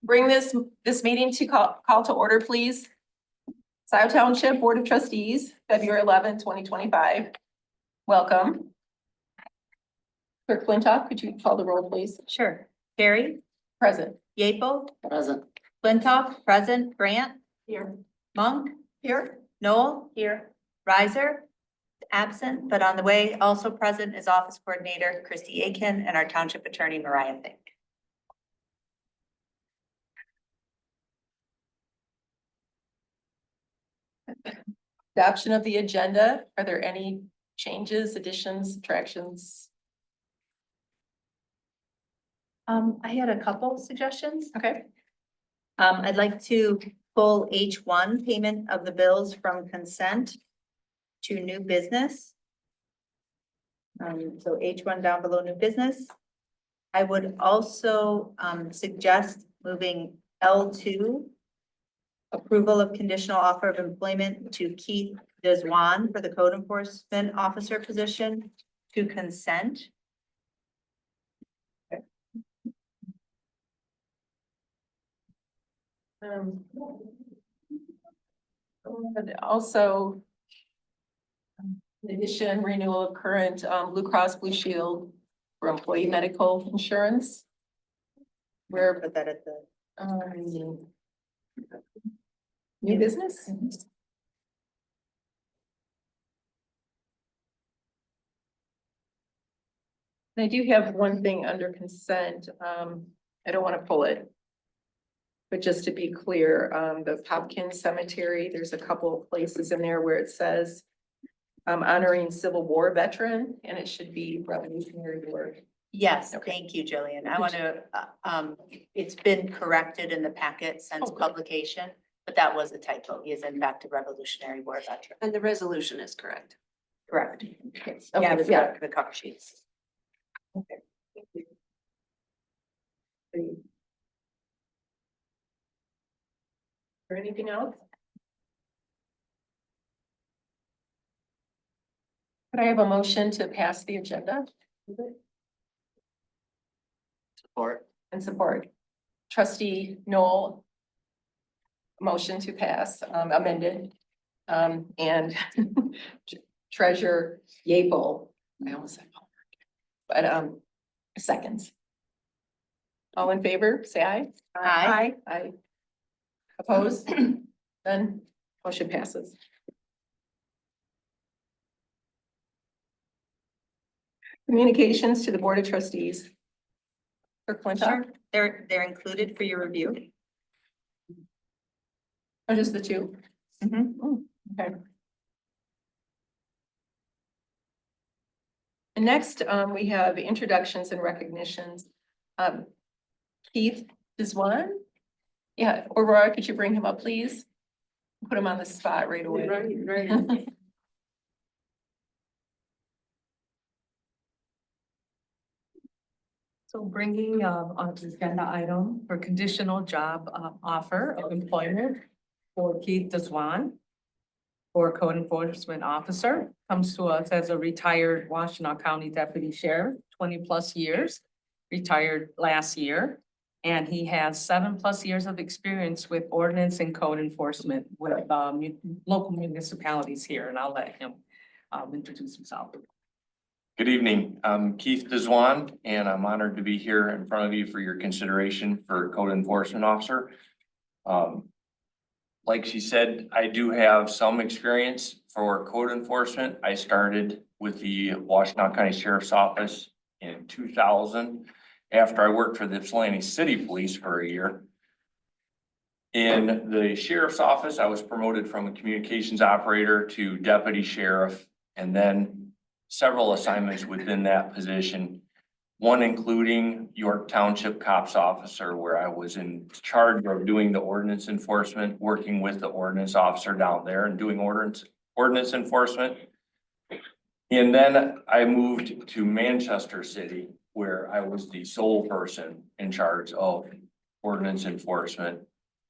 Bring this meeting to call to order, please. Scio Township Board of Trustees, February 11, 2025. Welcome. Clerk Flintoff, could you call the roll, please? Sure. Carrie, Present. Yeaple, Present. Flintoff, present. Grant, Here. Monk, Here. Noel, here. Riser, absent, but on the way. Also present is Office Coordinator Christy Aiken and our Township Attorney Mariah Fink. Adoption of the agenda. Are there any changes, additions, subtractions? I had a couple suggestions. Okay. I'd like to pull H1 payment of the bills from consent to new business. So H1 down below new business. I would also suggest moving L2, approval of conditional offer of employment to Keith Deswan for the code enforcement officer position, to consent. And also, in addition, renewal of current Blue Cross Blue Shield for employee medical insurance. Where Put that at the, new business? I do have one thing under consent. I don't want to pull it. But just to be clear, the Hopkins Cemetery, there's a couple of places in there where it says honoring Civil War veteran, and it should be Revolutionary War. yes, Okay. thank you, Jillian. I want to, it's been corrected in the packet since Oh, good. publication, but that was a typo. He is in fact a Revolutionary War veteran. And the resolution is correct. Correct. Yes. Yeah, Okay, yeah, the cover sheets. Okay. Thank you. Or anything else? Could I have a motion to pass the agenda? Support. And support. Trustee Noel. Motion to pass, amended. And Treasurer Yeaple, I almost said, but, seconds. All in favor, say aye. Aye. Aye. Opposed? Then motion passes. Communications to the Board of Trustees. Clerk Flintoff, Sure, they're included for your review. or just the two? Mhm. Okay. And next, we have introductions and recognitions. Keith Deswan. Yeah, Aurora, could you bring him up, please? Put him on the spot right away. Right. So bringing on the agenda item for conditional job offer of employment for Keith Deswan for code enforcement officer, comes to us as a retired Washtenaw County Deputy Sheriff, 20+ years, retired last year. And he has 7+ years of experience with ordinance and code enforcement with local municipalities here, and I'll let him introduce himself. Good evening, I'm Keith Deswan, and I'm honored to be here in front of you for your consideration for code enforcement officer. Like she said, I do have some experience for code enforcement. I started with the Washtenaw County Sheriff's Office in 2000, after I worked for the Ypsilanti City Police for a year. In the sheriff's office, I was promoted from a communications operator to deputy sheriff, and then several assignments within that position. One including York Township Cops Officer, where I was in charge of doing the ordinance enforcement, working with the ordinance officer down there and doing ordinance enforcement. And then I moved to Manchester City, where I was the sole person in charge of ordinance enforcement.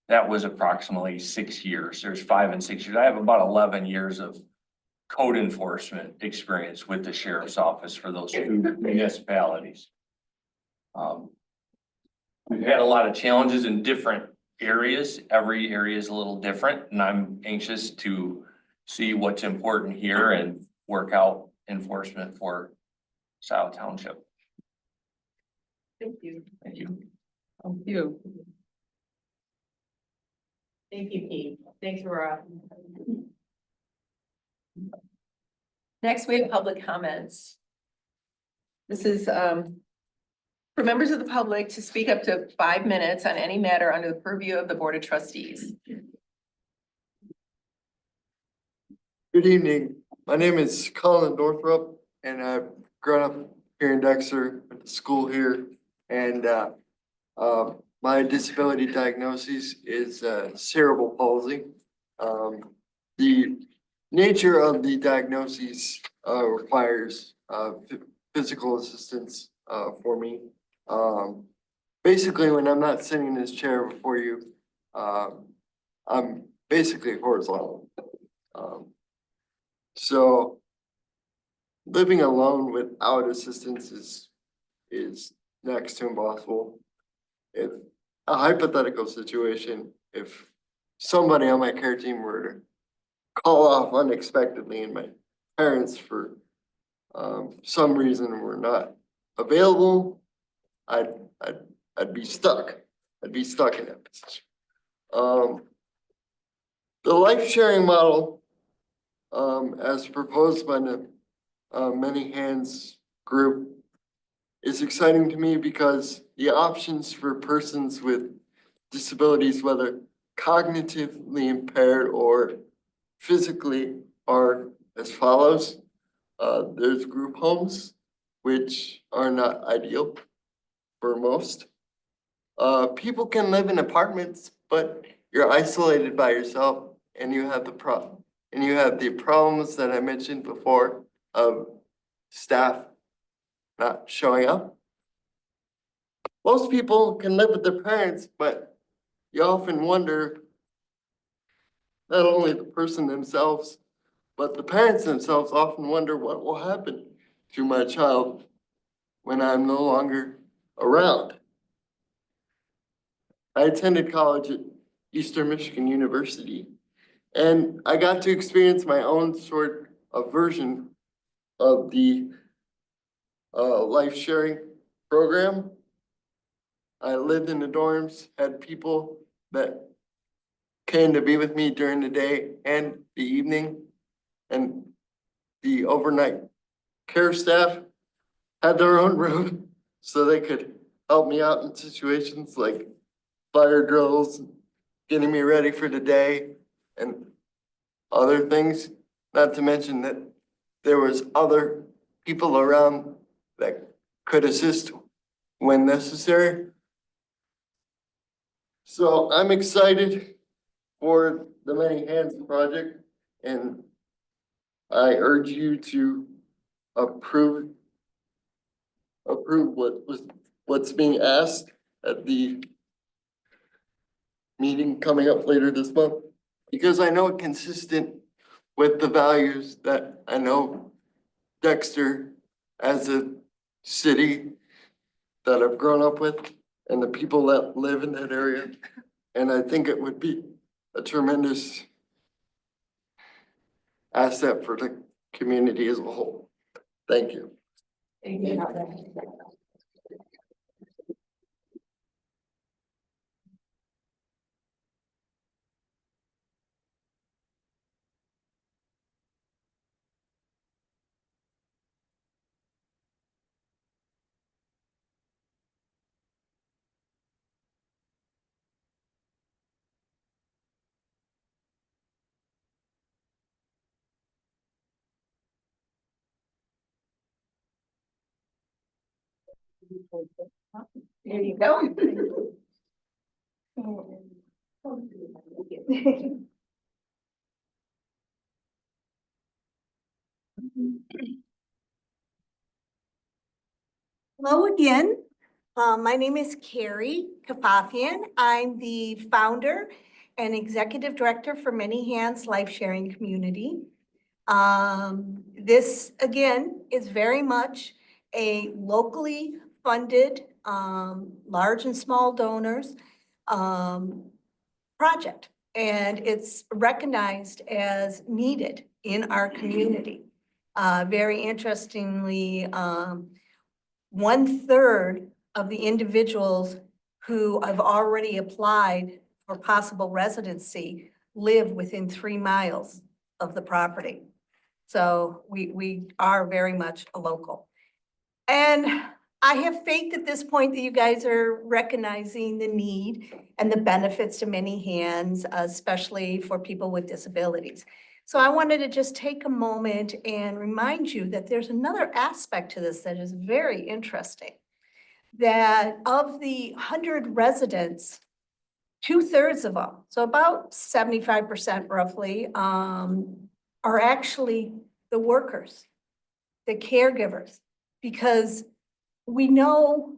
That was approximately 6 years. There's 5 and 6 years. I have about 11 years of code enforcement experience with the sheriff's office for those two municipalities. We've had a lot of challenges in different areas. Every area is a little different, and I'm anxious to see what's important here and work out enforcement for Scio Township. Thank you. Thank you. Thank you. Thank you, Pete. Thanks, Aurora. Next, we have public comments. This is for members of the public to speak up to 5 minutes on any matter under the purview of the Board of Trustees. Good evening. My name is Colin Northrup, and I've grown up here in Dexter, went to school here, and my disability diagnosis is cerebral palsy. The nature of the diagnosis requires physical assistance for me. Basically, when I'm not sitting in this chair before you, I'm basically horizontal. So living alone without assistance is next to impossible. If a hypothetical situation, if somebody on my care team were to call off unexpectedly and my parents for some reason were not available, I'd be stuck. I'd be stuck in that position. The life sharing model, as proposed by the Many Hands group, is exciting to me because the options for persons with disabilities, whether cognitively impaired or physically, are as follows. There's group homes, which are not ideal for most. People can live in apartments, but you're isolated by yourself, and you have the problems that I mentioned before of staff not showing up. Most people can live with their parents, but you often wonder, not only the person themselves, but the parents themselves often wonder what will happen to my child when I'm no longer around. I attended college at Eastern Michigan University, and I got to experience my own sort of version of the life sharing program. I lived in the dorms, had people that came to be with me during the day and the evening, and the overnight care staff had their own room so they could help me out in situations like fire drills, getting me ready for the day, and other things. Not to mention that there was other people around that could assist when necessary. So I'm excited for the Many Hands project, and I urge you to approve what's being asked at the meeting coming up later this month, because I know it's consistent with the values that I know Dexter as a city that I've grown up with and the people that live in that area. And I think it would be a tremendous asset for the community as a whole. Thank you. Thank you. There you go. Hello again. My name is Carrie Kapapian. I'm the founder and executive director for Many Hands Life Sharing Community. This, again, is very much a locally funded, large and small donors, project. And it's recognized as needed in our community. Very interestingly, 1/3 of the individuals who have already applied for possible residency live within 3 miles of the property. So we are very much a local. And I have faith at this point that you guys are recognizing the need and the benefits to many hands, especially for people with disabilities. So I wanted to just take a moment and remind you that there's another aspect to this that is very interesting. That of the 100 residents, 2/3 of them, so about 75% roughly, are actually the workers, the caregivers, because we know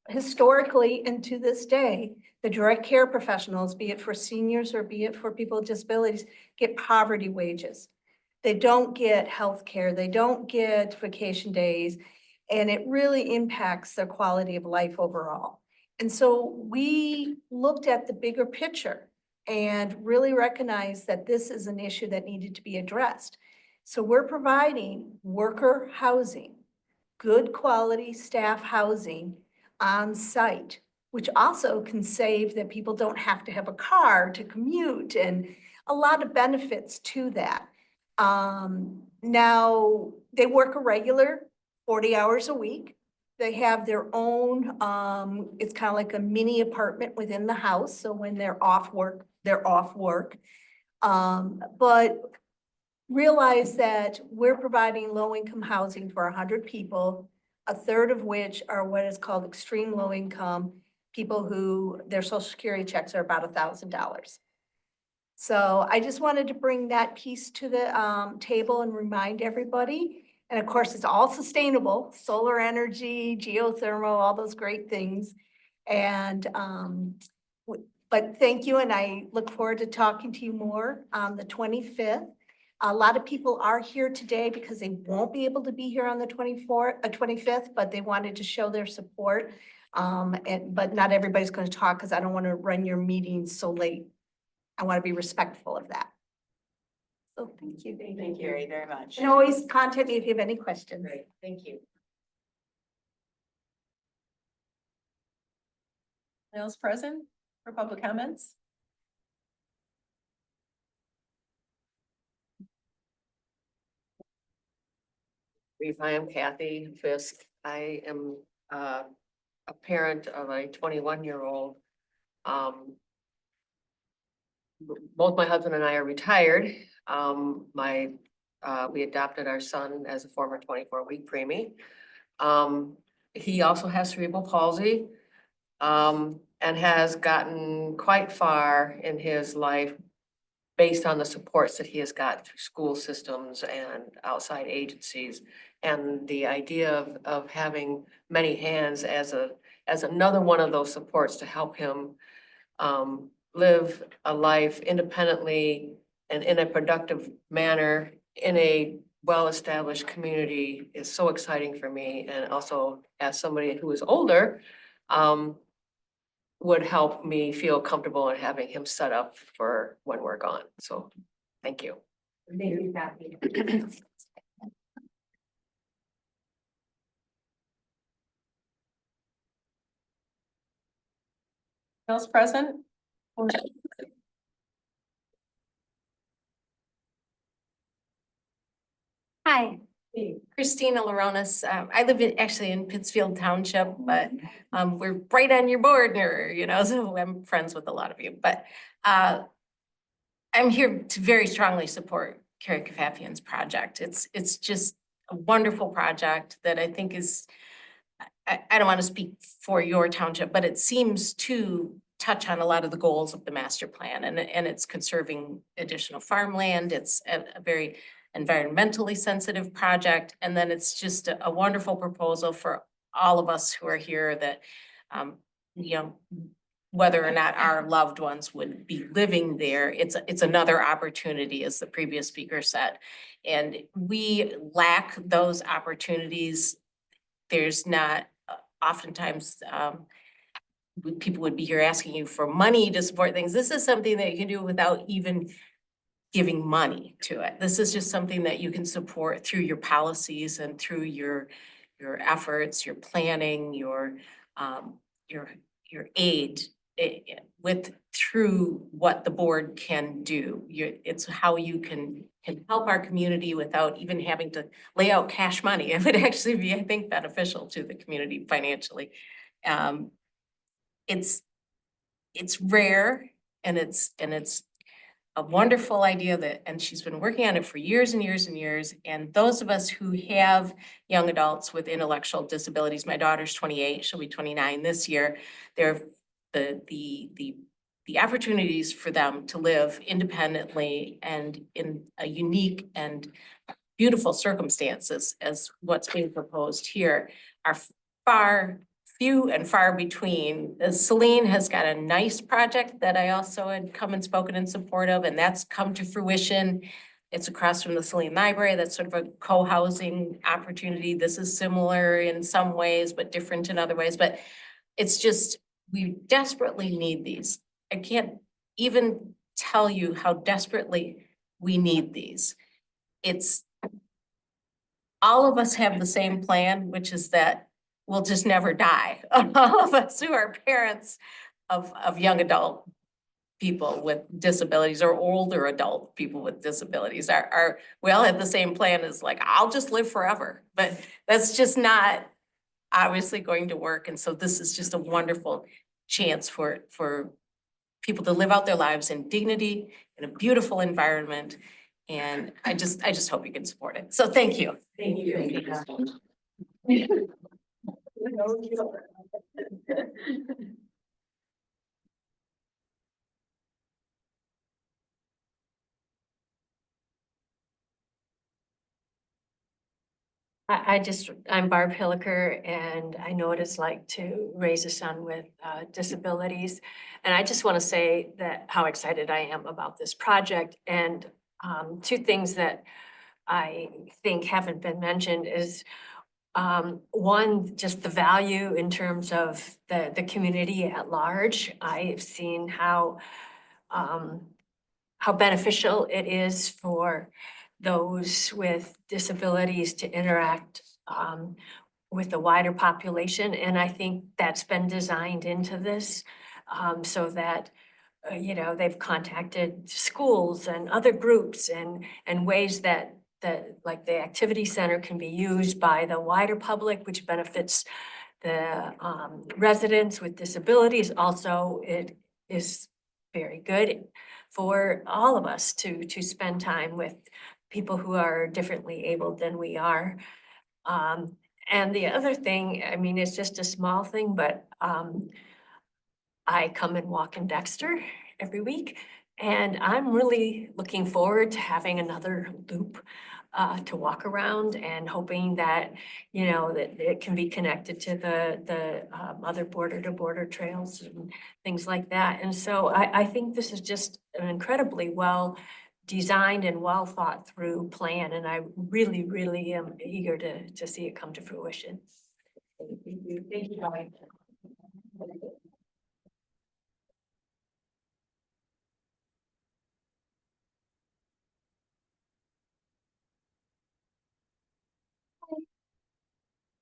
historically and to this day, the direct care professionals, be it for seniors or be it for people with disabilities, get poverty wages. They don't get health care, they don't get vacation days, and it really impacts their quality of life overall. And so we looked at the bigger picture and really recognized that this is an issue that needed to be addressed. So we're providing worker housing, good quality staff housing on site, which also can save that people don't have to have a car to commute and a lot of benefits to that. Now they work a regular 40 hours a week. They have their own, it's kind of like a mini apartment within the house. So when they're off work, they're off work. But realize that we're providing low-income housing for 100 people, 1/3 of which are what is called extreme low income, people who their social security checks are about $1,000. So I just wanted to bring that piece to the table and remind everybody. And of course, it's all sustainable, solar energy, geothermal, all those great things. And but thank you, and I look forward to talking to you more on the 25th. A lot of people are here today because they won't be able to be here on the 25th, but they wanted to show their support. But not everybody's going to talk because I don't want to run your meetings so late. I want to be respectful of that. So thank you. Thank you very much. And always contact me if you have any questions. Great, thank you. Anyone else present for public comments? I am Kathy Fisk. I am a parent of a 21-year-old. Both my husband and I are retired. We adopted our son as a former 24-week preemie. He also has cerebral palsy and has gotten quite far in his life based on the supports that he has got through school systems and outside agencies. And the idea of having many hands as another one of those supports to help him live a life independently and in a productive manner in a well-established community is so exciting for me. And also as somebody who is older, would help me feel comfortable in having him set up for when we're gone. So thank you. Thank you, Kathy. Else present? Hi, Christina Laronis. I live actually in Pittsfield Township, but we're right on your border, so I'm friends with a lot of you. But I'm here to very strongly support Carrie Kafafian's project. It's just a wonderful project that I think is, I don't want to speak for your township, but it seems to touch on a lot of the goals of the master plan, and it's conserving additional farmland. It's a very environmentally sensitive project. And then it's just a wonderful proposal for all of us who are here that, whether or not our loved ones would be living there. It's another opportunity, as the previous speaker said. And we lack those opportunities. There's not, oftentimes, people would be here asking you for money to support things. This is something that you can do without even giving money to it. This is just something that you can support through your policies and through your efforts, your planning, your aid, through what the board can do. It's how you can help our community without even having to lay out cash money. It would actually be, I think, beneficial to the community financially. It's rare, and it's a wonderful idea and she's been working on it for years and years and years. And those of us who have young adults with intellectual disabilities, my daughter's 28, she'll be 29 this year. They're the opportunities for them to live independently and in a unique and beautiful circumstances as what's being proposed here are few and far between. Celine has got a nice project that I also had come and spoken in support of, and that's come to fruition. It's across from the Celine Library. That's sort of a co-housing opportunity. This is similar in some ways, but different in other ways. But it's just, we desperately need these. I can't even tell you how desperately we need these. It's, all of us have the same plan, which is that we'll just never die. All of us who are parents of young adult people with disabilities or older adult people with disabilities we all have the same plan as like, I'll just live forever, but that's just not obviously going to work. And so this is just a wonderful chance for people to live out their lives in dignity, in a beautiful environment. And I just hope you can support it. So thank you. Thank you. I'm Barb Hilliker, and I know what it's like to raise a son with disabilities. And I just want to say that how excited I am about this project. And two things that I think haven't been mentioned is one, just the value in terms of the community at large. I've seen how beneficial it is for those with disabilities to interact with the wider population. And I think that's been designed into this so that, they've contacted schools and other groups and ways that like the activity center can be used by the wider public, which benefits the residents with disabilities. Also, it is very good for all of us to spend time with people who are differently abled than we are. And the other thing, I mean, it's just a small thing, but I come and walk in Dexter every week, and I'm really looking forward to having another loop to walk around and hoping that, that it can be connected to the other border-to-border trails and things like that. And so I think this is just an incredibly well designed and well thought through plan, and I really, really am eager to see it come to fruition. Thank you. Thank you, Holly.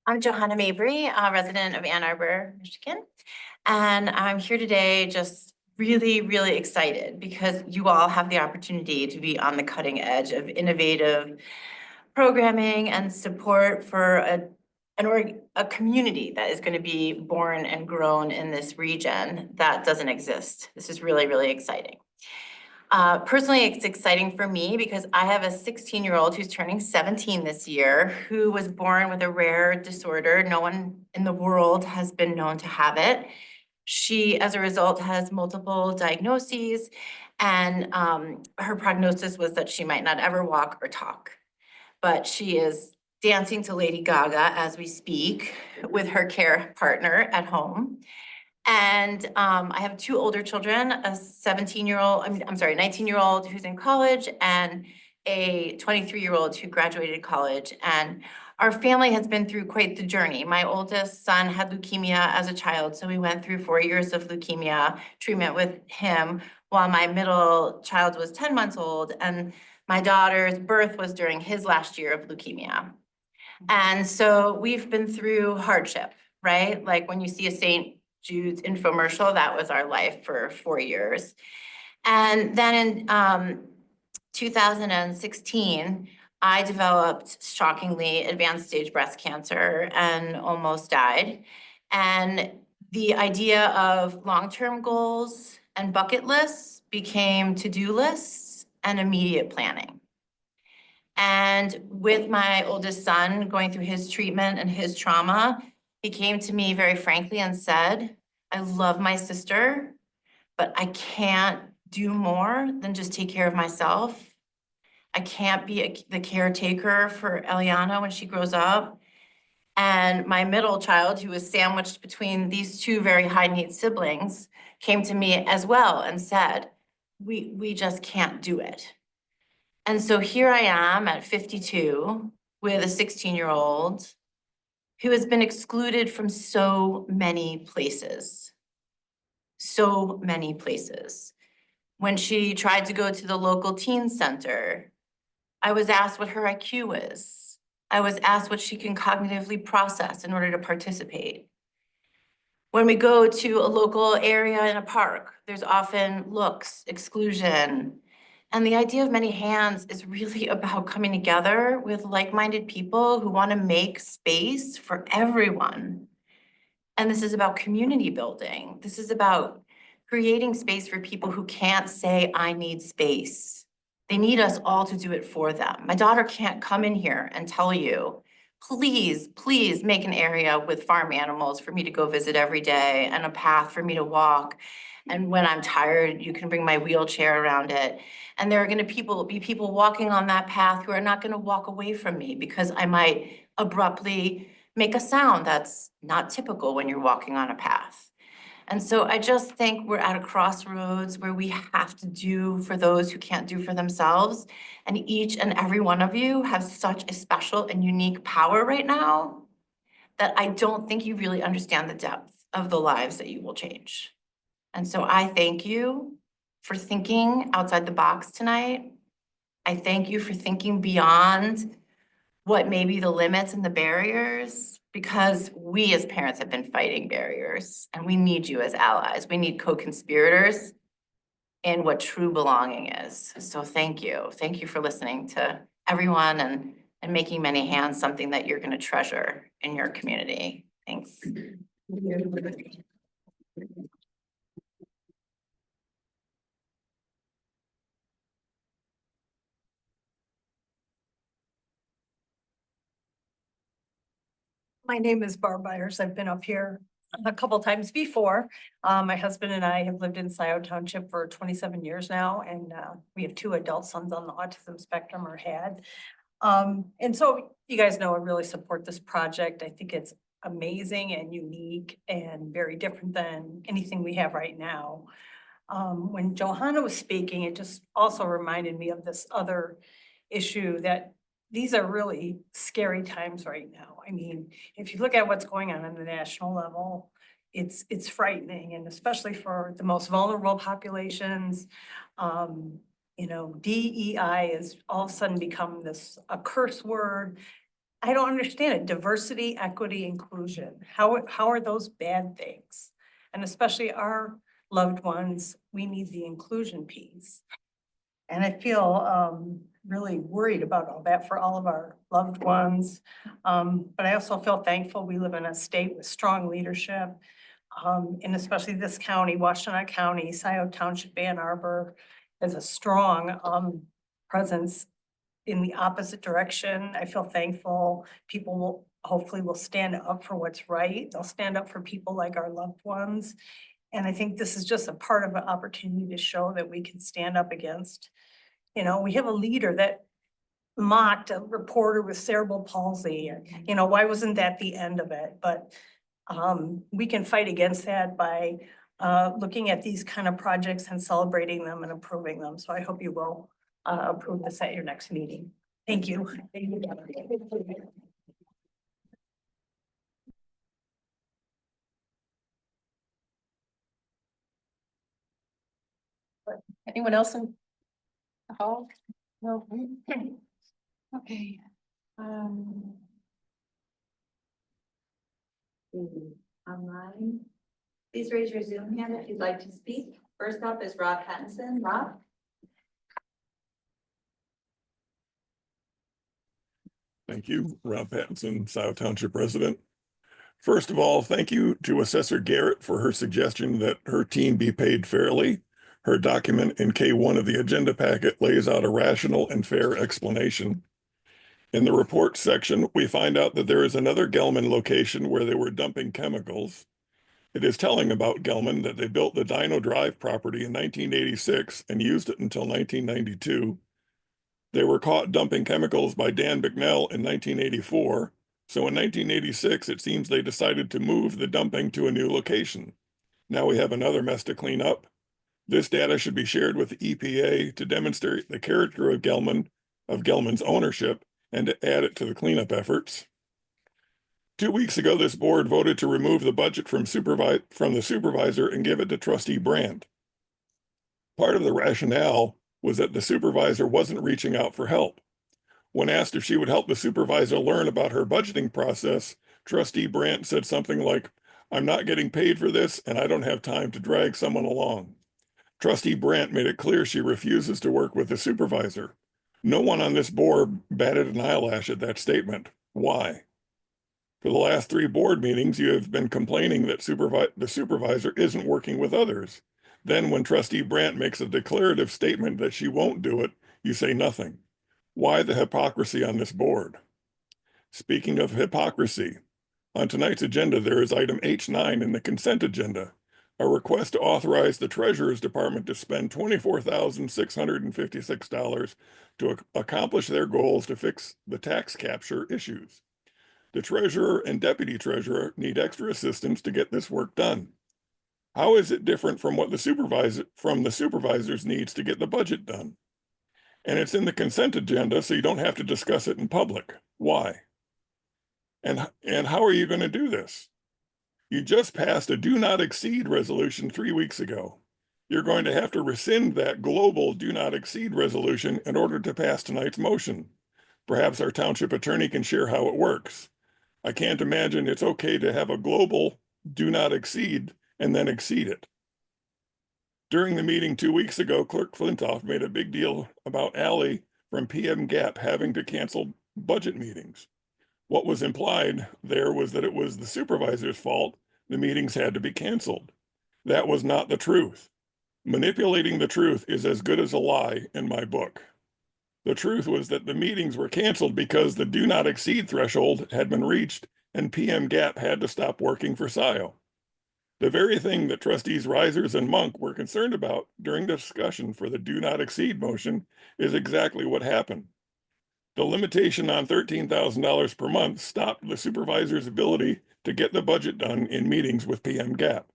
I'm Johanna Mabry, a resident of Ann Arbor, Michigan. And I'm here today just really, really excited because you all have the opportunity to be on the cutting edge of innovative programming and support for a community that is going to be born and grown in this region that doesn't exist. This is really, really exciting. Personally, it's exciting for me because I have a 16-year-old who's turning 17 this year, who was born with a rare disorder. No one in the world has been known to have it. She, as a result, has multiple diagnoses, and her prognosis was that she might not ever walk or talk. But she is dancing to Lady Gaga as we speak with her care partner at home. And I have two older children, a 17-year-old, I'm sorry, 19-year-old who's in college and a 23-year-old who graduated college. And our family has been through quite the journey. My oldest son had leukemia as a child, so we went through 4 years of leukemia treatment with him, while my middle child was 10 months old, and my daughter's birth was during his last year of leukemia. And so we've been through hardship, right? Like when you see a St. Jude's infomercial, that was our life for 4 years. And then in 2016, I developed shockingly advanced stage breast cancer and almost died. And the idea of long-term goals and bucket lists became to-do lists and immediate planning. And with my oldest son going through his treatment and his trauma, he came to me very frankly and said, I love my sister, but I can't do more than just take care of myself. I can't be the caretaker for Eliana when she grows up. And my middle child, who was sandwiched between these two very high needs siblings, came to me as well and said, we just can't do it. And so here I am at 52 with a 16-year-old who has been excluded from so many places. So many places. When she tried to go to the local teen center, I was asked what her IQ is. I was asked what she can cognitively process in order to participate. When we go to a local area in a park, there's often looks, exclusion. And the idea of many hands is really about coming together with like-minded people who want to make space for everyone. And this is about community building. This is about creating space for people who can't say, I need space. They need us all to do it for them. My daughter can't come in here and tell you, please, please make an area with farm animals for me to go visit every day and a path for me to walk. And when I'm tired, you can bring my wheelchair around it. And there are gonna be people walking on that path who are not gonna walk away from me because I might abruptly make a sound that's not typical when you're walking on a path. And so I just think we're at a crossroads where we have to do for those who can't do for themselves. And each and every one of you have such a special and unique power right now that I don't think you really understand the depth of the lives that you will change. And so I thank you for thinking outside the box tonight. I thank you for thinking beyond what may be the limits and the barriers, because we as parents have been fighting barriers and we need you as allies. We need co-conspirators in what true belonging is. So thank you. Thank you for listening to everyone and making many hands something that you're gonna treasure in your community. Thanks. My name is Barb Byers. I've been up here a couple times before. My husband and I have lived in Scio Township for 27 years now, and we have 2 adult sons on the autism spectrum, or had. And so you guys know I really support this project. I think it's amazing and unique and very different than anything we have right now. When Johanna was speaking, it just also reminded me of this other issue that these are really scary times right now. I mean, if you look at what's going on the national level, it's frightening, and especially for the most vulnerable populations. You know, DEI has all of a sudden become a curse word. I don't understand it. Diversity, equity, inclusion. How are those bad things? And especially our loved ones, we need the inclusion piece. And I feel really worried about all that for all of our loved ones. But I also feel thankful we live in a state with strong leadership. And especially this county, Washtenaw County, Scio Township, Ann Arbor, has a strong presence in the opposite direction. I feel thankful. People will hopefully stand up for what's right. They'll stand up for people like our loved ones. And I think this is just a part of an opportunity to show that we can stand up against. You know, we have a leader that mocked a reporter with cerebral palsy. You know, why wasn't that the end of it? But We can fight against that by looking at these kind of projects and celebrating them and approving them. So I hope you will approve this at your next meeting. Thank you. Anyone else in the hall? No. Okay. Online. Please raise your Zoom hand if you'd like to speak. First up is Rob Pattinson. Rob? Thank you, Rob Pattinson, Scio Township resident. First of all, thank you to Assessor Garrett for her suggestion that her team be paid fairly. Her document in K1 of the agenda packet lays out a rational and fair explanation. In the report section, we find out that there is another Gelman location where they were dumping chemicals. It is telling about Gelman that they built the Dino Drive property in 1986 and used it until 1992. They were caught dumping chemicals by Dan Bicknell in 1984. So in 1986, it seems they decided to move the dumping to a new location. Now we have another mess to clean up. This data should be shared with the EPA to demonstrate the character of Gelman's ownership and to add it to the cleanup efforts. 2 weeks ago, this board voted to remove the budget from the supervisor and give it to Trustee Brandt. Part of the rationale was that the supervisor wasn't reaching out for help. When asked if she would help the supervisor learn about her budgeting process, Trustee Brandt said something like, "I'm not getting paid for this and I don't have time to drag someone along." Trustee Brandt made it clear she refuses to work with the supervisor. No one on this board batted an eyelash at that statement. Why? For the last 3 board meetings, you have been complaining that the supervisor isn't working with others. Then when Trustee Brandt makes a declarative statement that she won't do it, you say nothing. Why the hypocrisy on this board? Speaking of hypocrisy, on tonight's agenda, there is item H9 in the consent agenda, a request to authorize the Treasurer's Department to spend $24,656 to accomplish their goals to fix the tax capture issues. The treasurer and deputy treasurer need extra assistance to get this work done. How is it different from what the supervisor's needs to get the budget done? And it's in the consent agenda, so you don't have to discuss it in public. Why? And how are you going to do this? You just passed a do not exceed resolution 3 weeks ago. You're going to have to rescind that global do not exceed resolution in order to pass tonight's motion. Perhaps our township attorney can share how it works. I can't imagine it's okay to have a global do not exceed and then exceed it. During the meeting 2 weeks ago, Clerk Flintoff made a big deal about Ally from PM Gap having to cancel budget meetings. What was implied there was that it was the supervisor's fault the meetings had to be canceled. That was not the truth. Manipulating the truth is as good as a lie in my book. The truth was that the meetings were canceled because the do not exceed threshold had been reached and PM Gap had to stop working for Scio. The very thing that trustees Risers and Monk were concerned about during the discussion for the do not exceed motion is exactly what happened. The limitation on $13,000 per month stopped the supervisor's ability to get the budget done in meetings with PM Gap.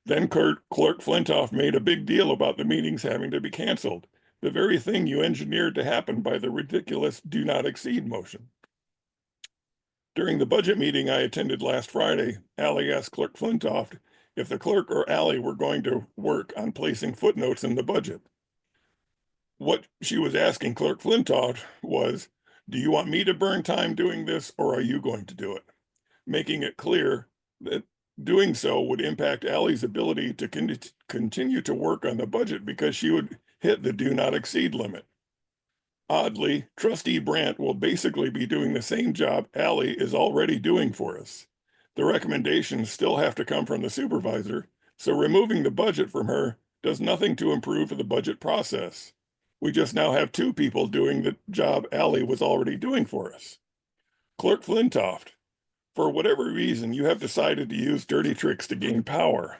Then Clerk Flintoff made a big deal about the meetings having to be canceled, the very thing you engineered to happen by the ridiculous do not exceed motion. During the budget meeting I attended last Friday, Ally asked Clerk Flintoff if the clerk or Ally were going to work on placing footnotes in the budget. What she was asking Clerk Flintoff was, do you want me to burn time doing this or are you going to do it? Making it clear that doing so would impact Ally's ability to continue to work on the budget because she would hit the do not exceed limit. Oddly, Trustee Brandt will basically be doing the same job Ally is already doing for us. The recommendations still have to come from the supervisor, so removing the budget from her does nothing to improve the budget process. We just now have 2 people doing the job Ally was already doing for us. Clerk Flintoff, for whatever reason, you have decided to use dirty tricks to gain power,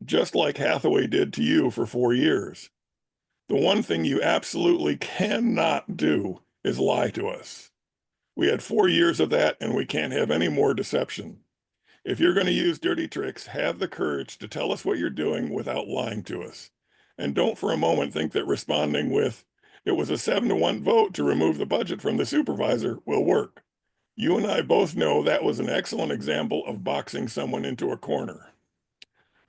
just like Hathaway did to you for 4 years. The one thing you absolutely cannot do is lie to us. We had 4 years of that, and we can't have any more deception. If you're going to use dirty tricks, have the courage to tell us what you're doing without lying to us. And don't for a moment think that responding with, it was a 7-1 vote to remove the budget from the supervisor will work. You and I both know that was an excellent example of boxing someone into a corner.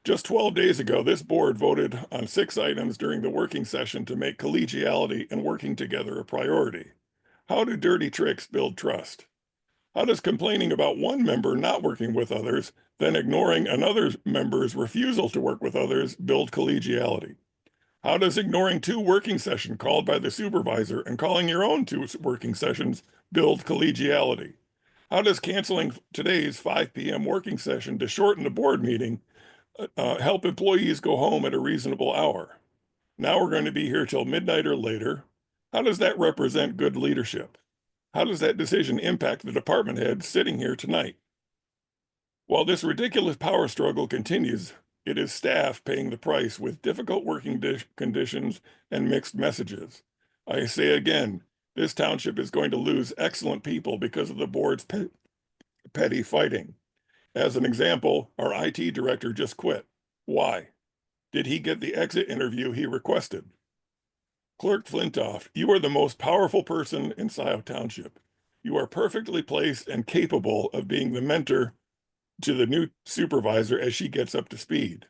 Just 12 days ago, this board voted on 6 items during the working session to make collegiality and working together a priority. How do dirty tricks build trust? How does complaining about one member not working with others, then ignoring another member's refusal to work with others, build collegiality? How does ignoring 2 working sessions called by the supervisor and calling your own 2 working sessions build collegiality? How does canceling today's 5 p.m. working session to shorten the board meeting help employees go home at a reasonable hour? Now we're going to be here till midnight or later. How does that represent good leadership? How does that decision impact the department head sitting here tonight? While this ridiculous power struggle continues, it is staff paying the price with difficult working conditions and mixed messages. I say again, this township is going to lose excellent people because of the board's petty fighting. As an example, our IT director just quit. Why? Did he get the exit interview he requested? Clerk Flintoff, you are the most powerful person in Scio Township. You are perfectly placed and capable of being the mentor to the new supervisor as she gets up to speed.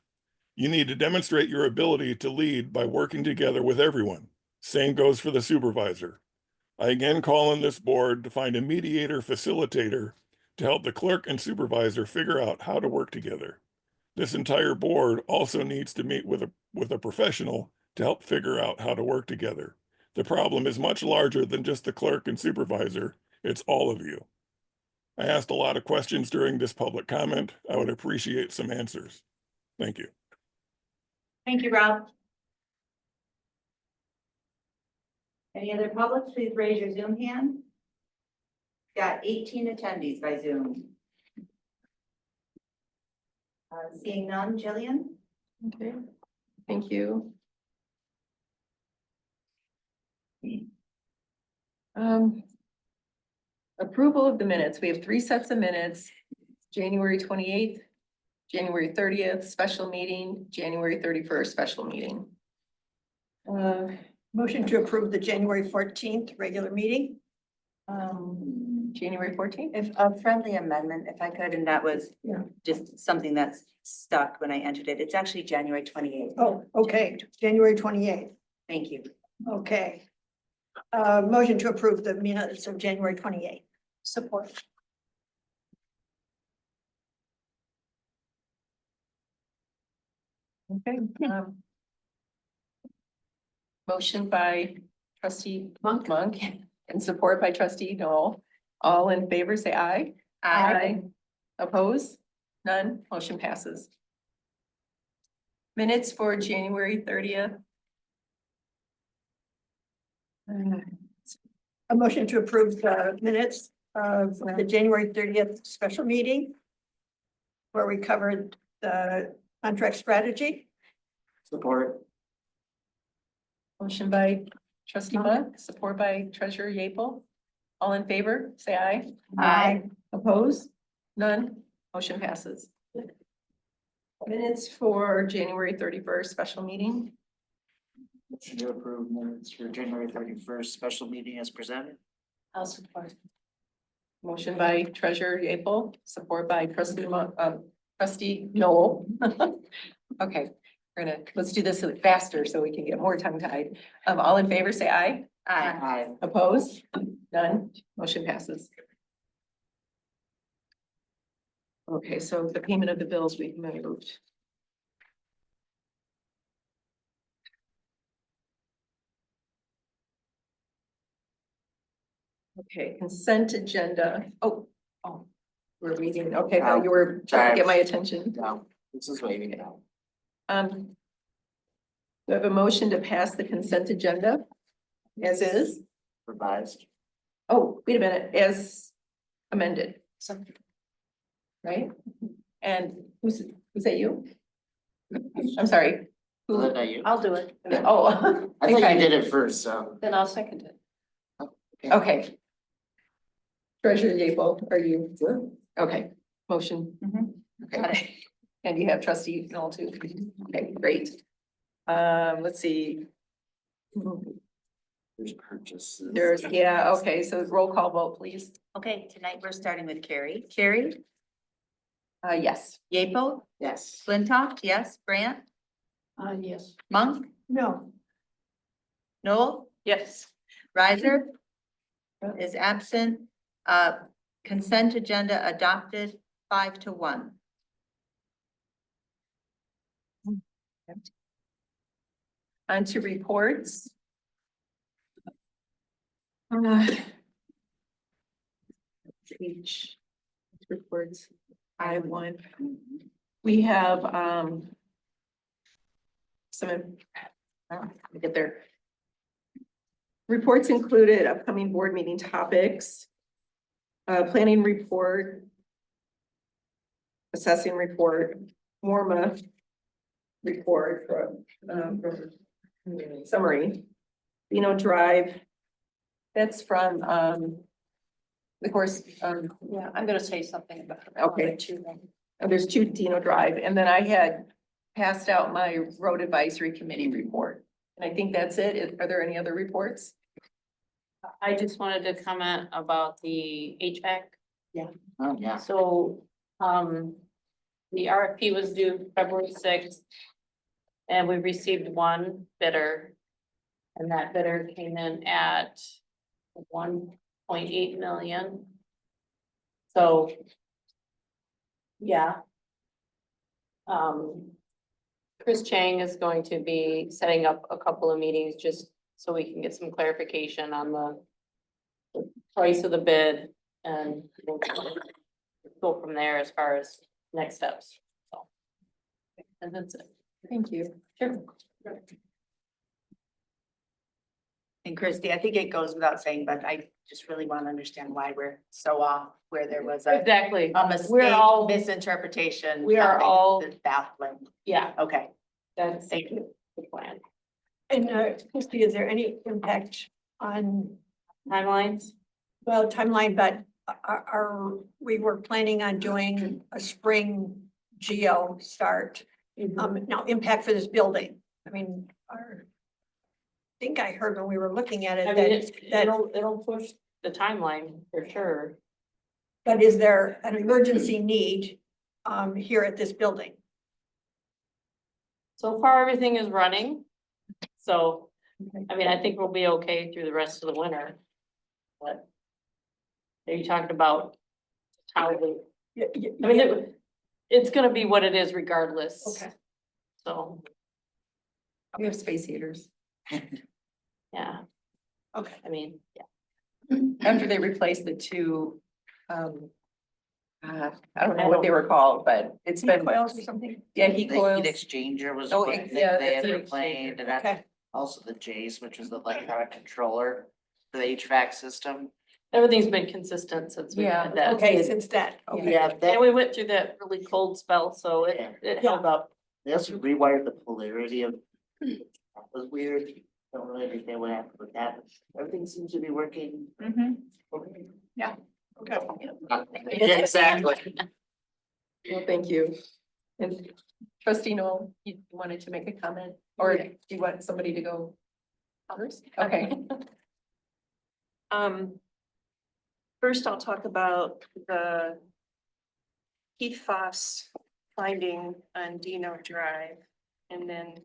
You need to demonstrate your ability to lead by working together with everyone. Same goes for the supervisor. I again call on this board to find a mediator facilitator to help the clerk and supervisor figure out how to work together. This entire board also needs to meet with a professional to help figure out how to work together. The problem is much larger than just the clerk and supervisor. It's all of you. I asked a lot of questions during this public comment. I would appreciate some answers. Thank you. Thank you, Rob. Any other public, please raise your Zoom hand. Got 18 attendees by Zoom. Seeing none, Jillian? Okay, thank you. Approval of the minutes. We have 3 sets of minutes, January 28th, January 30th, special meeting, January 31st, special meeting. Motion to approve the January 14th regular meeting. January 14th. If a friendly amendment, if I could, and that was Yeah. just something that's stuck when I entered it. It's actually January 28th. Oh, okay, January 28th. Thank you. Okay. Motion to approve the minutes of January 28th. Support. Okay. Motion by trustee Monk and support by trustee Noel. All in favor, say aye. Oppose? None. Motion passes. Minutes for January 30th. A motion to approve the minutes of the January 30th special meeting where we covered the contract strategy. Support. Motion by trustee Monk, support by treasurer Yeaple. All in favor, say aye. Aye. Oppose? None. Motion passes. Minutes for January 31st special meeting. Motion to approve minutes for January 31st special meeting as presented. I'll support. Motion by treasurer Yeaple, support by trustee Noel. Okay, let's do this faster so we can get more tongue tied. All in favor, say aye. Aye. Opposed? None. Motion passes. Okay, so the payment of the bills we've moved. Okay, consent agenda. Oh, we're reading. Okay, I thought you were trying to get my attention. No, this is waving it out. We have a motion to pass the consent agenda as is. Revised. Oh, wait a minute, as amended. Right? And who's that you? I'm sorry. Was Who? that you? I'll do it. Oh. I thought okay. you did it first, so. Then I'll second it. Okay. Treasurer Yeaple, are you? Okay, Motion, Got it. okay. And you have trustee Noel too. Okay, great. Let's see. There's purchases. There's, yeah, okay, so roll call vote, please. Okay, tonight we're starting with Carrie. Carrie, Yes. Yeaple, Yes. Flintoff, yes, Brandt, Yes. Monk, No. Noel, Yes. Riser is absent. Consent agenda adopted 5-1. On to reports. Page reports, I have one. We have, some, let me get there. Reports included upcoming board meeting topics, planning report, assessing report, WARMA report, summary, Drive. That's from, of course, Yeah, I'm gonna say something about. Okay. There's 2 Dino Drive, and then I had passed out my road advisory committee report. And I think that's it. Are there any other reports? I just wanted to comment about the HVAC. Oh, yeah. So, the RFP was due February 6th. And we received one bidder. And that bidder came in at 1.8 million. So. Yeah. Chris Chang is going to be setting up a couple of meetings just so we can get some clarification on the price of the bid and we'll go from there as far as next steps. So. And that's it. Thank you. Sure. And Christie, I think it goes without saying, but I just really want to understand why we're so off, where there was a Exactly. mistake, We're all, misinterpretation. we are something all- that's baffling. yeah, Okay, that's thank you. the plan. And Christie, is there any impact on, Timelines? well, timeline, but we were planning on doing a spring geo start. Now impact for this building. I mean, I think I heard when we were looking at I it mean, that, it'll push the timeline for sure. but is there an emergency need here at this building? So far, everything is running. So, I mean, I think we'll be okay through the rest of the winter. But are you talking about how we, I mean, it's gonna be what it is regardless. Okay. So, We have space heaters. yeah, Okay. I mean, yeah. After they replaced the 2, I don't know what they were called, but it's been, Coils or something? yeah, heat The heat coils. exchanger was Oh, one it- thing yeah, they had that's the replaced, and Okay. that's also the Jays, which was the electronic controller for the HVAC system. Everything's been consistent since we Yeah, had that. Okay, since that, okay. Yeah, And that, we went through that really cold spell, so it held up. they also rewired the polarity of, that was weird. Don't really understand what happened with that, but everything seems to be working. Okay. Yeah, exactly. Well, thank you. And trustee Noel, you wanted to make a comment, or do you want somebody to go first? Okay. First, I'll talk about the PFAS finding on Dino Drive, and then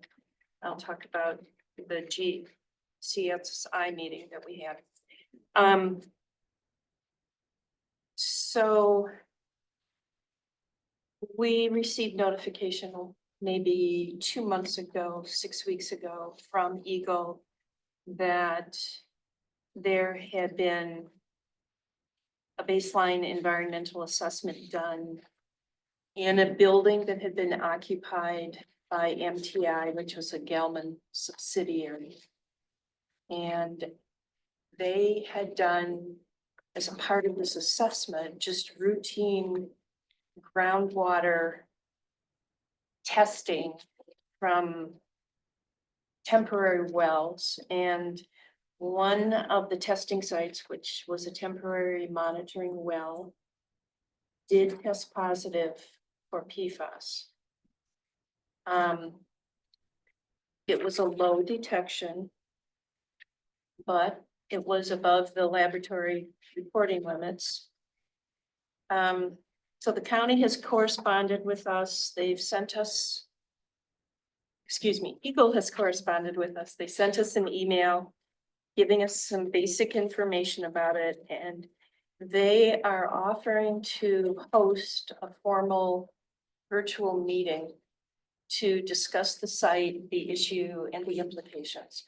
I'll talk about the GCSI meeting that we had. So we received notification maybe 2 months ago, 6 weeks ago from Eagle that there had been a baseline environmental assessment done in a building that had been occupied by MTI, which was a Gelman subsidiary. And they had done, as a part of this assessment, just routine groundwater testing from temporary wells. And one of the testing sites, which was a temporary monitoring well, did test positive for PFAS. It was a low detection, but it was above the laboratory reporting limits. So the county has corresponded with us. They've sent us, excuse me, Eagle has corresponded with us. They sent us an email giving us some basic information about it, and they are offering to host a formal virtual meeting to discuss the site, the issue, and the implications.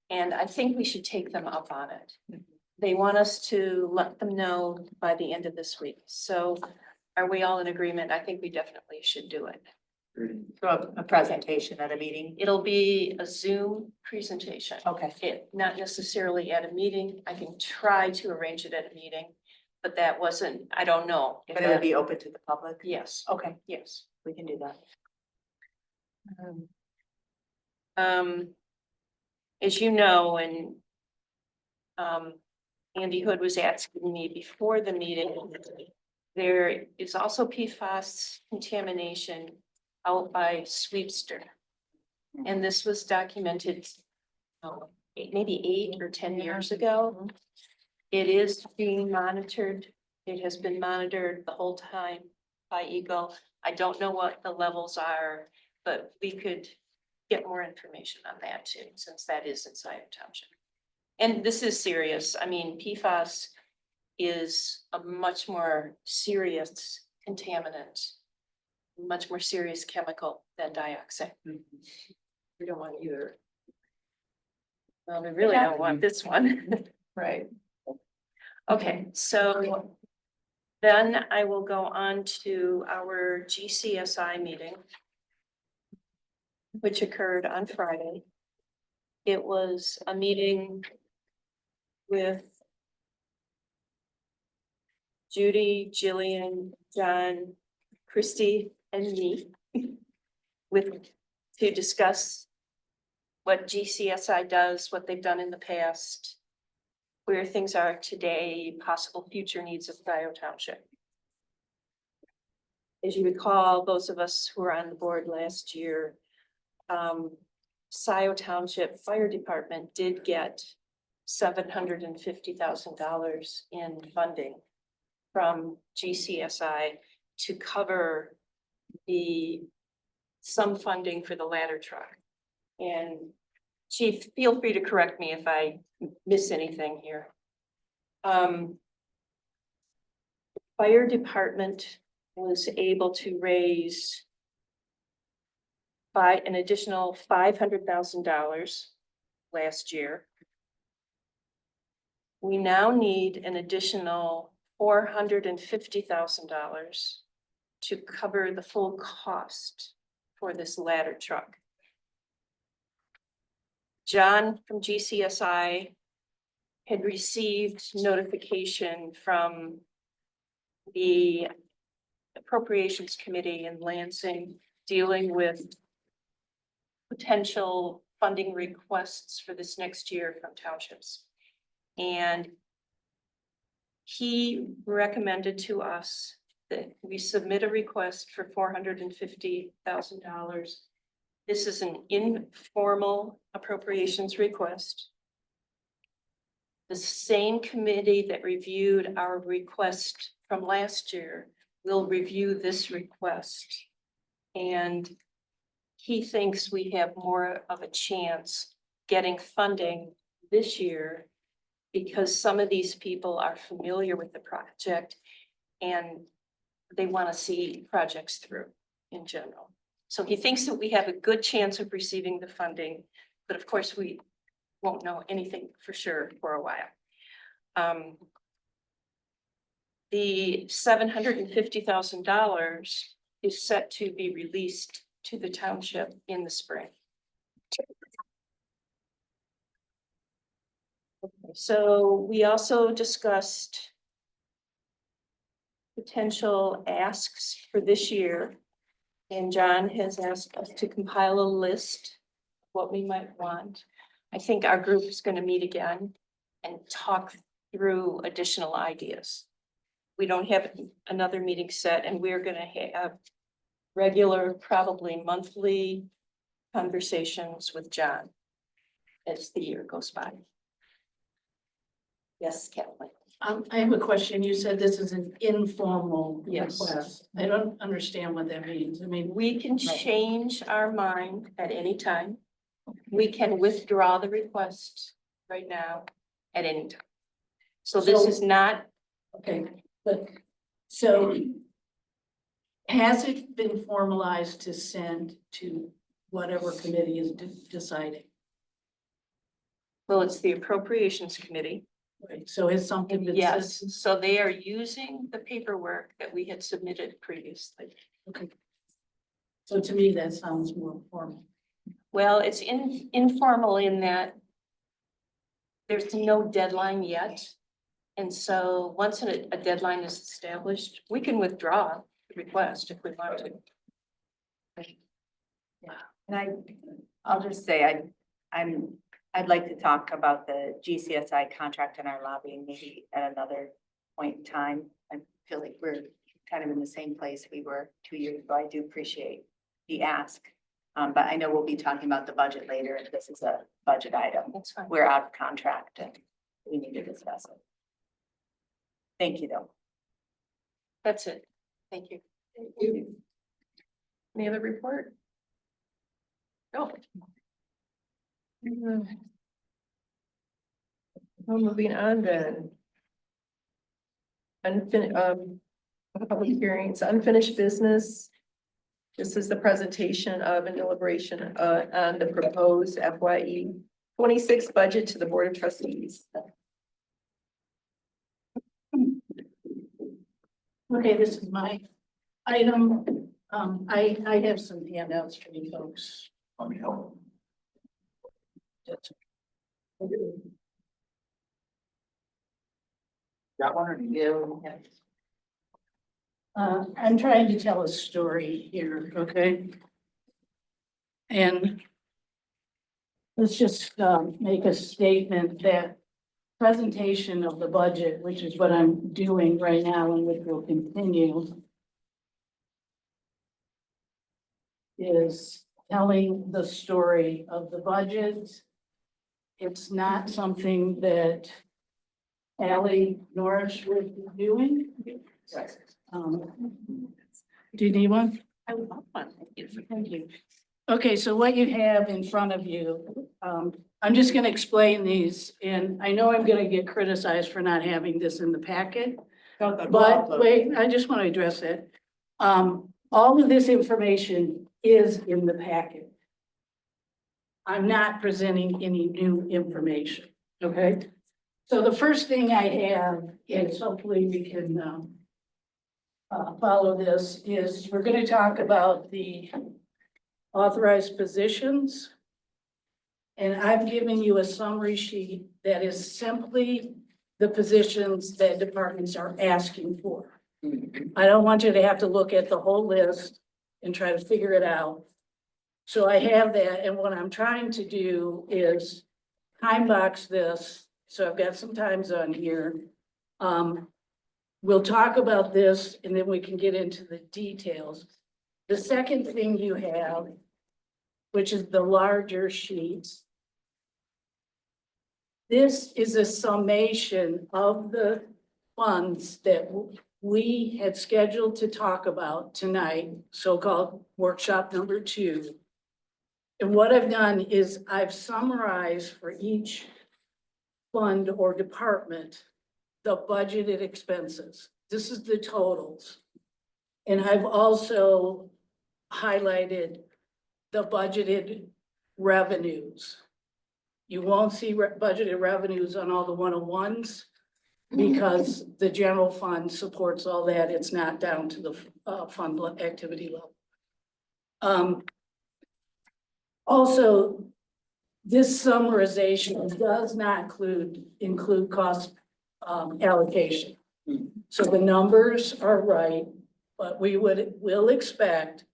And I think we should take them up on it. They want us to let them know by the end of this week. So are we all in agreement? I think we definitely should do it. So a presentation at a meeting. It'll be a Zoom presentation. Okay. Not necessarily at a meeting. I can try to arrange it at a meeting, but that wasn't, I don't know. if But it would that- be open to the public? Yes, Okay, yes. we can do that. As you know, and Andy Hood was asking me before the meeting, there is also PFAS contamination out by Sweepster. And this was documented maybe 8 or 10 years ago. It is being monitored. It has been monitored the whole time by Eagle. I don't know what the levels are, but we could get more information on that too, since that is inside of township. And this is serious. I mean, PFAS is a much more serious contaminant, much more serious chemical than dioxin. We don't want either. Well, we really don't want this one. Right. Okay, so then I will go on to our GCSI meeting, which occurred on Friday. It was a meeting with Judy, Jillian, John, Christy, and me to discuss what GCSI does, what they've done in the past, where things are today, possible future needs of Scio Township. As you recall, those of us who were on the board last year, Scio Township Fire Department did get $750,000 in funding from GCSI to cover some funding for the ladder truck. And Chief, feel free to correct me if I miss anything here. Fire Department was able to raise by an additional $500,000 last year. We now need an additional $450,000 to cover the full cost for this ladder truck. John from GCSI had received notification from the Appropriations Committee in Lansing dealing with potential funding requests for this next year from townships. And he recommended to us that we submit a request for $450,000. This is an informal appropriations request. The same committee that reviewed our request from last year will review this request. And he thinks we have more of a chance getting funding this year because some of these people are familiar with the project and they want to see projects through in general. So he thinks that we have a good chance of receiving the funding, but of course we won't know anything for sure for a while. The $750,000 is set to be released to the township in the spring. So we also discussed potential asks for this year. And John has asked us to compile a list of what we might want. I think our group is going to meet again and talk through additional ideas. we don't have another meeting set, and we're gonna have regular, probably monthly conversations with John as the year goes by. Yes, Kathleen? I have a question. You said this is an informal Yes. request. I don't understand what that means. I mean, We can change our mind at any time. We can withdraw the request right now at any time. So this So- is not, okay, but so has it been formalized to send to whatever committee is deciding? well, it's the appropriations committee. Right, so has something been Yes, sent? so they are using the paperwork that we had submitted previously. Okay. So to me, that sounds more formal. Well, it's informal in that there's no deadline yet. And so once a deadline is established, we can withdraw the request if we want to. And I'll just say, I'd like to talk about the GCSI contract and our lobbying maybe at another point in time. I feel like we're kind of in the same place we were 2 years ago. I do appreciate the ask. But I know we'll be talking about the budget later, and this is a budget item. That's fine. We're out of contract and we need to discuss it. Thank you, though. That's it. Thank you. Any other report? No. Well, moving on then. Public hearings, unfinished business. This is the presentation of and deliberation on the proposed FYE 26 budget to the Board of Trustees. Okay, this is my item. I have some handouts for you folks. Let me help. Got one or you? I'm trying to tell a story here, okay? And let's just, make a statement that presentation of the budget, which is what I'm doing right now and which will continue, is telling the story of the budget. It's not something that Ally Norris would be doing. Do you need one? I would love one. Thank you. Okay, so what you have in front of you, I'm just gonna explain these, and I know I'm gonna get criticized for not having this in the packet. But wait, I just want to address it. All of this information is in the packet. I'm not presenting any new information, okay? So the first thing I have is, hopefully we can follow this, is we're gonna talk about the authorized positions. And I've given you a summary sheet that is simply the positions that departments are asking for. I don't want you to have to look at the whole list and try to figure it out. So I have that, and what I'm trying to do is time box this, so I've got some times on here. We'll talk about this and then we can get into the details. The second thing you have, which is the larger sheets. This is a summation of the funds that we had scheduled to talk about tonight, so-called workshop number 2. And what I've done is I've summarized for each fund or department the budgeted expenses. This is the totals. And I've also highlighted the budgeted revenues. You won't see budgeted revenues on all the 101s because the general fund supports all that. It's not down to the fund activity level. Also, this summarization does not include cost allocation. So the numbers are right, but will expect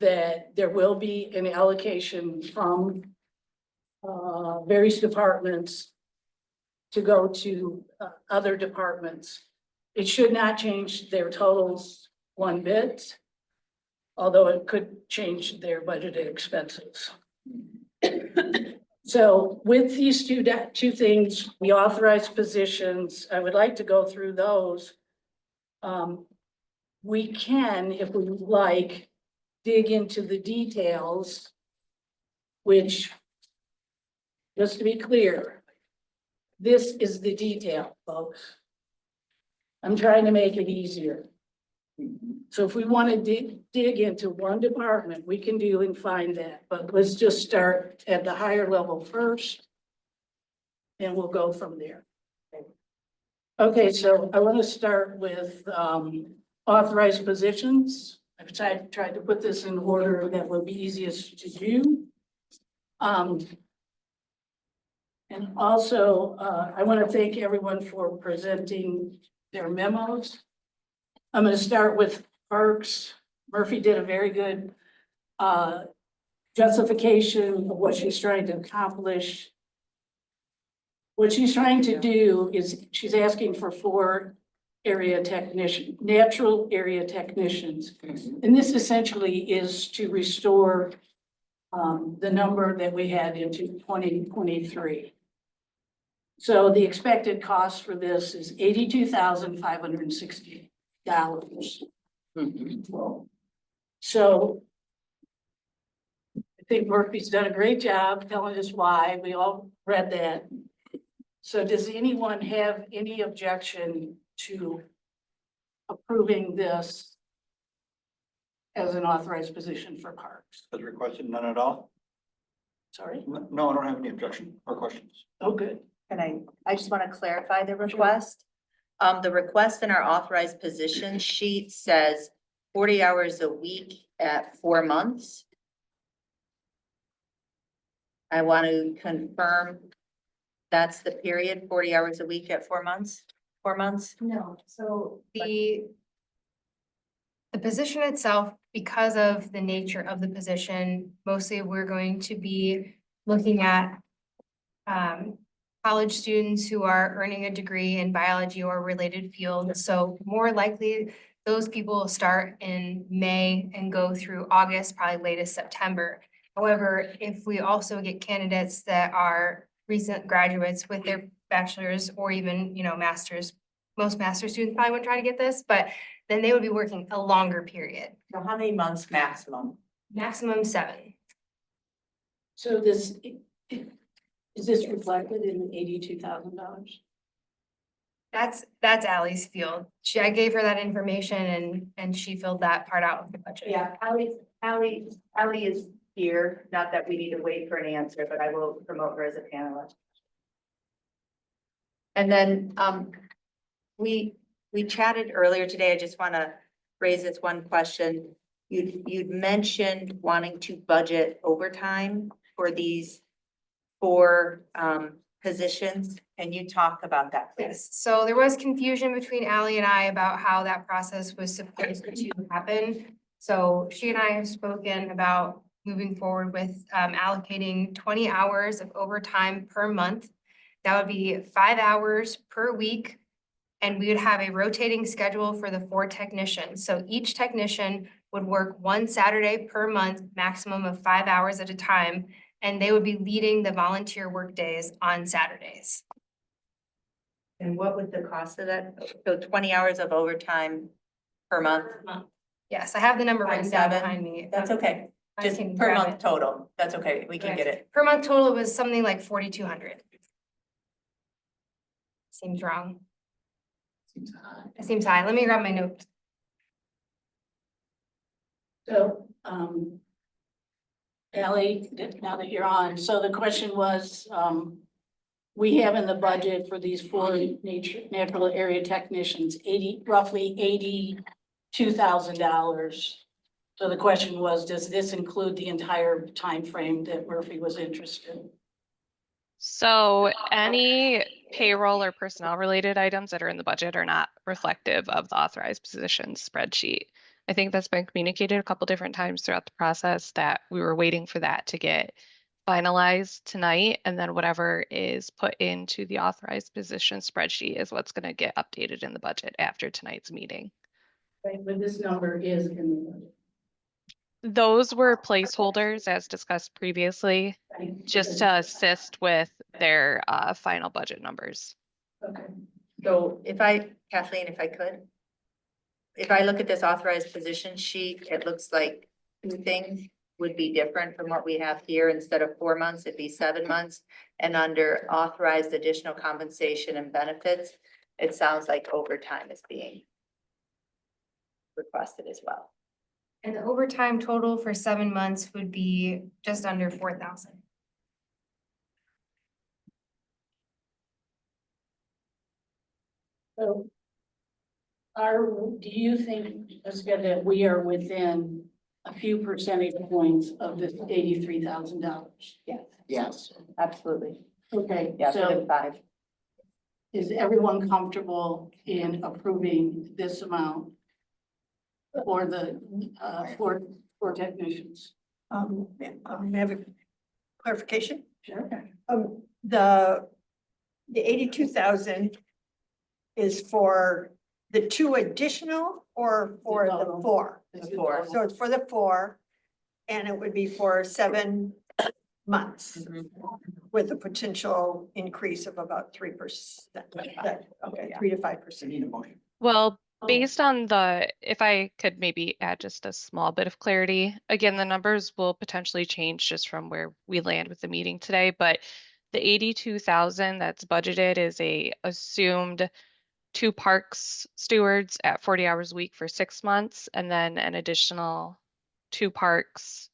that there will be an allocation from various departments to go to other departments It should not change their totals one bit, although it could change their budgeted expenses. So with these two things, we authorize positions. I would like to go through those. We can, if we would like, dig into the details, which, just to be clear, this is the detail, folks. I'm trying to make it easier. So if we want to dig into one department, we can do and find that, but let's just start at the higher level first. And we'll go from there. Okay, so I want to start with authorized positions. I've tried to put this in order that will be easiest to do. And also, I want to thank everyone for presenting their memos. I'm going to start with Parks. Murphy did a very good justification of what she's trying to accomplish. What she's trying to do is she's asking for 4 natural area technicians. And this essentially is to restore the number that we had into 2023. So the expected cost for this is $82,560. So I think Murphy's done a great job telling us why. We all read that. So does anyone have any objection to approving this as an authorized position for Parks? As requested, none at all? Sorry? No, I don't have any objection or questions. Oh, good. And I just want to clarify the request. The request in our authorized position sheet says 40 hours a week at 4 months. I want to confirm that's the period, 40 hours a week at 4 months, 4 months? No, so the position itself, because of the nature of the position, mostly we're going to be looking at college students who are earning a degree in biology or related fields. So more likely, those people will start in May and go through August, probably latest September. However, if we also get candidates that are recent graduates with their bachelor's or even, master's, most master's students probably wouldn't try to get this, but then they would be working a longer period. So how many months maximum? Maximum 7. So is this reflected in the $82,000? That's Ally's field. I gave her that information and she filled that part out of the budget. Yeah, Ally is here, not that we need to wait for an answer, but I will promote her as a panelist. And then, we chatted earlier today. I just want to raise this one question. You'd mentioned wanting to budget overtime for these 4 positions. Can you talk about that, please? Yes, so there was confusion between Ally and I about how that process was supposed to happen. So she and I have spoken about moving forward with allocating 20 hours of overtime per month. That would be 5 hours per week. And we would have a rotating schedule for the 4 technicians. So each technician would work 1 Saturday per month, maximum of 5 hours at a time. And they would be leading the volunteer work days on Saturdays. And what would the cost of that? So 20 hours of overtime per month? Yes, I have the number written down 7? behind me. That's okay. I Just can per grab month it. total. That's okay. We can get it. Per month total was something like 4,200. Seems wrong. It seems high. Let me grab my notes. So, Ally, now that you're on, so the question was, we have in the budget for these 4 natural area technicians, roughly $82,000. So the question was, does this include the entire time frame that Murphy was interested in? So any payroll or personnel related items that are in the budget are not reflective of the authorized positions spreadsheet. I think that's been communicated a couple different times throughout the process that we were waiting for that to get finalized tonight, and then whatever is put into the authorized position spreadsheet is what's gonna get updated in the budget after tonight's meeting. Right, but this number is in the budget. Those were placeholders as discussed previously, just to assist with their final budget numbers. Okay. So if I, Kathleen, if I could. If I look at this authorized position sheet, it looks like two things would be different from what we have here. Instead of 4 months, it'd be 7 months. And under authorized additional compensation and benefits, it sounds like overtime is being requested as well. And the overtime total for 7 months would be just under 4,000. So do you think, Jessica, that we are within a few percentage points of this $83,000? Yes, Yes. absolutely. Okay, Yeah, so within 5. is everyone comfortable in approving this amount for the, for technicians? I have a clarification. Sure. The 82,000 is for the 2 additional or for the 4? The 4. So it's for the 4, and it would be for 7 months with a potential increase of about 3%. Okay, 3 to 5%. Need a motion. Well, based on if I could maybe add just a small bit of clarity, again, the numbers will potentially change just from where we land with the meeting today, but the 82,000 that's budgeted is a assumed 2 parks stewards at 40 hours a week for 6 months, and then an additional 2 parks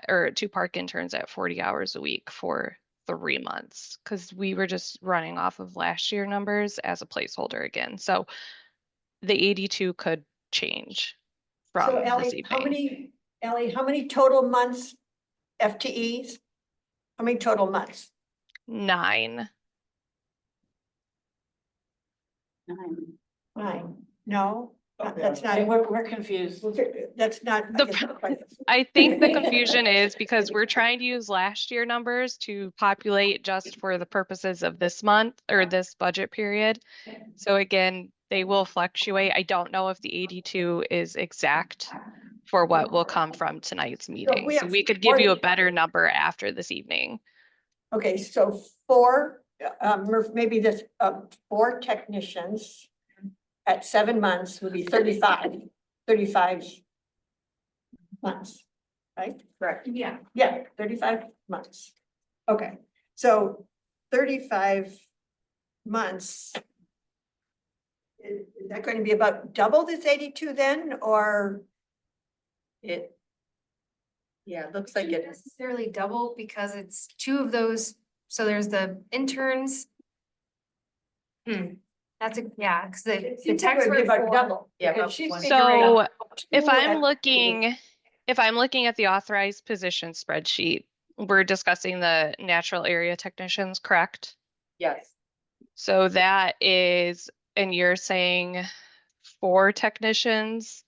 or 2 park interns at 40 hours a week for 3 months, because we were just running off of last year numbers as a placeholder again. So the 82 could change from So this Ellie, evening. how many total months FTEs? How many total months? 9. 9. No, that's Okay, not, we're confused. that's not. I guess not quite- I think the confusion is because we're trying to use last year numbers to populate just for the purposes of this month or this budget period. So again, they will fluctuate. I don't know if the 82 is exact for what will come from tonight's meeting. So we could give you a better number after this evening. Okay, so 4, maybe this, 4 technicians at 7 months would be 35 months, right? Correct. Yeah. Yeah, 35 months. Okay, so 35 months. Is that going to be about double this 82 then, or? Yeah, it looks like Not it is. necessarily double because it's 2 of those. So there's the interns. That's yeah, because the Seems like techs it would be were about 4. double. Yeah, because about she's 20. figuring So if 2 I'm at looking at the authorized position spreadsheet, we're discussing the natural area technicians, correct? Yes. So that is, and you're saying 4 technicians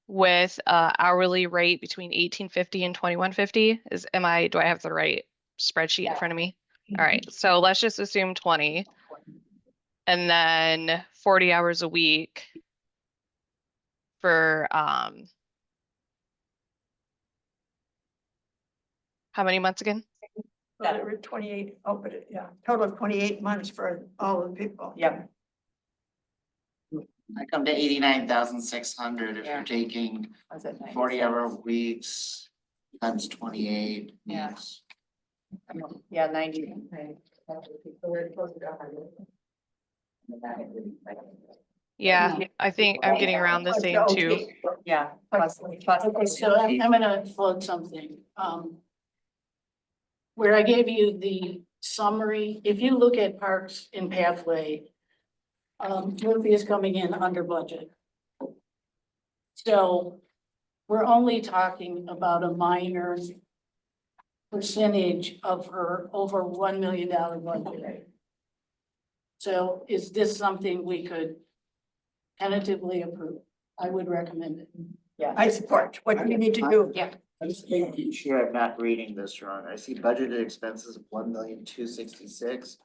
with hourly rate between 18.50 and 21.50 do I have the right spreadsheet in front of me? All right, so let's just assume 20. And then 40 hours a week for how many months again? There were 28, but yeah, total of 28 months for all the people. Yeah. I come to 89,600 if Yeah. you're taking Was it 40-hour weeks times 28. Yeah. Yes. Yeah, 90. So we're close to 100. Yeah, I think I'm getting around the same too. Yeah. Okay, so I'm gonna float something. Where I gave you the summary, if you look at Parks and Pathway, Murphy is coming in under budget. So we're only talking about a minor percentage of her over $1 million budget. So is this something we could tentatively approve? I would recommend it. Yeah. I support what you need to do. Yeah. Each year I'm not reading this wrong. I see budgeted expenses of 1,266,000.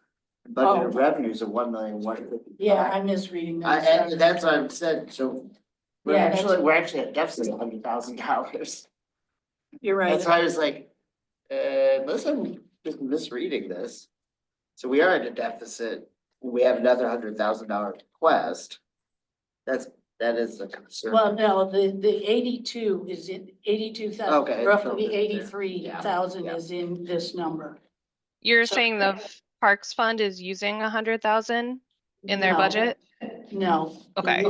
Budgeted revenues of 1,155,000. Yeah, I'm misreading I, that. and that's what I've said, so Yeah, that's- we're actually at deficit of $100,000. You're right. That's why I was like, unless I'm just misreading this. So we are at a deficit, we have another $100,000 request. That is a concern. Well, no, the 82 is in 82,000, Okay. roughly 83,000 Yeah. is in this number. You're So- saying the Parks Fund is using 100,000 in their No. budget? No. Okay.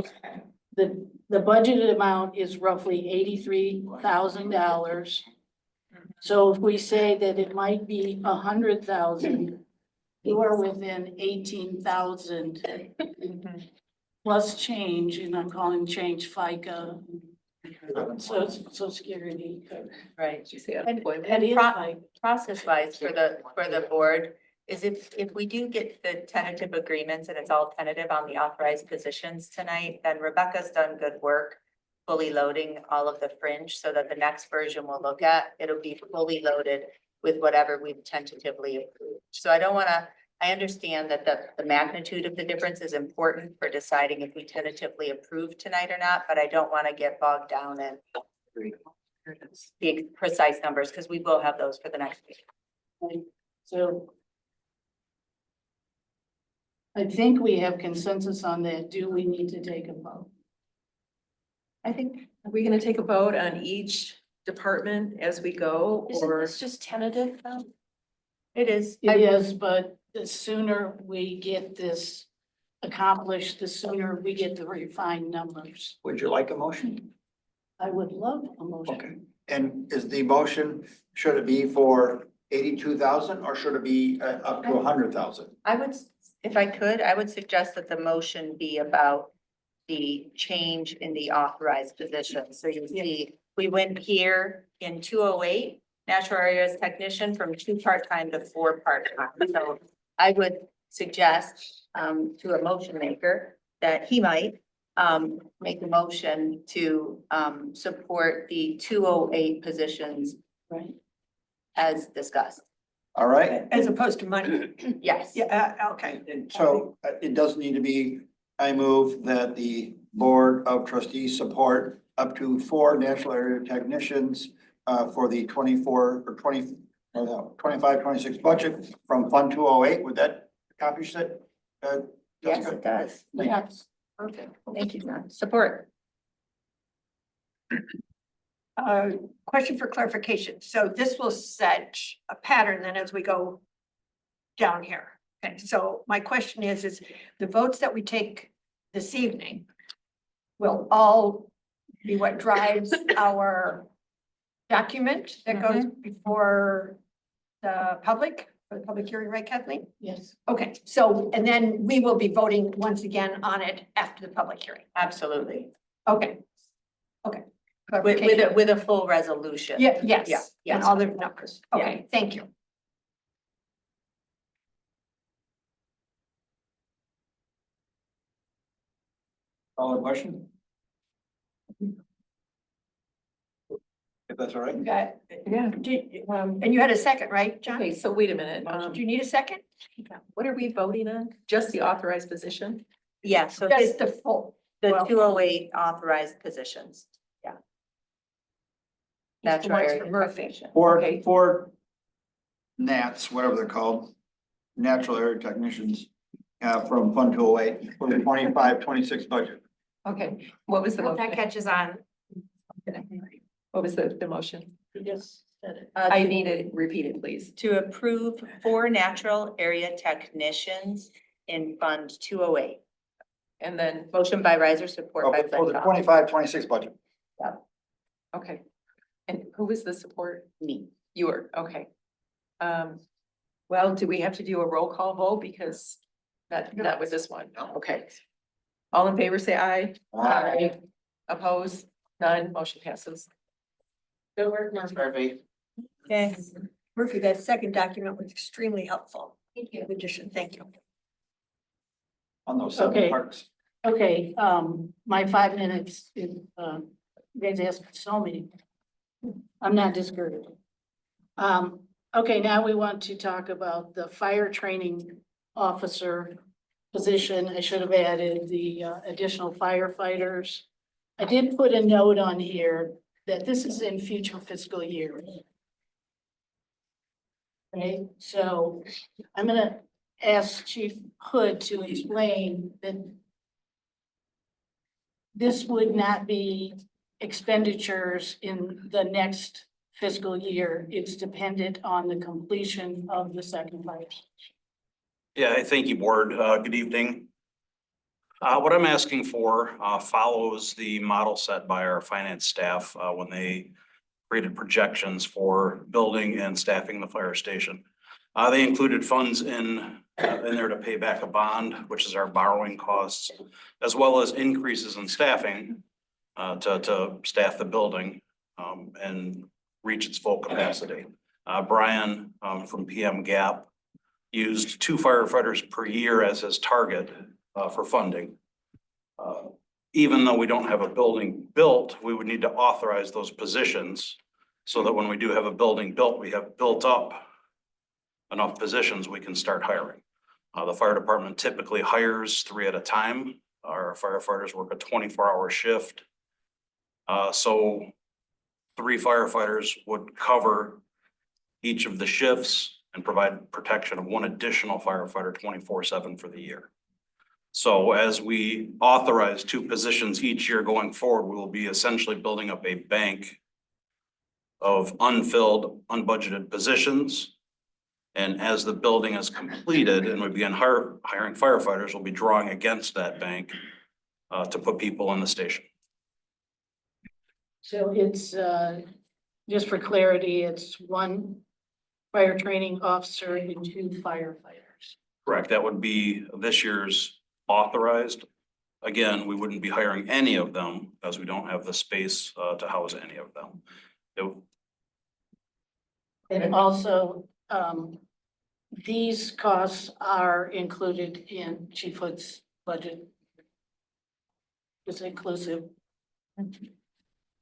The budgeted amount is roughly $83,000. So if we say that it might be 100,000, you are within 18,000 plus change, and I'm calling change FICA. So security. Right. Did you say And, unemployment? and It is FICA. process wise for the board is if we do get the tentative agreements and it's all tentative on the authorized positions tonight, then Rebecca's done good work fully loading all of the fringe so that the next version we'll look at, it'll be fully loaded with whatever we've tentatively approved. So I understand that the magnitude of the difference is important for deciding if we tentatively approve tonight or not, but I don't want to get bogged down in the precise numbers, because we will have those for the next meeting. So I think we have consensus on that. Do we need to take a vote? I think, are we gonna take a vote on each department as we go, Isn't or? this just tentative though? It is. It is, but the sooner we get this accomplished, the sooner we get the refined numbers. Would you like a motion? I would love a motion. Okay. And is the motion, should it be for 82,000 or should it be up to 100,000? I would, if I could, I would suggest that the motion be about the change in the authorized position. So you see, we went here in 208, natural areas technician from 2 part-time to 4 part-time. So I would suggest to a motion maker that he might make a motion to support the 208 positions Right. as discussed. All right. As opposed to money. Yes. Okay. And so it does need to be, I move that the Board of Trustees support up to 4 natural area technicians for the 25-26 budget from Fund 208. Would that accomplish it? Yes, it does. Yes. Perfect. Thank you, John. Support. Question for clarification. So this will set a pattern then as we go down here. Okay, so my question is the votes that we take this evening will all be what drives our document that goes before the public, for the public hearing, right, Kathleen? Yes. Okay, so, and then we will be voting once again on it after the public hearing. Absolutely. Okay. Okay. With a full resolution. Yeah, yes, Yeah, and yes. all the numbers. Okay, thank you. Follow question? If that's all right. Got it. Yeah. And you had a second, right, John? Okay, so wait a minute, Do you need a second? what are we voting on? Just the authorized position? Yeah, so Just the full. the well- 208 authorized positions. Yeah. Just the Natural ones area for Murphy. technician. Okay. For NATs, whatever they're called, natural area technicians, from Fund 208 for the 25-26 budget. Okay, what was the Hope that motion? catches on. What was the motion? You just said it. I need it repeated, please. To approve 4 natural area technicians in Fund 208. And then, Motion by Riser, support by For the Flintoff. 25-26 budget. okay. And who was the support? Me. You were, okay. Well, do we have to do a roll call vote? Because not with this one. Okay. All in favor, say aye. Aye. Oppose? None, motion passes. Good work, Murphy. Murphy. Okay, Murphy, that second document was extremely helpful. Thank you. Addition, thank you. On those 7 Okay. parks. Okay, my 5 minutes is, you guys asked so many I'm not discouraged. Okay, now we want to talk about the fire training officer position. I should have added the additional firefighters. I did put a note on here that this is in future fiscal years. Okay, so I'm gonna ask Chief Hood to explain that this would not be expenditures in the next fiscal year. It's dependent on the completion of the second fire. Yeah, thank you, Board. Good evening. What I'm asking for follows the model set by our finance staff when they created projections for building and staffing the fire station. They included funds in there to pay back a bond, which is our borrowing costs, as well as increases in staffing to staff the building and reach its full capacity. Brian from PM Gap used 2 firefighters per year as his target for funding. Even though we don't have a building built, we would need to authorize those positions so that when we do have a building built, we have built up enough positions we can start hiring. The fire department typically hires 3 at a time. Our firefighters work a 24-hour shift. So 3 firefighters would cover each of the shifts and provide protection of 1 additional firefighter 24/7 for the year. So as we authorize 2 positions each year going forward, we will be essentially building up a bank of unfilled, unbudgeted positions. And as the building is completed and we begin hiring firefighters, we'll be drawing against that bank to put people in the station. So it's, just for clarity, it's 1 fire training officer and 2 firefighters. Correct. That would be this year's authorized. Again, we wouldn't be hiring any of them as we don't have the space to house any of them. And also, these costs are included in Chief Hood's budget. It's inclusive.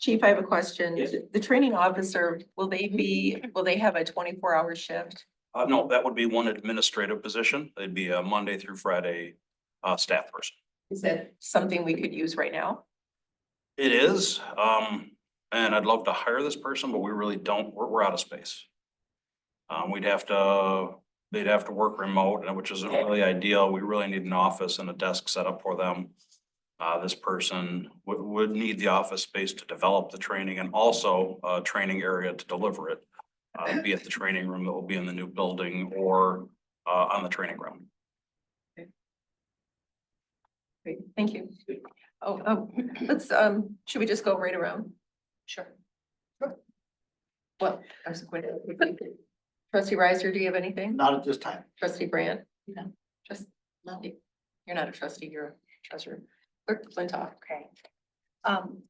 Chief, I have a question. Yes. The training officer, will they have a 24-hour shift? No, that would be 1 administrative position. They'd be a Monday through Friday staff person. Is that something we could use right now? It is, and I'd love to hire this person, but we really don't. We're out of space. They'd have to work remote, and which isn't really ideal. We really need an office and a desk set up for them. This person would need the office space to develop the training and also a training area to deliver it. Be at the training room that will be in the new building or on the training ground. Great, thank you. Oh, let's, should we just go right around? Sure. Well, I was going to. Trustee Riser, do you have anything? Not at this time. Trustee Brandt? No. You're not a trustee, you're a treasurer. Clerk Flintoff. Okay.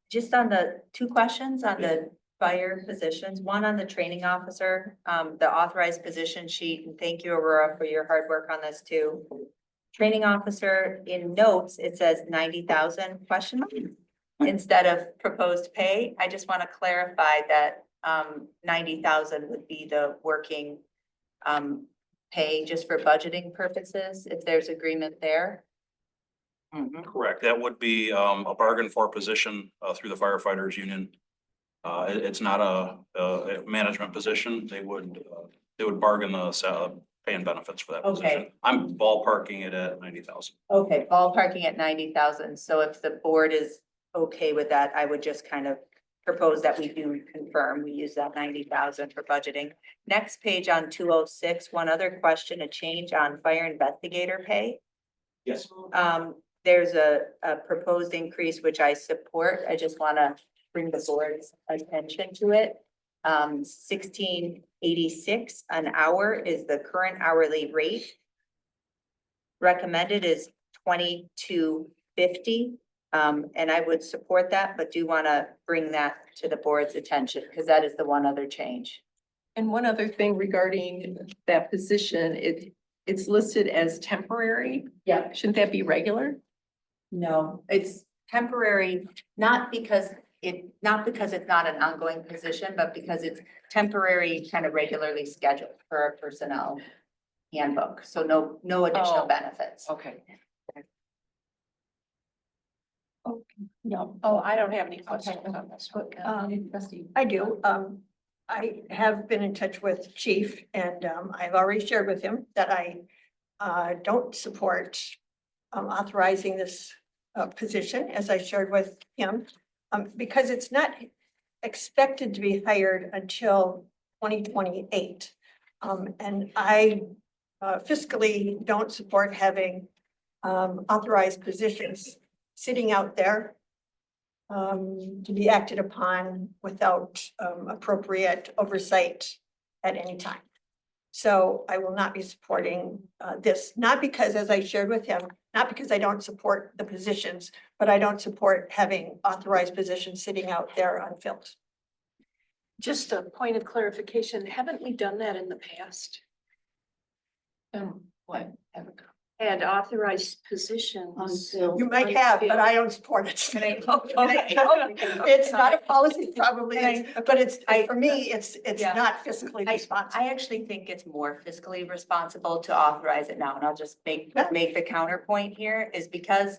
Just on the 2 questions on the fire positions, 1 on the training officer, the authorized position sheet, and thank you, Aurora, for your hard work on this too. Training officer, in notes, it says 90,000 ? Instead of proposed pay. I just want to clarify that 90,000 would be the working pay just for budgeting purposes, if there's agreement there. Correct. That would be a bargain for position through the firefighters union. It's not a management position. They would bargain the pay and benefits for that position. Okay. I'm ballparking it at 90,000. Okay, ballparking at 90,000. So if the board is okay with that, I would just kind of propose that we do confirm we use that 90,000 for budgeting. Next page on 206, 1 other question, a change on fire investigator pay. Yes. There's a proposed increase, which I support. I just want to bring the board's attention to it. 1686 an hour is the current hourly rate. Recommended is 2250. And I would support that, but do want to bring that to the board's attention because that is the 1 other change. And one other thing regarding that position, it's listed as temporary. Yeah. Shouldn't that be regular? No, it's temporary, not because not because it's not an ongoing position, but because it's temporary, kind of regularly scheduled for our personnel handbook. So no additional Oh. benefits. Okay. No, oh, I don't have any questions on this one. I do. I have been in touch with Chief and, I've already shared with him that I, don't support, authorizing this, position, as I shared with him, because it's not expected to be hired until 2028. And I fiscally don't support having, authorized positions sitting out there to be acted upon without appropriate oversight at any time. So I will not be supporting this, not because, as I shared with him, not because I don't support the positions, but I don't support having authorized positions sitting out there unfilled. Just a point of clarification, haven't we done that in the past? What? Had authorized positions. You might have, but I don't support it. It's not a policy, probably, but it's, for me, it's Yeah. not fiscally responsible. I actually think it's more fiscally responsible to authorize it now, and I'll just make the counterpoint here is because,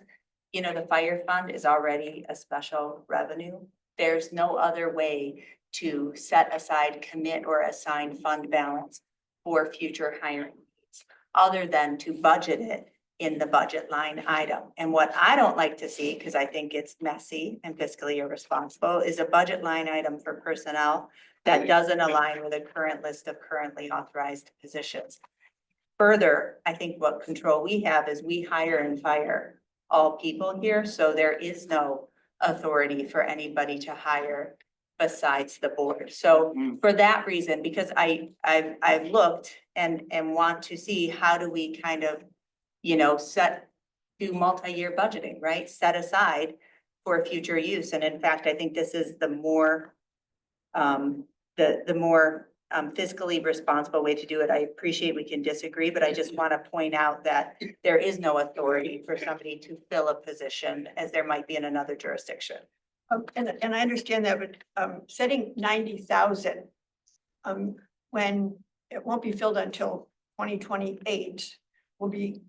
you know, the fire fund is already a special revenue. There's no other way to set aside, commit, or assign fund balance for future hiring needs, other than to budget it in the budget line item. And what I don't like to see, because I think it's messy and fiscally irresponsible, is a budget line item for personnel that doesn't align with a current list of currently authorized positions. Further, I think what control we have is we hire and fire all people here, so there is no authority for anybody to hire besides the board. So for that reason, because I've looked and want to see how do we kind of, you know, do multi-year budgeting, right? Set aside for future use. And in fact, I think this is the more fiscally responsible way to do it. I appreciate we can disagree, but I just want to point out that there is no authority for somebody to fill a position as there might be in another jurisdiction. And I understand that, but setting 90,000 when it won't be filled until 2028 will be,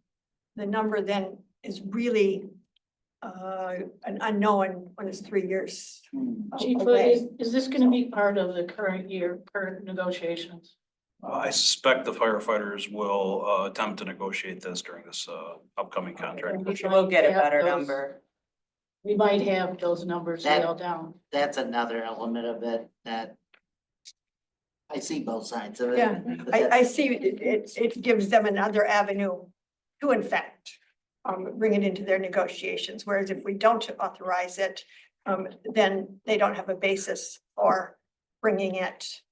the number then is really an unknown when it's 3 years. Chief, away. is this gonna be part of the current negotiations? I suspect the firefighters will attempt to negotiate this during this upcoming contract. We'll get a better number. We might have those numbers That- nailed down. That's another element of it that I see both sides of it. Yeah, but I see it gives them another avenue to in fact bring it into their negotiations, whereas if we don't authorize it, then they don't have a basis for bringing it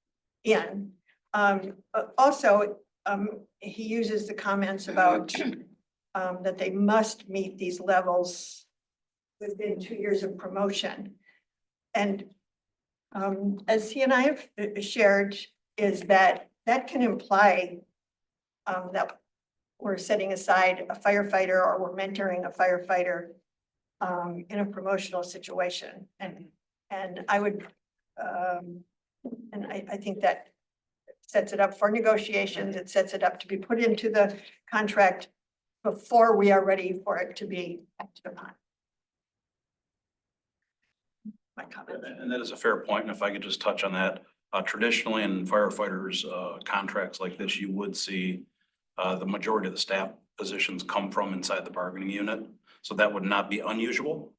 in. Also, he uses the comments about that they must meet these levels within 2 years of promotion. And as he and I have shared, is that can imply that we're setting aside a firefighter or we're mentoring a firefighter in a promotional situation. And I would, and I think that sets it up for negotiations. It sets it up to be put into the contract before we are ready for it to be acted upon. My comment. And that is a fair point, and if I could just touch on that, traditionally in firefighters, contracts like this, you would see the majority of the staff positions come from inside the bargaining unit, so that would not be unusual.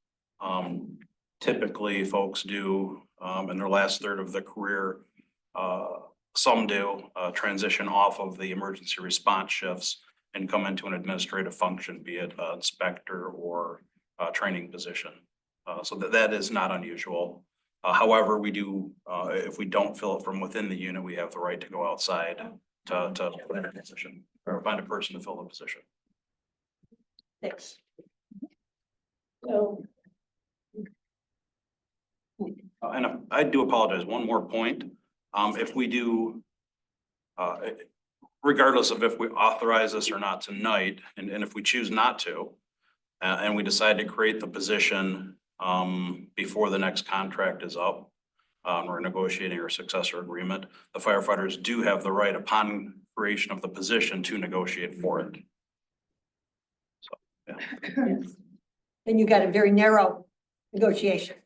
Typically, folks do, in their last third of their career, some do, transition off of the emergency response shifts and come into an administrative function, be it inspector or training position. So that is not unusual. However, we do, if we don't fill it from within the unit, we have the right to go outside to find a position or find a person to fill the position. Thanks. So, And I do apologize, one more point. If we do, regardless of if we authorize this or not tonight, and if we choose not to, and we decide to create the position before the next contract is up. We're negotiating our successor agreement. The firefighters do have the right upon creation of the position to negotiate for it. So, yeah. Then you got a very narrow negotiation.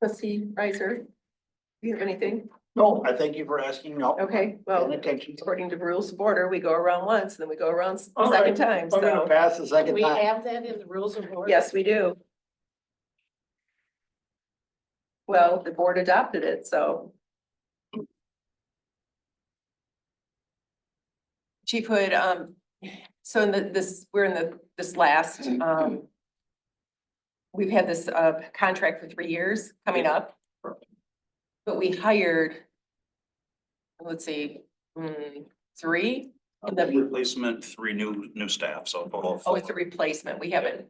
Trustee Riser, do you have anything? No, I thank you for asking. No. Okay, well, Paying attention. according to rules of order, we go around once, then we go around the All second right, time, I'm gonna so, pass the second We time. have that in the rules of order. yes, we do. Well, the board adopted it, so. Chief Hood, so in we're in this last, we've had this, contract for 3 years coming up. But we hired, let's see, 3? in the- Replacement, 3 new staff, so a total of Oh, 4. it's a replacement. We haven't,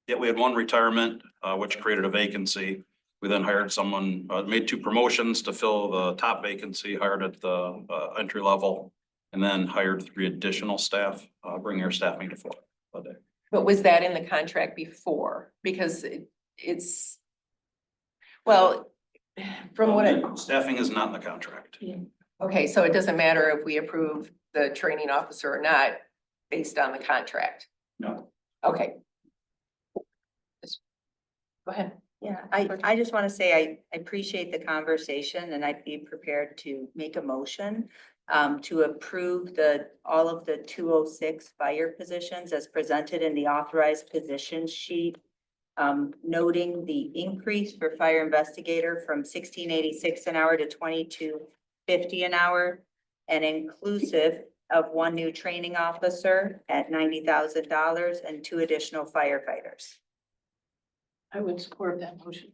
Yeah, we had 1 retirement, which created a vacancy. We then hired someone, made 2 promotions to fill the top vacancy, hired at the entry level. And then hired 3 additional staff, bringing our staffing to 4 a day. but was that in the contract before? Because it's, well, from what I, Staffing is not in the contract. okay, so it doesn't matter if we approve the training officer or not, based on the contract. No. Okay. Go ahead. Yeah, I just want to say I appreciate the conversation and I'd be prepared to make a motion to approve all of the 206 fire positions as presented in the authorized position sheet. Noting the increase for fire investigator from 1686 an hour to 2250 an hour. And inclusive of 1 new training officer at $90,000 and 2 additional firefighters. I would support that motion.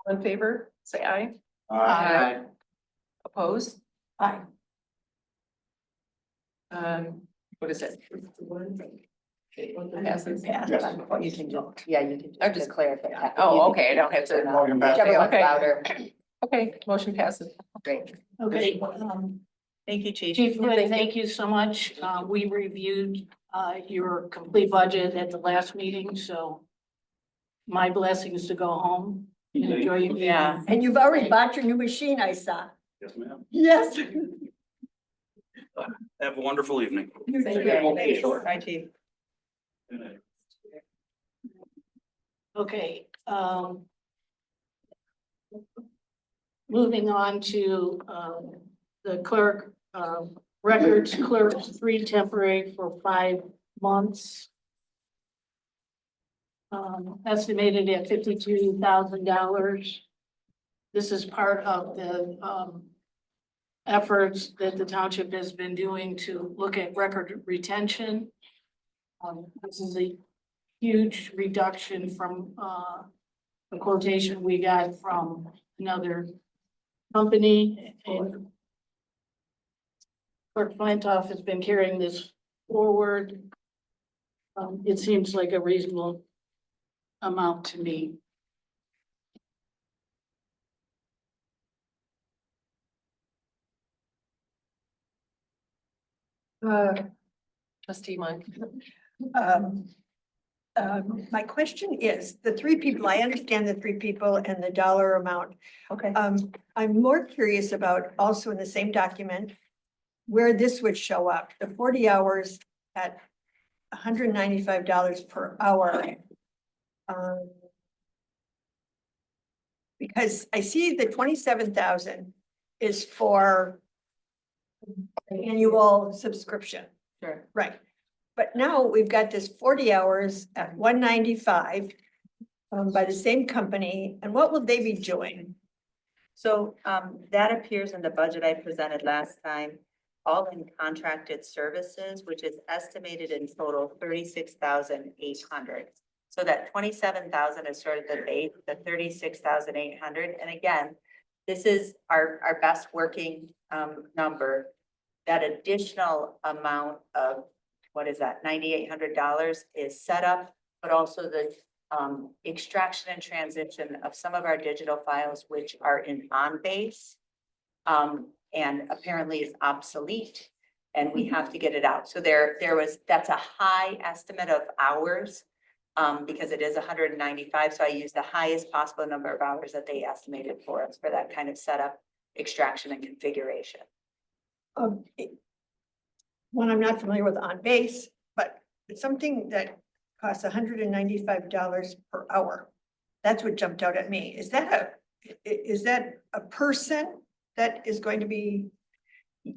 All in favor, say aye. Aye. Opposed? Aye. What is it? Passes. You can do, yeah, you can I'm just clarify. Oh, okay, I don't have to. Motion passed. Whichever one's Okay. louder. Okay, motion passes. Great. Okay, Thank you, Chief. Chief Hood, Thank you. thank you so much. We reviewed your complete budget at the last meeting, so my blessing is to go home and enjoy your meeting. Yeah. And you've already bought your new machine, I saw. Yes, ma'am. Yes. Have a wonderful evening. Bye, Chief. Okay, moving on to, the clerk, records clerk, 3 temporary for 5 months. Estimated at $52,000. This is part of the, efforts that the township has been doing to look at record retention. This is a huge reduction from, the quotation we got from another company, and Clerk Flantoff has been carrying this forward. It seems like a reasonable amount to me. Trustee Monk. My question is, the 3 people, I understand the 3 people and the dollar amount. Okay. I'm more curious about also in the same document where this would show up, the 40 hours at $195 per hour. Because I see the 27,000 is for an annual subscription. Sure. Right. But now we've got this 40 hours at 195 by the same company. And what will they be doing? So that appears in the budget I presented last time, all in contracted services, which is estimated in total 36,800. So that 27,000 is sort of the base, the 36,800. And again, this is our best working number. That additional amount of, what is that, $9,800 is set up, but also the extraction and transition of some of our digital files, which are in on-base. And apparently is obsolete, and we have to get it out. So that's a high estimate of hours. Because it is 195, so I used the highest possible number of hours that they estimated for us for that kind of setup, extraction and configuration. One, I'm not familiar with on base, but it's something that costs $195 per hour. That's what jumped out at me. Is that a person that is going to be?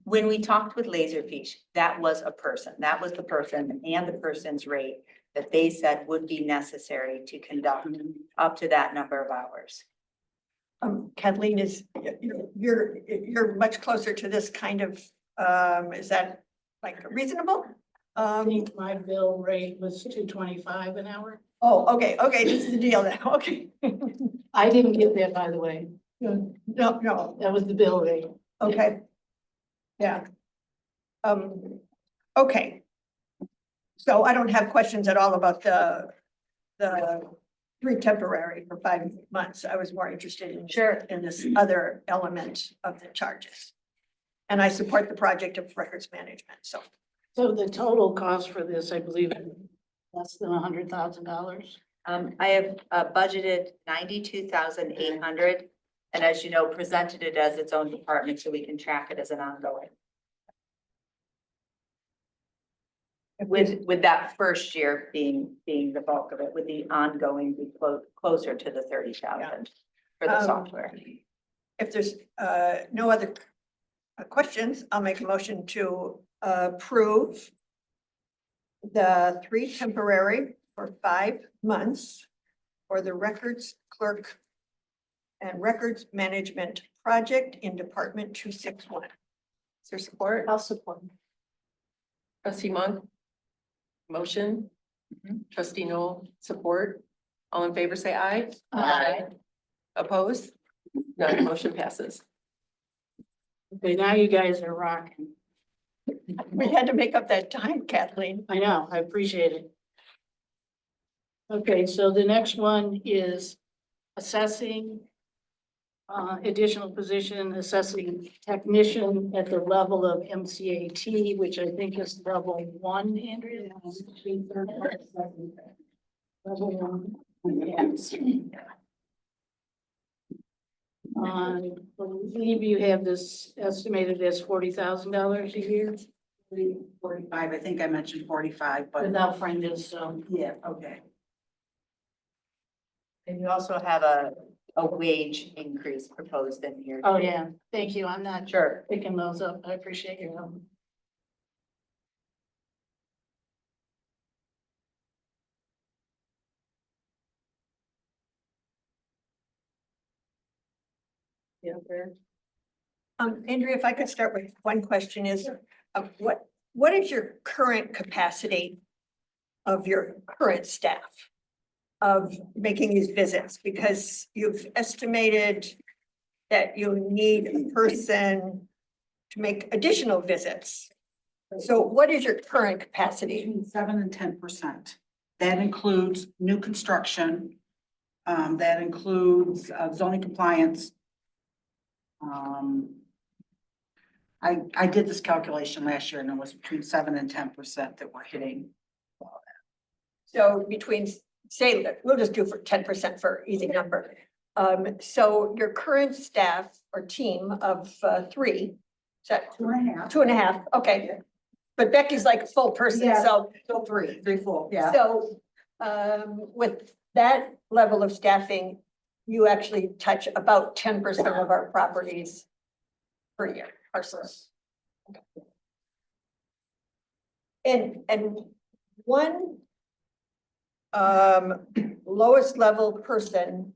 When we talked with Laserfish, that was a person. That was the person and the person's rate that they said would be necessary to conduct up to that number of hours. Kathleen, you're much closer to this kind of, is that like reasonable? I think my bill rate was $225 an hour. Oh, okay, this is the deal now, okay. I didn't get that, by the way. No, That was the bill rate. okay. Yeah. Okay. So I don't have questions at all about the 3 temporary for 5 months. I was more interested in this other element of the charges. And I support the project of records management, so. So the total cost for this, I believe, is less than $100,000. I have budgeted 92,800, and as you know, presented it as its own department so we can track it as an ongoing. With that first year being the bulk of it, with the ongoing be closer to the 30,000 for the software. If there's no other questions, I'll make a motion to approve the 3 temporary for 5 months for the records clerk and records management project in Department 261. Is there support? I'll support. Trustee Monk? Motion. Trustee Noel, support. All in favor, say aye. Aye. Opposed? None, motion passes. Okay, now you guys are rocking. We had to make up that time, Kathleen. I know, I appreciate it. Okay, so the next one is assessing additional position, assessing technician at the level of MCAT, which I think is level 1, Andrea. Level 1. Yes. I believe you have this estimated as $40,000 a year. 45, I think I mentioned 45, but. Without fringes, so. Yeah, okay. And you also have a wage increase proposed in here. Oh, yeah, thank you. I'm not Sure. picking those up. I appreciate your help. Yeah, fair. Andrea, if I could start with one question is, what is your current capacity of your current staff of making these visits? Because you've estimated that you need a person to make additional visits. So what is your current capacity? Between 7 and 10%. That includes new construction. That includes zoning compliance. I did this calculation last year and it was between 7 and 10% that we're hitting. So between, say, we'll just do for 10% for easy number. So your current staff or team of 3, is that 2.5. 2.5? Okay. But Becky's like a full person, Yeah. so. So 3 full, yeah. So, with that level of staffing, you actually touch about 10% of our properties per year, parcels. And one lowest level person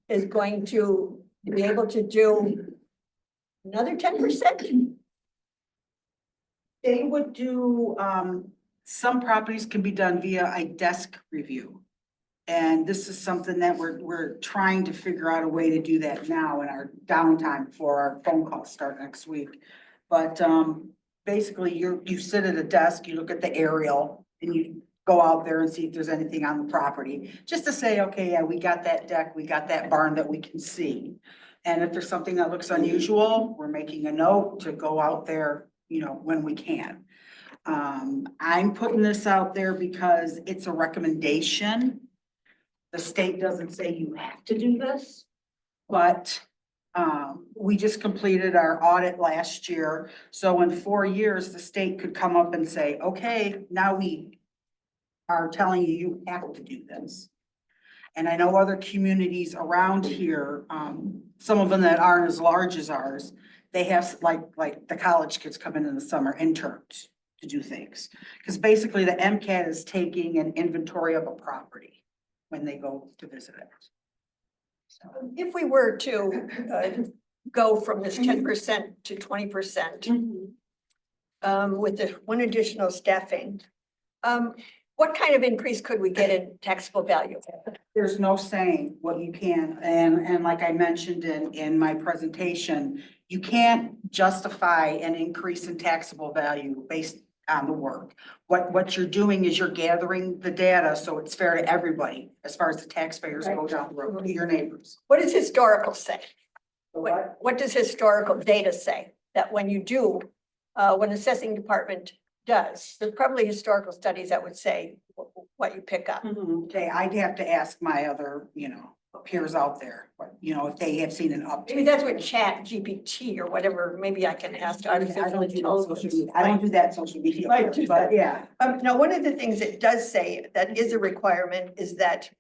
is going to be able to do another 10%? They would do, some properties can be done via a desk review. And this is something that we're trying to figure out a way to do that now in our downtime before our phone calls start next week. But basically you sit at a desk, you look at the aerial and you go out there and see if there's anything on the property, just to say, okay, yeah, we got that deck, we got that barn that we can see. And if there's something that looks unusual, we're making a note to go out there, when we can. I'm putting this out there because it's a recommendation. The state doesn't say you have to do this, but we just completed our audit last year. So in 4 years, the state could come up and say, okay, now we are telling you, you have to do this. And I know other communities around here, some of them that aren't as large as ours, they have like the college kids come in the summer, interns to do things. Because basically the MCAT is taking an inventory of a property when they go to visit it. If we were to go from this 10% to 20%, with the one additional staffing, what kind of increase could we get in taxable value? There's no saying what you can, and like I mentioned in my presentation, you can't justify an increase in taxable value based on the work. What you're doing is you're gathering the data, so it's fair to everybody, as far as the taxpayers go down the road, to your neighbors. What does historical say? What? What does historical data say? That when you do, when assessing department does, there's probably historical studies that would say what you pick up. Okay, I'd have to ask my other, peers out there, if they have seen an uptick. Maybe that's what Chat GPT or whatever, maybe I can ask. I don't do that social media. I don't do that social media, but yeah. Now, one of the things it does say that is a requirement is that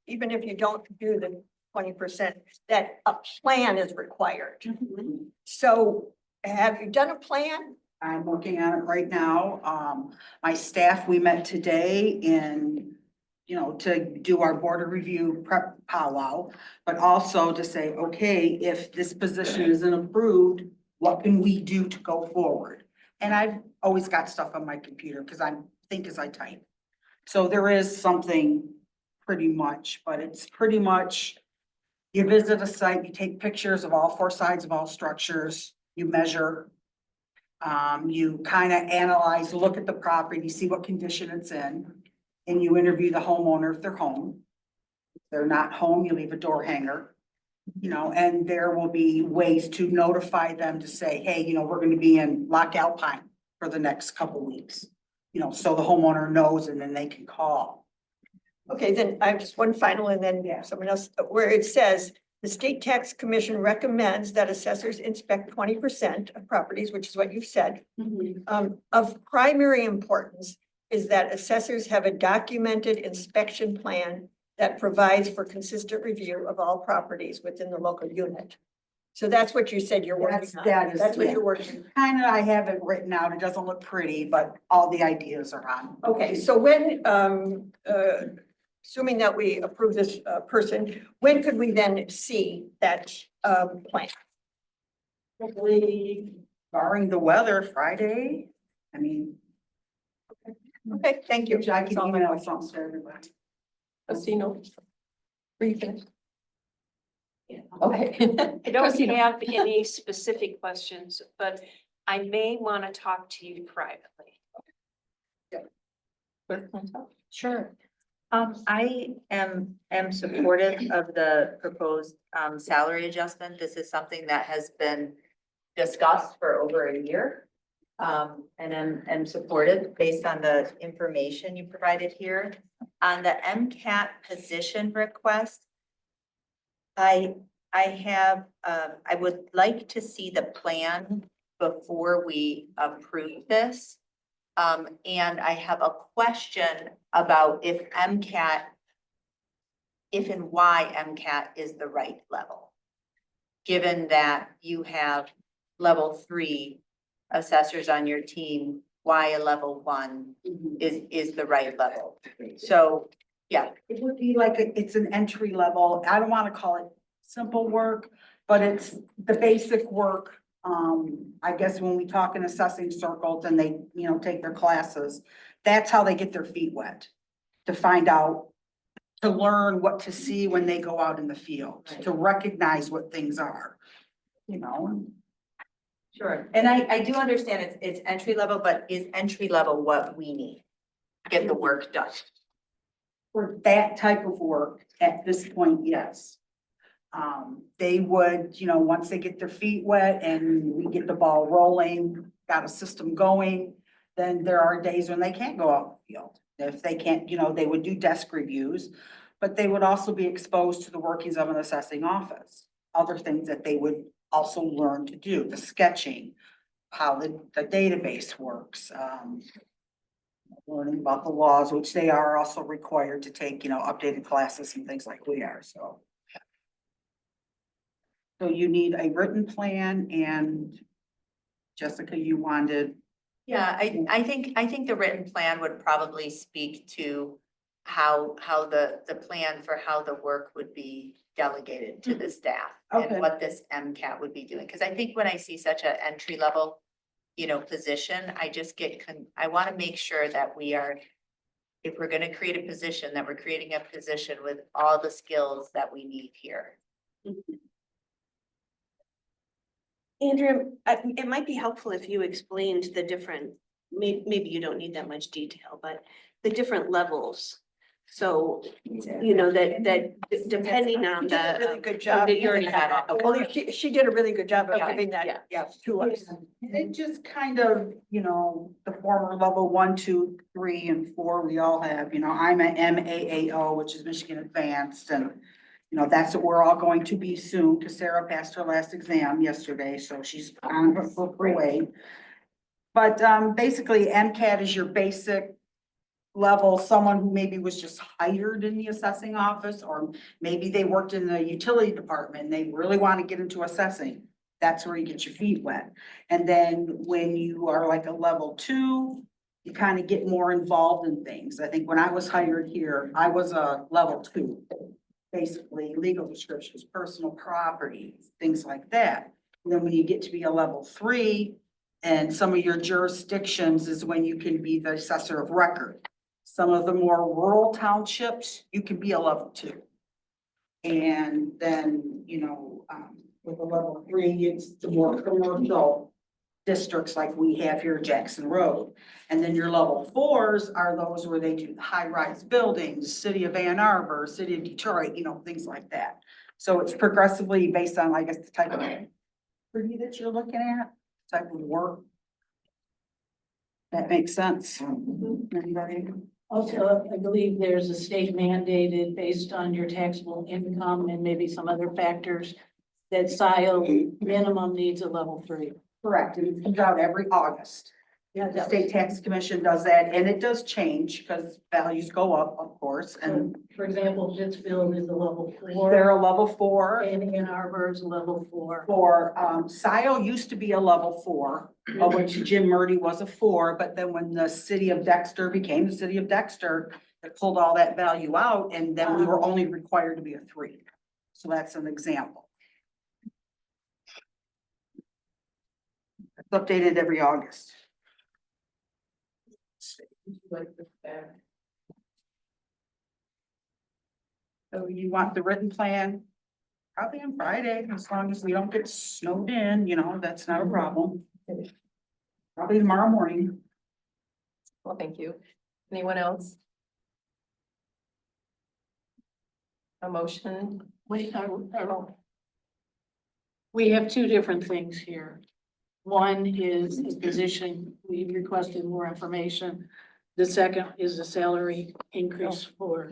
even if you don't do the 20%, that a plan is required. So have you done a plan? I'm working on it right now. My staff, we met today to do our board review prep powwow, but also to say, okay, if this position isn't approved, what can we do to go forward? And I've always got stuff on my computer because I think as I type. So there is something pretty much, but it's pretty much, you visit a site, you take pictures of all 4 sides of all structures, you measure. You kind of analyze, look at the property, see what condition it's in, and you interview the homeowner if they're home. If they're not home, you leave a door hanger, and there will be ways to notify them to say, hey, we're going to be in Lock Alpine for the next couple weeks, so the homeowner knows and then they can call. Okay, then I have just one final and then someone else, where it says, the State Tax Commission recommends that assessors inspect 20% of properties, which is what you've said. Of primary importance is that assessors have a documented inspection plan that provides for consistent review of all properties within the local unit. So that's what you said you're working on. That's what you're working on. Kind of, I have it written out. It doesn't look pretty, but all the ideas are on. Okay, so when, assuming that we approve this person, when could we then see that plan? Hopefully, barring the weather, Friday. I mean. Okay, thank you. I can email something to everybody. Scio, were you finished? Okay. I don't Trustee Noel. have any specific questions, but I may want to talk to you privately. Sure. I am supportive of the proposed salary adjustment. This is something that has been discussed for over a year. And am supportive based on the information you provided here. On the MCAT position request, I would like to see the plan before we approve this. And I have a question about if and why MCAT is the right level. Given that you have level 3 assessors on your team, why a level 1 is the right level. So, yeah. It would be like, it's an entry level. I don't want to call it simple work, but it's the basic work. I guess when we talk in assessing circles and they, take their classes, that's how they get their feet wet. To find out, to learn what to see when they go out in the field, to recognize what things are, Sure, and I do understand it's entry level, but is entry level what we need? get the work done. For that type of work, at this point, yes. They would, you know, once they get their feet wet and we get the ball rolling, got a system going, then there are days when they can't go out in the field. If they can't, you know, they would do desk reviews, but they would also be exposed to the workings of an assessing office. Other things that they would also learn to do, the sketching, how the database works, learning about the laws, which they are also required to take, you know, updated classes and things like we are, so. So you need a written plan, and Jessica, you wanted, Yeah, I think the written plan would probably speak to how the plan for how the work would be delegated to the staff. Okay. And what this MCAT would be doing, because I think when I see such an entry level, you know, position, I just I want to make sure that we are, if we're gonna create a position, that we're creating a position with all the skills that we need here. Andrea, it might be helpful if you explained the different, maybe you don't need that much detail, but the different levels. So, you know, that depending on You did a really the. good job. that you already had it. Well, she did a really good job of Okay, giving yeah. that, yeah, to us. it just kind of, you know, the former level 1, 2, 3, and 4, we all have, you know, I'm a MAAO, which is Michigan Advanced, and you know, that's what we're all going to be soon, because Sarah passed her last exam yesterday, so she's on her way. But basically, MCAT is your basic level, someone who maybe was just hired in the assessing office, or maybe they worked in the utility department and they really want to get into assessing. That's where you get your feet wet. And then when you are like a level 2, you kind of get more involved in things. I think when I was hired here, I was a level 2. Basically, legal descriptions, personal property, things like that. And then when you get to be a level 3, and some of your jurisdictions is when you can be the assessor of record. Some of the more rural townships, you can be a level 2. And then, you know, with a level 3, it's the more commercial districts like we have here, Jackson Road. And then your level 4s are those where they do high-rise buildings, city of Ann Arbor, city of Detroit, you know, things like that. So it's progressively based on, I guess, the type of property that you're looking at, type of work. That makes sense. Anybody? Also, I believe there's a state mandated based on your taxable income and maybe some other factors that Scio minimum needs a level 3. Correct, and it comes out every August. Yeah, The state tax commission does that, and it does change because values go up, of course, and For example, Pittsfield is a level 4. they're a level 4. And Ann Arbor is a level 4. For, Scio used to be a level 4, of which Jim Murdy was a 4, but then when the city of Dexter became the city of Dexter, it pulled all that value out, and then we were only required to be a 3. So that's an example. It's updated every August. So you want the written plan? Probably on Friday, as long as we don't get snowed in, you know, that's not a problem. Probably tomorrow morning. Well, thank you. Anyone else? A motion? Wait, we have 2 different things here. One is a position, we requested more information. The second is a salary increase for.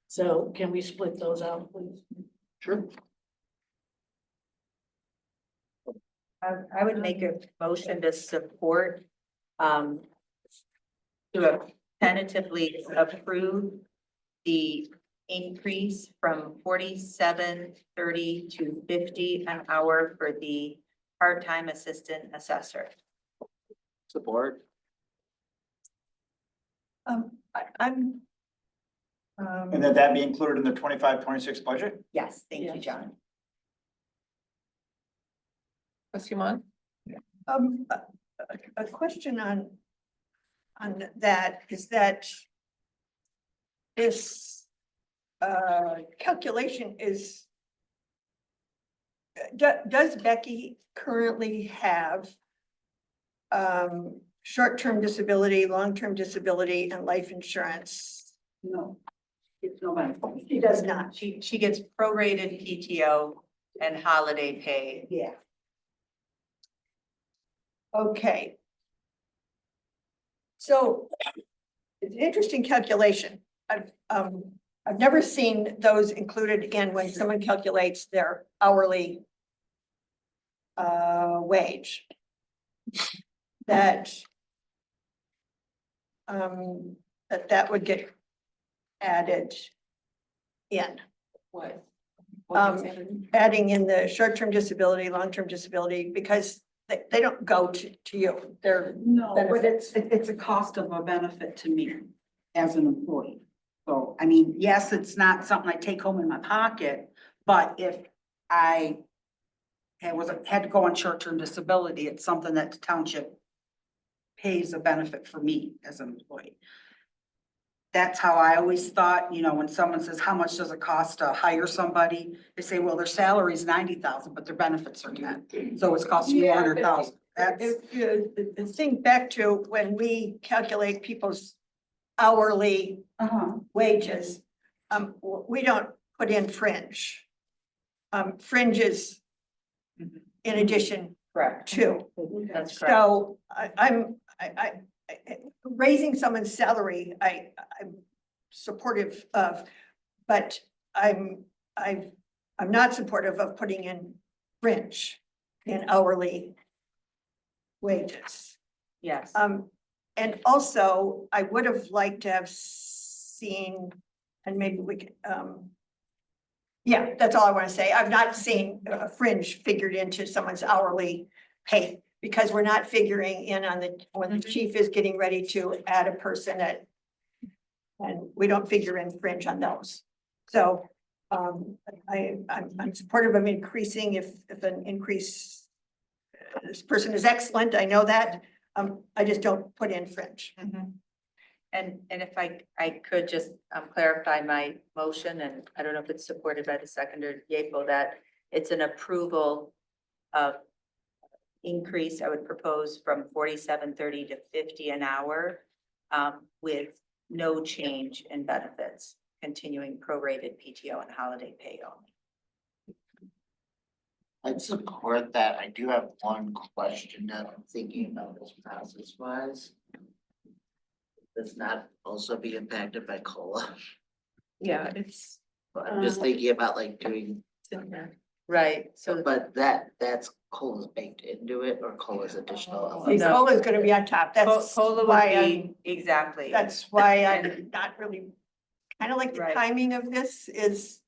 So can we split those out, please? Sure. I would make a motion to support, to tentatively approve the increase from 47.30 to 50 an hour for the part-time assistant assessor. Support. I'm. And then that be included in the 25-26 budget? Yes, thank you, John. Trustee Mon? A question on that is that this calculation is, does Becky currently have short-term disability, long-term disability, and life insurance. No. It's no benefit. She does not. She gets prorated PTO and holiday pay. Yeah. Okay. So it's an interesting calculation. I've never seen those included in when someone calculates their hourly wage. That that would get added in. What? Adding in the short-term disability, long-term disability, because they don't go to you. They're No, but benefits. it's a cost of a benefit to me as an employee. So, I mean, yes, it's not something I take home in my pocket, but if I had to go on short-term disability, it's something that the township pays a benefit for me as an employee. That's how I always thought, you know, when someone says, how much does it cost to hire somebody? They say, well, their salary is 90,000, but their benefits are 10. So it's costing you Yeah, 100,000. but if you think back to when we calculate people's hourly wages, we don't put in fringe. Fringe is in addition Correct. to. That's correct. So I'm raising someone's salary, I'm supportive of, but I'm not supportive of putting in fringe in hourly wages. Yes. And also, I would have liked to have seen, and maybe we could, yeah, that's all I want to say. I've not seen a fringe figured into someone's hourly pay, because we're not figuring in on when the chief is getting ready to add a person that, and we don't figure in fringe on those. So, I'm supportive of increasing if an increase, this person is excellent, I know that. I just don't put in fringe. And if I could just clarify my motion, and I don't know if it's supported by the seconder, Yeaple, that it's an approval of increase. I would propose from 47.30 to 50 an hour, with no change in benefits, continuing prorated PTO and holiday pay only. I'd support that. I do have one question that I'm thinking about this process wise. Does not also be impacted by COLA. Yeah, it's. But I'm just thinking about like doing, Right, so. but that's COLA's baked into it, or COLA's additional. See, COLA is gonna be on top. That's COLA why would I'm, be, exactly. that's why I'm not really, kind of like the Right. timing of this is,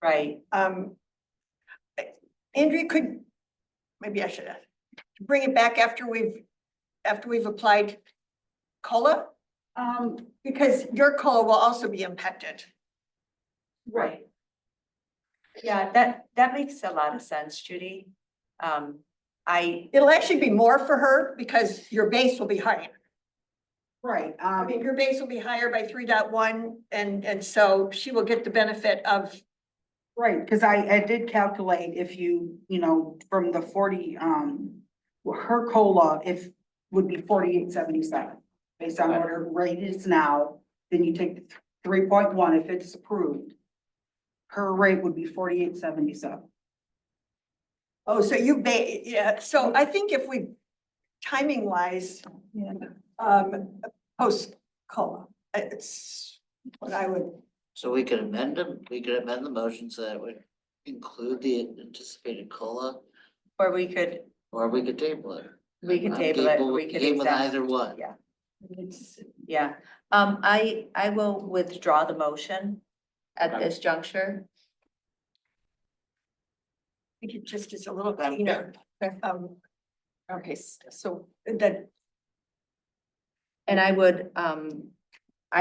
Right. Andrea could, maybe I should bring it back after we've applied COLA, because your COLA will also be impacted. Right. Yeah, that makes a lot of sense, Judy. It'll actually be more for her because your base will be higher. Right, I mean, your base will be higher by 3.1, and so she will get the benefit of. right, because I did calculate if you know, from the 40, her COLA, would be 48.77. Based on what her rate is now, then you take 3.1 if it's approved. Her rate would be 48.77. Oh, so yeah, so I think if we, timing wise, post COLA, it's what I would. So we could amend them, we could amend the motion so that would include the anticipated COLA, Or we could table it. We could I'm table it, capable- we could game with exempt. either one. Yeah. Yeah, I will withdraw the motion at this juncture. I think it just is a little cleaner. Okay, so That, And I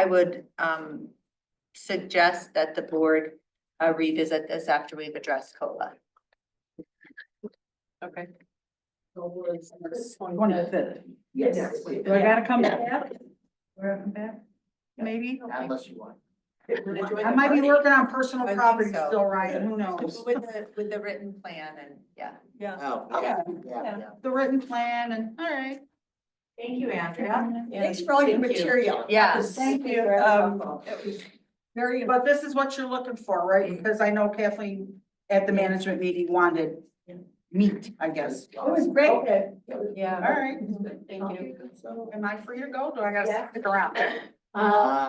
would suggest that the board revisit this after we've addressed COLA. okay. 25th. yes. Do I gotta come back? We're come back? Maybe? Unless you want. I might be working on personal think property so. still, Ryan, who knows? With the written plan and, yeah. Yeah. Oh, Okay. yeah. The written plan and, all right. Thank you, Andrea. Thanks for all your Thank you. material. Yes. Thank you. It was very. But this is what you're looking for, right? Because I know Kathleen at the management meeting wanted meat, I guess. It was great. Yeah. All right. Thank you. So am I free to go? Do I gotta stick around?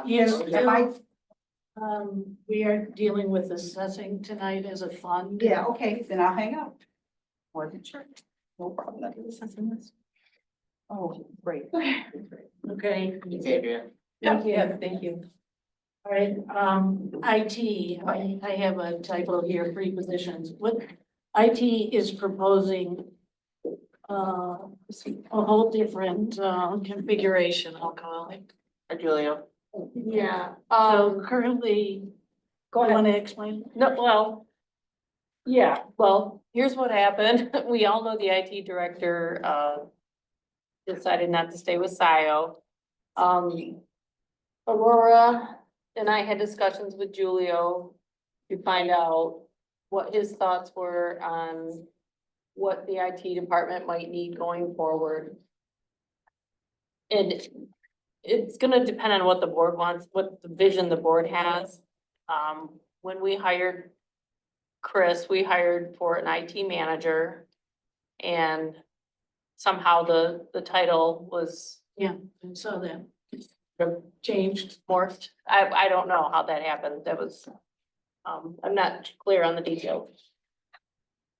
Yes, Am I? we are dealing with assessing tonight as a fund. Yeah, okay, then I'll hang out. Wasn't sure. No problem. Oh, great. Okay. Thanks, Andrea. Thank you. Yeah, thank you. All right, IT, I have a typo here, 3 positions. What IT is proposing a whole different configuration, I'll call it. Julia. Yeah, So currently, go you ahead. want to explain? No, well, yeah, well, here's what happened. We all know the IT director, decided not to stay with Scio. Aurora and I had discussions with Julio to find out what his thoughts were on what the IT department might need going forward. And it's gonna depend on what the board wants, what the vision the board has. When we hired Chris, we hired for an IT manager. And somehow the title was Yeah, I saw that. Changed. morphed. I don't know how that happened. That was, I'm not clear on the details.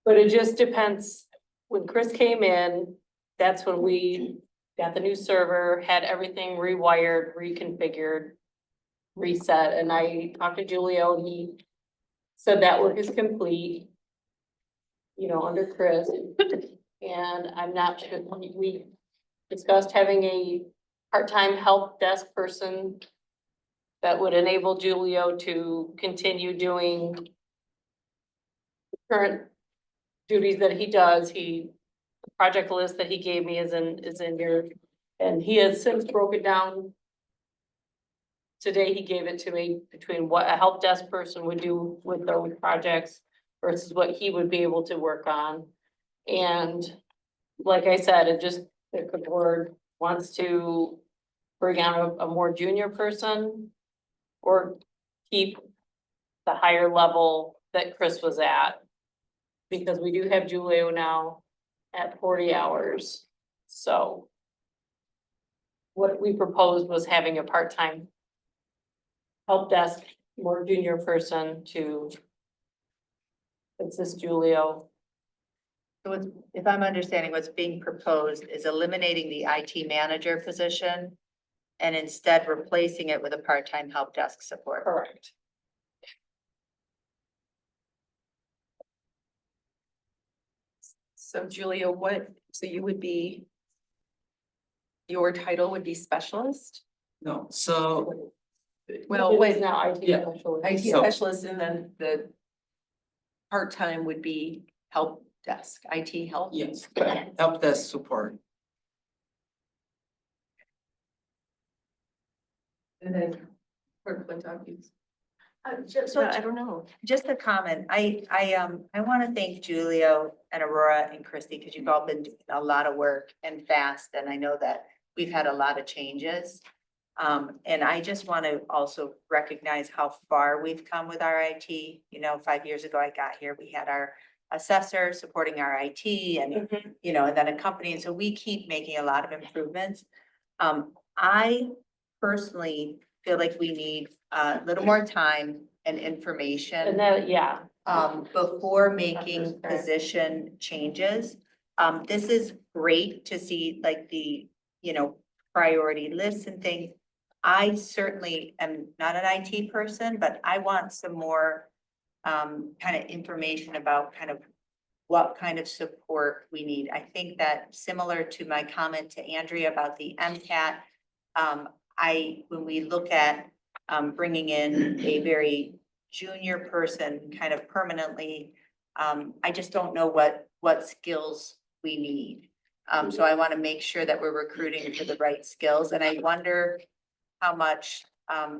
But it just depends. When Chris came in, that's when we got the new server, had everything rewired, reconfigured, reset, and I talked to Julio and he said that work is complete. You know, under Chris, and I'm not sure, we discussed having a part-time help desk person that would enable Julio to continue doing current duties that he does. The project list that he gave me is in here, and he has since broken down. Today, he gave it to me between what a help desk person would do with those projects versus what he would be able to work on. And like I said, if the board wants to bring on a more junior person or keep the higher level that Chris was at. Because we do have Julio now at 40 hours, so what we proposed was having a part-time help desk, more junior person to assist Julio. So if I'm understanding, what's being proposed is eliminating the IT manager position and instead replacing it with a part-time help desk support. Correct. So Julia, so you would be, your title would be specialist? No, so, Well, It wait, is now IT Yeah. specialist. IT So- specialist and then the part-time would be help desk, IT help? yes, help desk support. And then for Clinton, you. So I don't know. just a comment, I want to thank Julio and Aurora and Christy, because you've all been doing a lot of work and fast, and I know that we've had a lot of changes. And I just want to also recognize how far we've come with our IT. You know, 5 years ago I got here, we had our assessor supporting our IT and, you know, and then a company, and so we keep making a lot of improvements. I personally feel like we need a little more time and information. And that, yeah, Before making position changes. This is great to see like the, you know, priority lists and things. I certainly am not an IT person, but I want some more kind of information about kind of what kind of support we need. I think that similar to my comment to Andrea about the MCAT, when we look at bringing in a very junior person kind of permanently, I just don't know what skills we need. So I want to make sure that we're recruiting for the right skills, and I wonder how much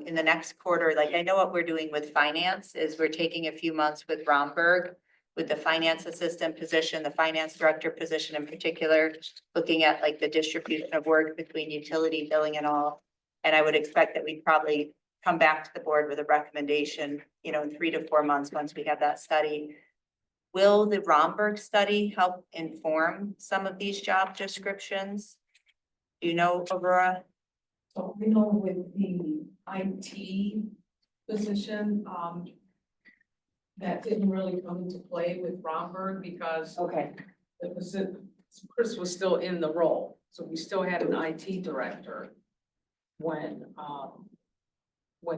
in the next quarter, like I know what we're doing with finance is we're taking a few months with Romberg with the finance assistant position, the finance director position in particular, looking at like the distribution of work between utility billing and all. And I would expect that we'd probably come back to the board with a recommendation, you know, in 3 to 4 months, once we have that study. Will the Romberg study help inform some of these job descriptions? Do you know, Aurora? So we know with the IT position, that didn't really come into play with Romberg because Okay. Chris was still in the role, so we still had an IT director when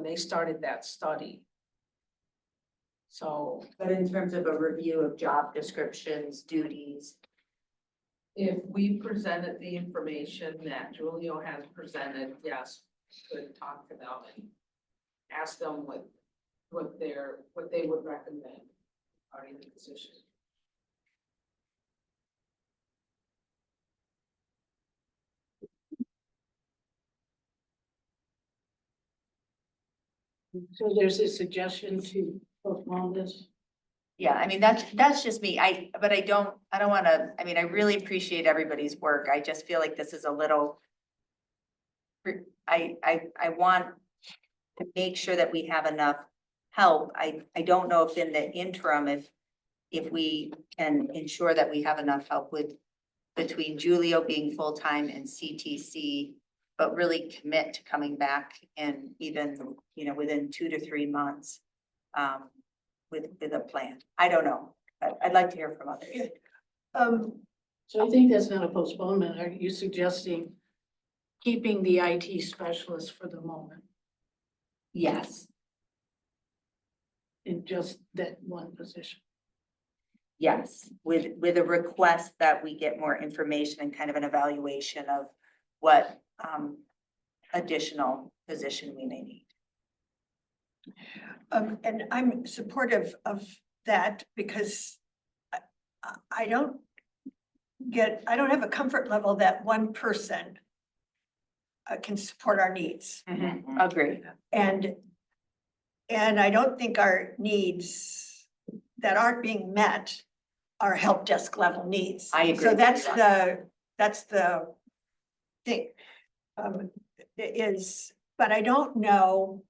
they started that study. So But in terms of a review of job descriptions, duties, if we presented the information that Julio has presented, yes, could talk to them and ask them what they would recommend regarding the position. So there's a suggestion to postpone this? yeah, I mean, that's just me. But I don't wanna, I mean, I really appreciate everybody's work. I just feel like this is a little. I want to make sure that we have enough help. I don't know if in the interim, if we can ensure that we have enough help with between Julio being full-time and CTC, but really commit to coming back in even, you know, within 2 to 3 months, with a plan. I don't know, but I'd like to hear from others. So I think that's not a postponement. Are you suggesting keeping the IT specialist for the moment Yes, in just that one position? yes, with a request that we get more information and kind of an evaluation of what, additional position we may need. And I'm supportive of that because I don't have a comfort level that one person can support our needs. Agree. And I don't think our needs that aren't being met are help desk level needs. I agree So with that's you. the thing. But I don't know,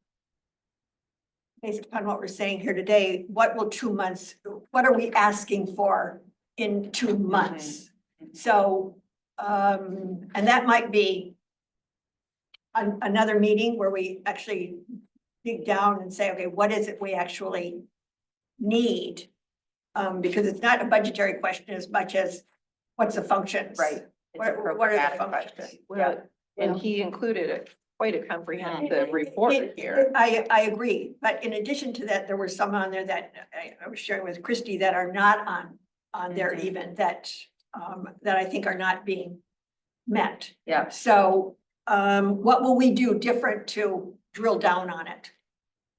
based upon what we're saying here today, what are we asking for in 2 months? So, and that might be another meeting where we actually dig down and say, okay, what is it we actually need? Because it's not a budgetary question as much as what's the functions? Right. What are the functions? Well, and he included quite a comprehensive report here. I agree, but in addition to that, there were some on there that I was sharing with Christy that are not on there even that I think are not being met. Yeah. So what will we do different to drill down on it?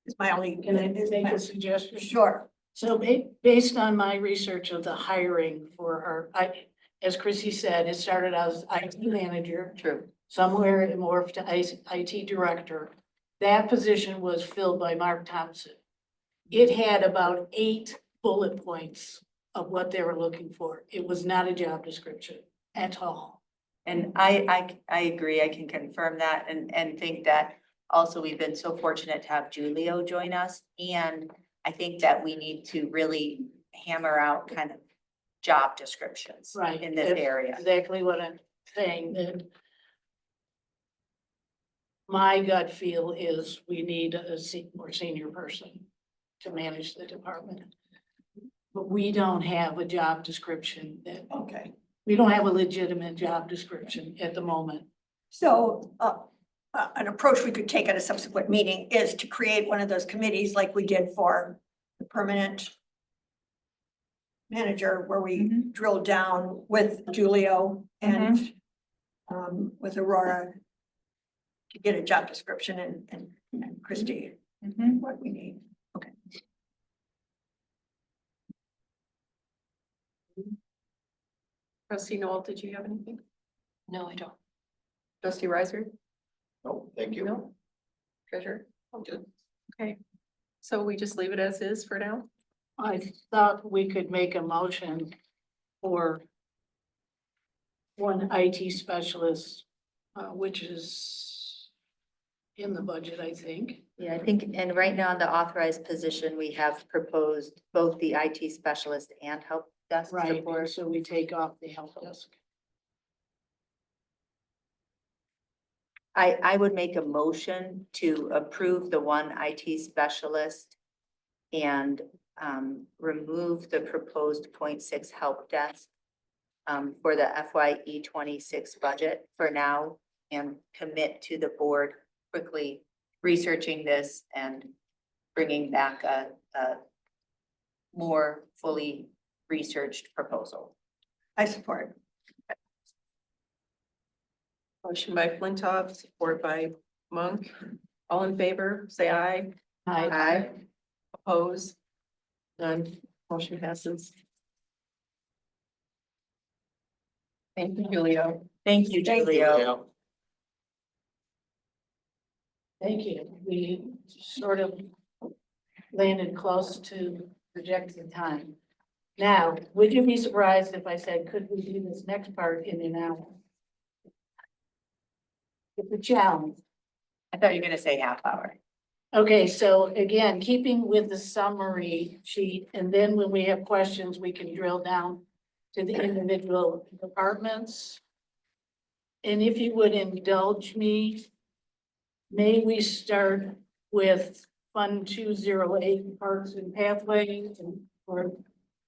Is my only. Can I make a suggestion? Sure. So based on my research of the hiring for as Chrissy said, it started as IT manager. True. Somewhere it morphed to IT director. That position was filled by Mark Thompson. It had about 8 bullet points of what they were looking for. It was not a job description at all. And I agree, I can confirm that and think that also we've been so fortunate to have Julio join us. And I think that we need to really hammer out kind of job descriptions Right. in this That's area. Exactly what I'm saying, that my gut feel is we need a more senior person to manage the department. But we don't have a job description that, Okay. we don't have a legitimate job description at the moment. So an approach we could take at a subsequent meeting is to create one of those committees like we did for the permanent manager, where we drill down with Julio and with Aurora to get a job description and Christie, what we need. Okay. Trustee Noel, did you have anything? No, I don't. Trustee Riser? No, thank you. No? Treasurer? Okay, so we just leave it as is for now? I thought we could make a motion for one IT specialist, which is in the budget, I think. Yeah, I think, and right now in the authorized position, we have proposed both the IT specialist and help desk Right, support. so we take off the help desk. I would make a motion to approve the one IT specialist and remove the proposed 0.6 help desk for the FYE 26 budget for now, and commit to the board quickly researching this and bringing back a more fully researched proposal. I support. Motion by Flintoff, support by Monk. All in favor, say aye. Aye. Oppose? None. Motion passes. Thank you, Julio. Thank you, Julio. Thank you. We sort of landed close to projected time. Now, would you be surprised if I said, could we do this next part in an hour? It's a challenge. I thought you were gonna say half hour. Okay, so again, keeping with the summary sheet, and then when we have questions, we can drill down to the individual departments. And if you would indulge me, may we start with Fund 208 Parks and Pathways, and for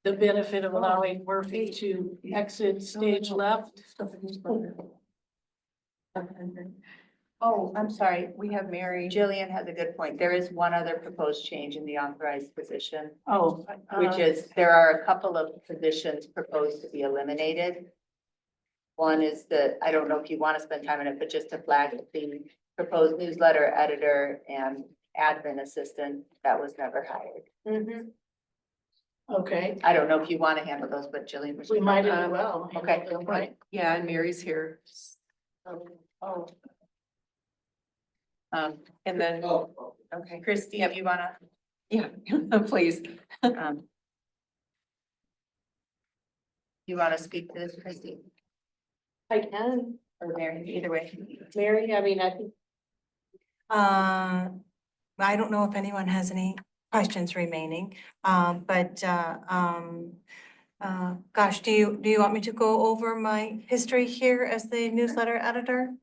the benefit of allowing Murphy to exit stage left? Oh, I'm sorry, we have Mary. Jillian has a good point. There is one other proposed change in the authorized position, Oh. which is there are a couple of positions proposed to be eliminated. One is I don't know if you want to spend time on it, but just to flag the proposed newsletter editor and admin assistant that was never hired. Okay, I don't know if you want to handle those, but Jillian. was- we might as well. Okay. Right. Yeah, and Mary's here. Oh, And then, Okay, Christine, you wanna, yeah, please. you wanna speak to this, Christine, I can, or Mary, either way? Mary, I mean, I think I don't know if anyone has any questions remaining, gosh, do you want me to go over my history here as the newsletter editor?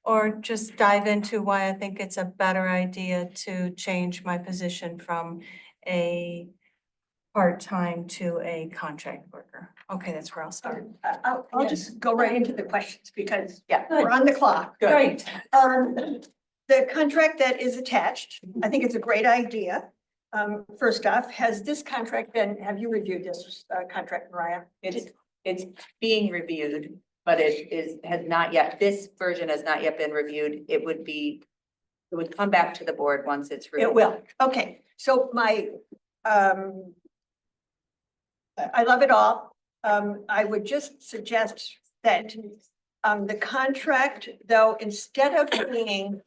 Or just dive into why I think it's a better idea to change my position from a part-time to a contract worker? Okay, that's where I'll start. I'll just go right into the questions because Yeah. we're on the clock. Great. The contract that is attached, I think it's a great idea. First off, have you reviewed this contract, Mariah? It's being reviewed, but has not yet, this version has not yet been reviewed. It would come back to the board once it's reviewed. It will. Okay, so I love it all. I would just suggest that the contract, though, instead of being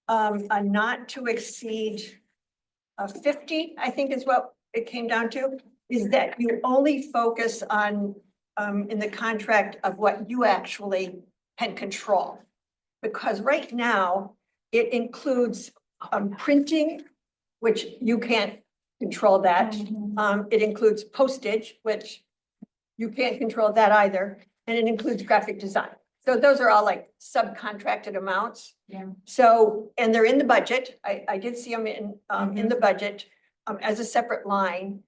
a not to exceed 50, I think is what it came down to, is that you only focus on in the contract of what you actually can control. Because right now, it includes printing, which you can't control that. It includes postage, which you can't control that either. And it includes graphic design. So those are all like subcontracted amounts. Yeah. So, and they're in the budget. I did see them in the budget as a separate line.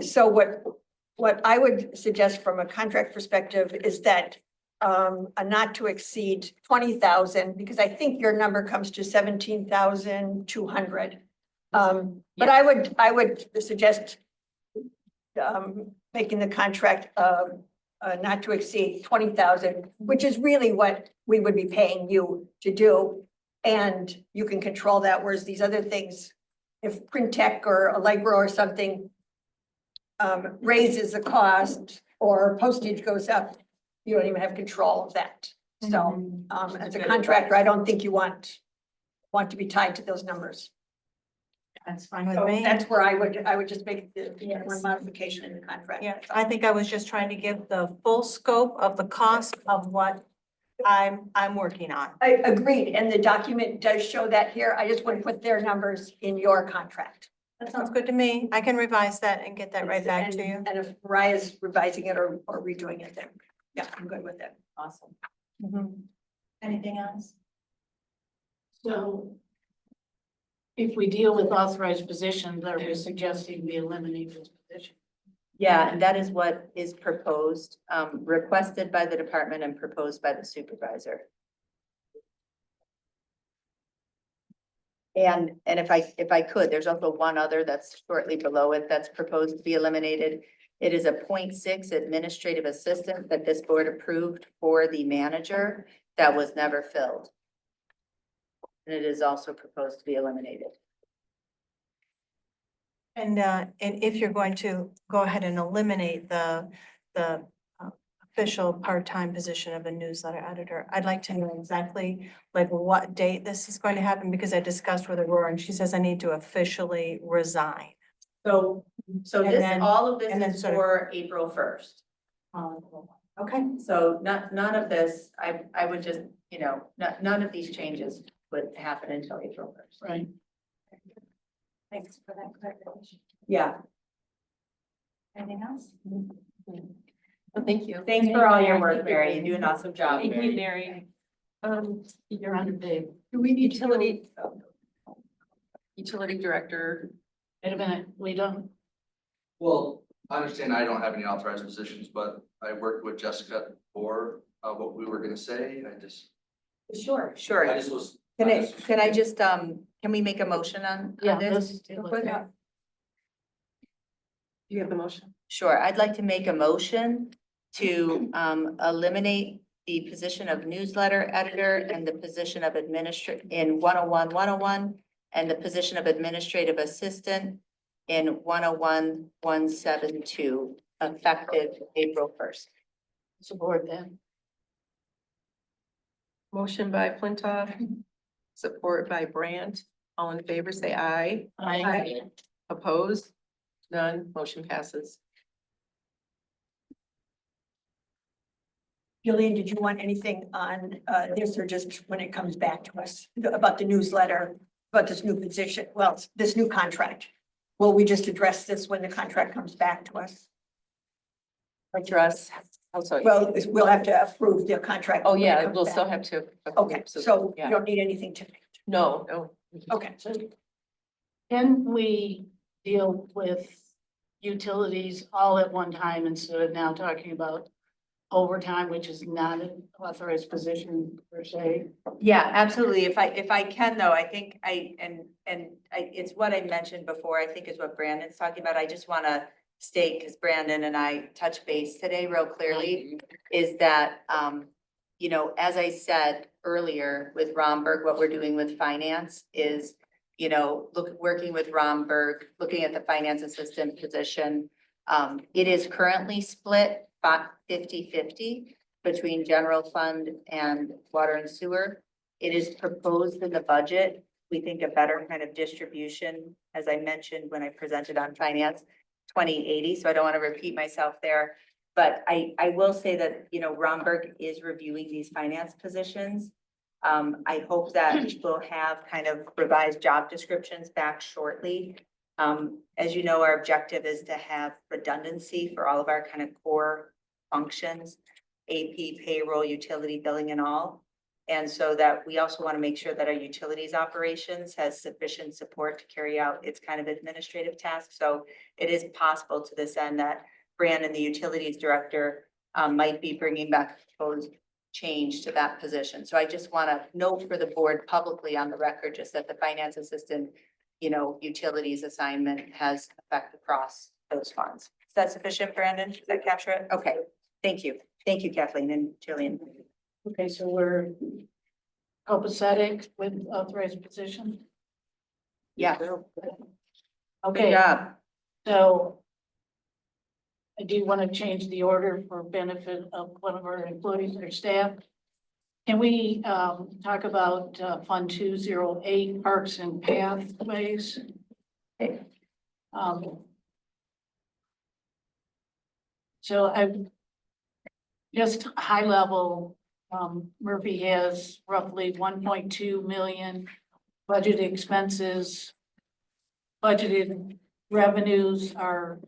So what I would suggest from a contract perspective is that a not to exceed 20,000, because I think your number comes to 17,200. But I would suggest making the contract not to exceed 20,000, which is really what we would be paying you to do. And you can control that, whereas these other things, if Print Tech or Allegro or something raises the cost or postage goes up, you don't even have control of that. So as a contractor, I don't think you want to be tied to those numbers. That's fine with So me. that's where I would just make the one modification in the contract. Yeah, I think I was just trying to give the full scope of the cost of what I'm working on. I agreed, and the document does show that here. I just want to put their numbers in your contract. That sounds good to me. I can revise that and get that right back to you. And if Mariah's revising it or redoing it, then, yeah, I'm good with it. Awesome. Anything else? So if we deal with authorized positions, are we suggesting we eliminate this position? Yeah, and that is what is proposed, requested by the department and proposed by the supervisor. And if I could, there's also one other that's shortly below it that's proposed to be eliminated. It is a 0.6 administrative assistant that this board approved for the manager that was never filled. And it is also proposed to be eliminated. And if you're going to go ahead and eliminate the official part-time position of a newsletter editor, I'd like to know exactly like what date this is going to happen, because I discussed with Aurora and she says I need to officially resign. So And this, then- all of and then this is sort of- for April 1st. Okay. So none of this, I would just, none of these changes would happen until April 1st. Right. Thanks for that clarification. Yeah. Anything else? Well, thank you. Thanks for all your work, Mary. You do an awesome job. Thank you, Mary. You're on the, Do we need utility director? wait a minute, we don't, Well, I understand I don't have any authorized positions, but I worked with Jessica for what we were gonna say. I just Sure. I just was. Can we make a motion on yeah, this? let's do real quick? it. Do you have the motion? Sure, I'd like to make a motion to eliminate the position of newsletter editor and the position of in 101-101 and the position of administrative assistant in 101-172, effective April 1st. Support then. Motion by Flintoff, support by Brandt. All in favor, say aye. Aye. Opposed? None. Motion passes. Jillian, did you want anything on this or just when it comes back to us about the newsletter, about this new position, well, this new contract? Will we just address this when the contract comes back to us? Address. I'm sorry. Well, we'll have to approve the contract. Oh, when it yeah, comes we'll back. still have to. Okay, so yeah. you don't need anything to, No. okay. Can we deal with utilities all at one time instead of now talking about overtime, which is not an authorized position per se? Yeah, absolutely. If I can though, I think it's what I mentioned before, I think is what Brandon's talking about. I just want to state, because Brandon and I touched base today real clearly, is that, as I said earlier with Romberg, what we're doing with finance is, working with Romberg, looking at the finance assistant position. It is currently split 50-50 between general fund and water and sewer. It is proposed in the budget. We think a better kind of distribution, as I mentioned when I presented on finance, 20-80. So I don't want to repeat myself there. But I will say that, Romberg is reviewing these finance positions. I hope that we'll have kind of revised job descriptions back shortly. As you know, our objective is to have redundancy for all of our kind of core functions, AP, payroll, utility billing and all. And so that we also want to make sure that our utilities operations has sufficient support to carry out its kind of administrative tasks. So it is possible to this end that Brandon, the utilities director, might be bringing back proposed change to that position. So I just want to note for the board publicly on the record, just that the finance assistant, utilities assignment has effect across those funds. Is that sufficient, Brandon? Does that capture it? Okay, thank you. Thank you, Kathleen and Jillian. Okay, so we're copacetic with authorized position? Yeah. Okay. Good job. So I do want to change the order for benefit of one of our employees or staff. Can we talk about Fund 208 Parks and Pathways? Um. So I just high level, Murphy has roughly 1.2 million budget expenses. Budgeted revenues are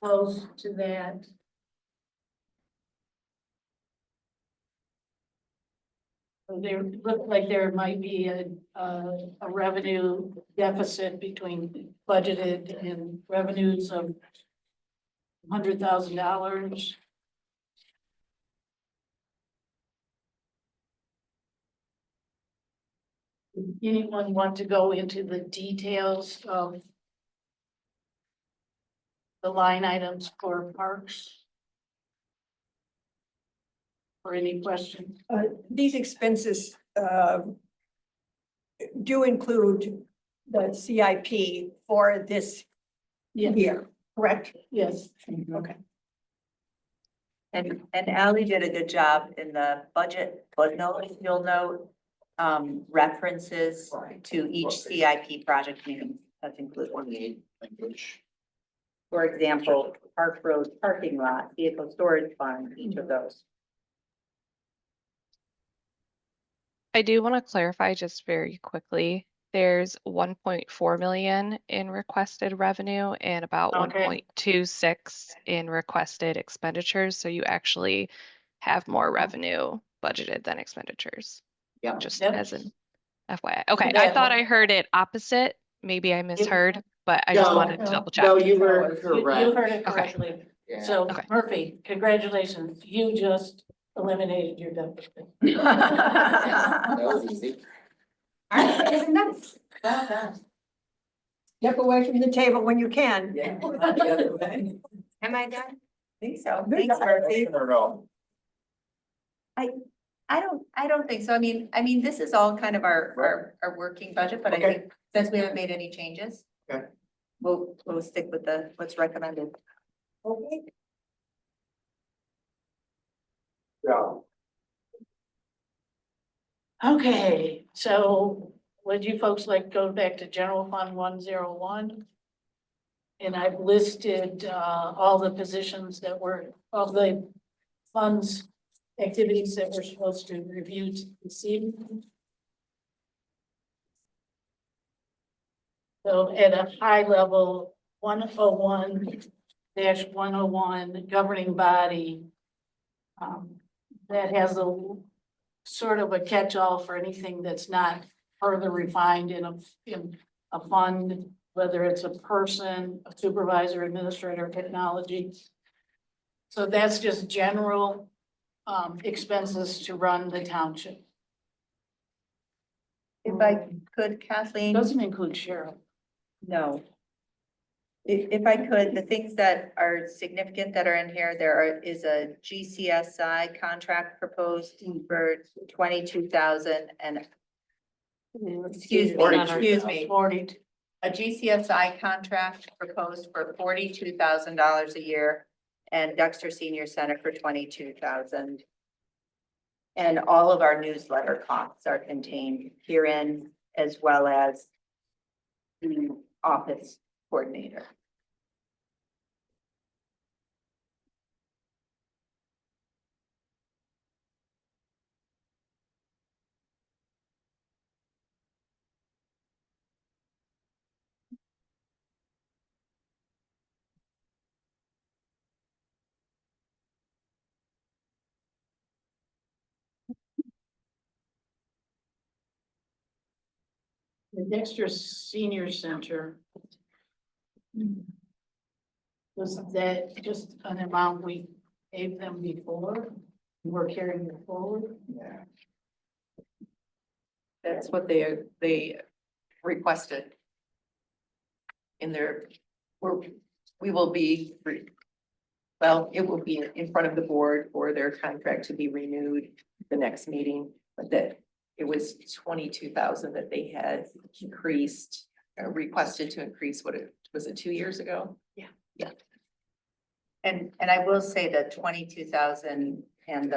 close to that. So there look like there might be a revenue deficit between budgeted and revenues of $100,000. Anyone want to go into the details of the line items for parks? Or any questions? These expenses, do include the CIP for this year, correct? Yes. Okay. And Ally did a good job in the budget footnote, if you'll note, references to each CIP project meeting that's included. Language. For example, Park Road parking lot, vehicle storage fund, each of those. I do want to clarify just very quickly. There's 1.4 million in requested revenue and about Okay. 1.26 in requested expenditures. So you actually have more revenue budgeted than expenditures. Yeah. Just Yep. as an FYI. Okay, I thought I heard it opposite. Maybe I misheard, but I just wanted to double check. No, you were You correct. heard it Okay. correctly. Yeah. So Okay. Murphy, congratulations. You just eliminated your deficit. That was easy. Isn't that? Well done. Step away from the table when you can. Am I done? I think so. Thanks, Murphy. I don't think so. I mean, this is all kind of our working budget, but I Okay. think since we haven't made any changes. Okay. We'll stick with what's recommended. Okay. Yeah. Okay, so would you folks like to go back to general fund 101? And I've listed all the positions that were, all the funds, activities that we're supposed to review this evening. So at a high level, 101-101 governing body. That has a sort of a catch-all for anything that's not further refined in a fund, whether it's a person, a supervisor, administrator, technology. So that's just general expenses to run the township. If I could, Kathleen. Doesn't include sheriff. No. If I could, the things that are significant that are in here, is a GCSI contract proposed for 22,000 and. Excuse me. 40. A GCSI contract proposed for $42,000 a year and Dexter Senior Center for 22,000. And all of our newsletter costs are contained herein, as well as the office coordinator. The Dexter Senior Center. Was that just an amount we gave them before? We're carrying it forward? Yeah. That's what they requested. In their, we will be, well, it will be in front of the board for their contract to be renewed the next meeting, but that it was 22,000 that they had increased, requested to increase. What it was, it 2 years ago? Yeah. Yeah. And I will say that 22,000 and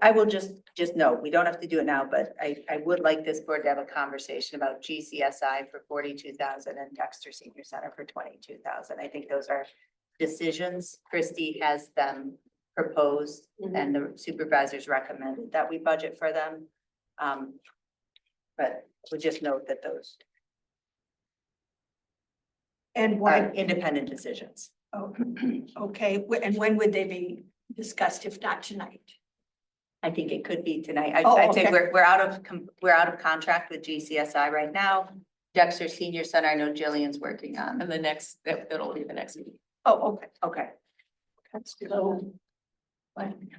I will just note, we don't have to do it now, but I would like this board to have a conversation about GCSI for 42,000 and Dexter Senior Center for 22,000. I think those are decisions. Christie has them proposed and the supervisors recommended that we budget for them. But we'll just note that those And are why, independent decisions. oh, okay, and when would they be discussed if not tonight? I think it could be tonight. Oh, I'd say okay. we're out of contract with GCSI right now. Dexter Senior Center, I know Jillian's working on. And the next, it'll be the next meeting. Oh, okay. Okay. So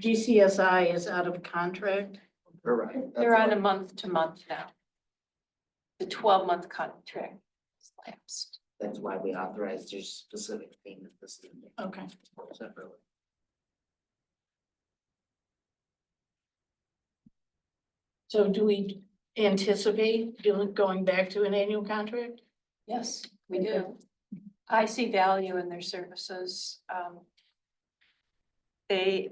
GCSI is out of contract. Correct. They're on a month to month now. The 12-month contract is lapsed. That's why we authorized your specific payment this evening. Okay. Separately. So do we anticipate going back to an annual contract? Yes, we do. I see value in their services. They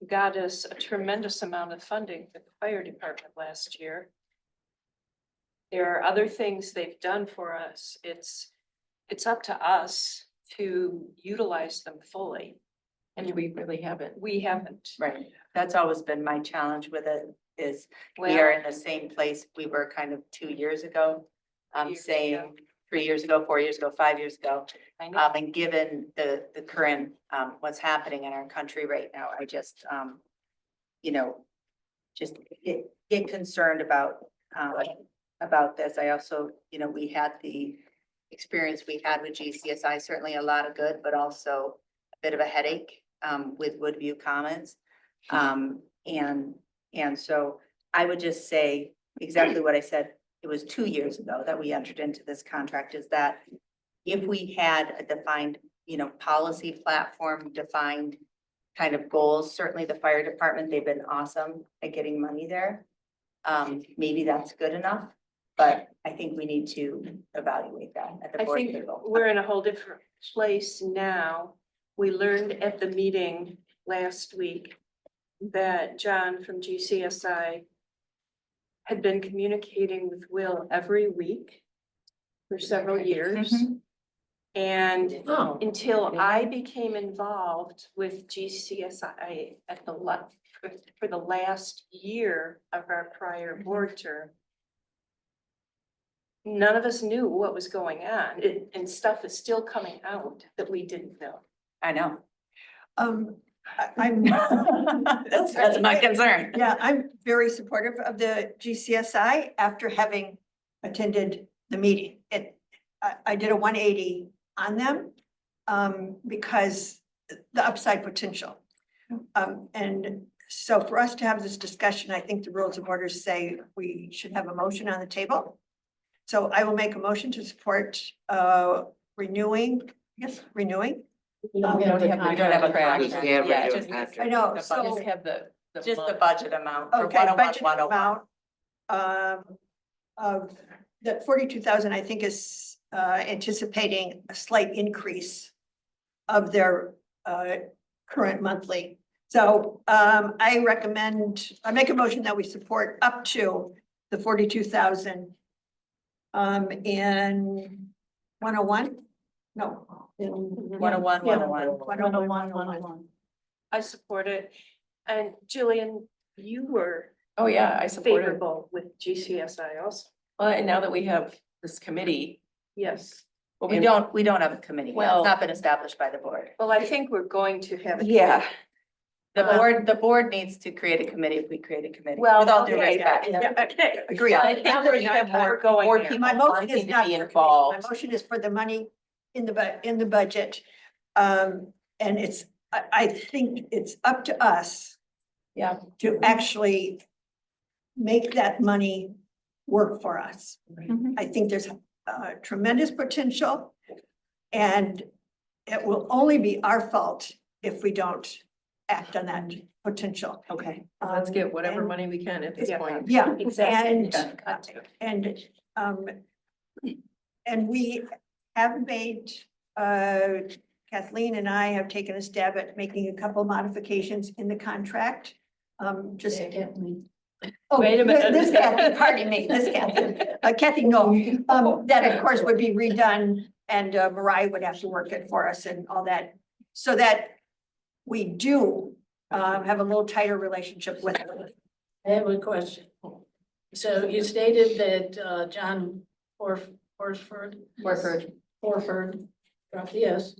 got us a tremendous amount of funding for the fire department last year. There are other things they've done for us. It's up to us to utilize them fully. And we really haven't. We haven't. Right. That's always been my challenge with it is we Well- are in the same place we were kind of 2 years ago. I'm Years saying ago. 3 years ago, 4 years ago, 5 years ago. I know. And given the current, what's happening in our country right now, I just, just get concerned about this. I also, we had the experience we had with GCSI, certainly a lot of good, but also a bit of a headache, with Woodview Commons. And so I would just say exactly what I said. It was 2 years ago that we entered into this contract, is that if we had a defined, policy platform, defined kind of goals, certainly the fire department, they've been awesome at getting money there. Maybe that's good enough, but I think we need to evaluate that at the I board think table. we're in a whole different place now. We learned at the meeting last week that John from GCSI had been communicating with Will every week for several years. And Oh. until I became involved with GCSI at for the last year of our prior board term, none of us knew what was going on, and stuff is still coming out that we didn't know. I know. I'm. That's my concern. Yeah, I'm very supportive of the GCSI after having attended the meeting. I did a 180 on them, because the upside potential. And so for us to have this discussion, I think the rules of orders say we should have a motion on the table. So I will make a motion to support, renewing. We don't have the We don't have a contract. contract. Yeah, Yeah, we just, don't have to. I know, Just so, have the. just the month. budget amount for okay, 101, budget 101. amount, of that 42,000, I think is, anticipating a slight increase of their, current monthly. So, I make a motion that we support up to the 42,000. In 101? No. In 101, Yeah. 101. 101. I support it. And Jillian, you were Oh, yeah, I support it. favorable with GCSI also. Well, and now that we have this committee. Yes. Well, we don't have a committee. yet. Well- It's not been established by the board. Well, I think we're going to have a. Yeah. The board needs to create a committee if we create a committee. Well, With all due okay, respect. Okay, agree. Well, I think that you have more people My motion is wanting to not be for committee. involved. My motion is for the money in the budget. And I think it's up to us Yeah. to actually make that money work for us. I think there's tremendous potential, and it will only be our fault if we don't act on that potential. Okay. Let's get whatever and- money we can at this point. Yeah, Exactly. and we have made, Kathleen and I have taken a stab at making a couple modifications in the contract. Just. Kathleen. Oh, Wait a minute. This Kathy, pardon me, this Kathy, Kathy, no, that of course would be redone and Mariah would have to work it for us and all that. So that we do have a little tighter relationship with her. I have a question. So you stated that John Horford, yes,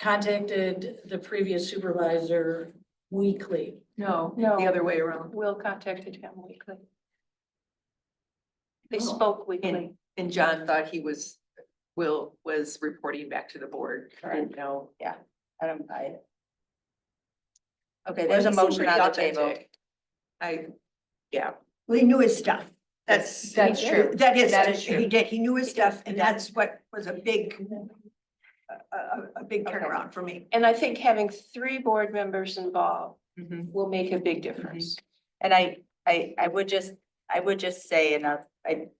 contacted the previous supervisor weekly. No, No. the other way around. Will contacted him weekly. They Oh. spoke weekly. And John thought Will was reporting back to the board. Correct. No. Yeah, I don't buy it. Okay, there's a motion on the table. Yeah. Well, he knew his stuff. That's true. That is, That is true. he did, he knew his stuff and that's what was a big turnaround for me. And I think having 3 board members involved Mhm. will make a big difference. And I would just say, and I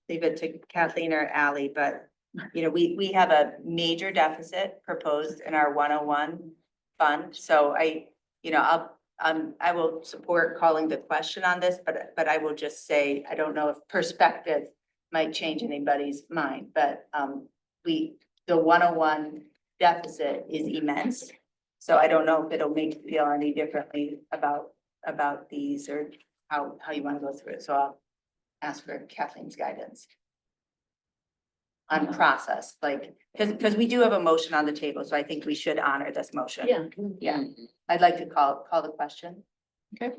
leave it to Kathleen or Ally, but you know, we have a major deficit proposed in our 101 fund. So I will support calling the question on this, but I will just say, I don't know if perspective might change anybody's mind, but the 101 deficit is immense. So I don't know if it'll make you feel any differently about these or how you want to go through it. So I'll ask for Kathleen's guidance on process, like, because we do have a motion on the table, so I think we should honor this motion. Yeah. Yeah, I'd like to call the question. Okay.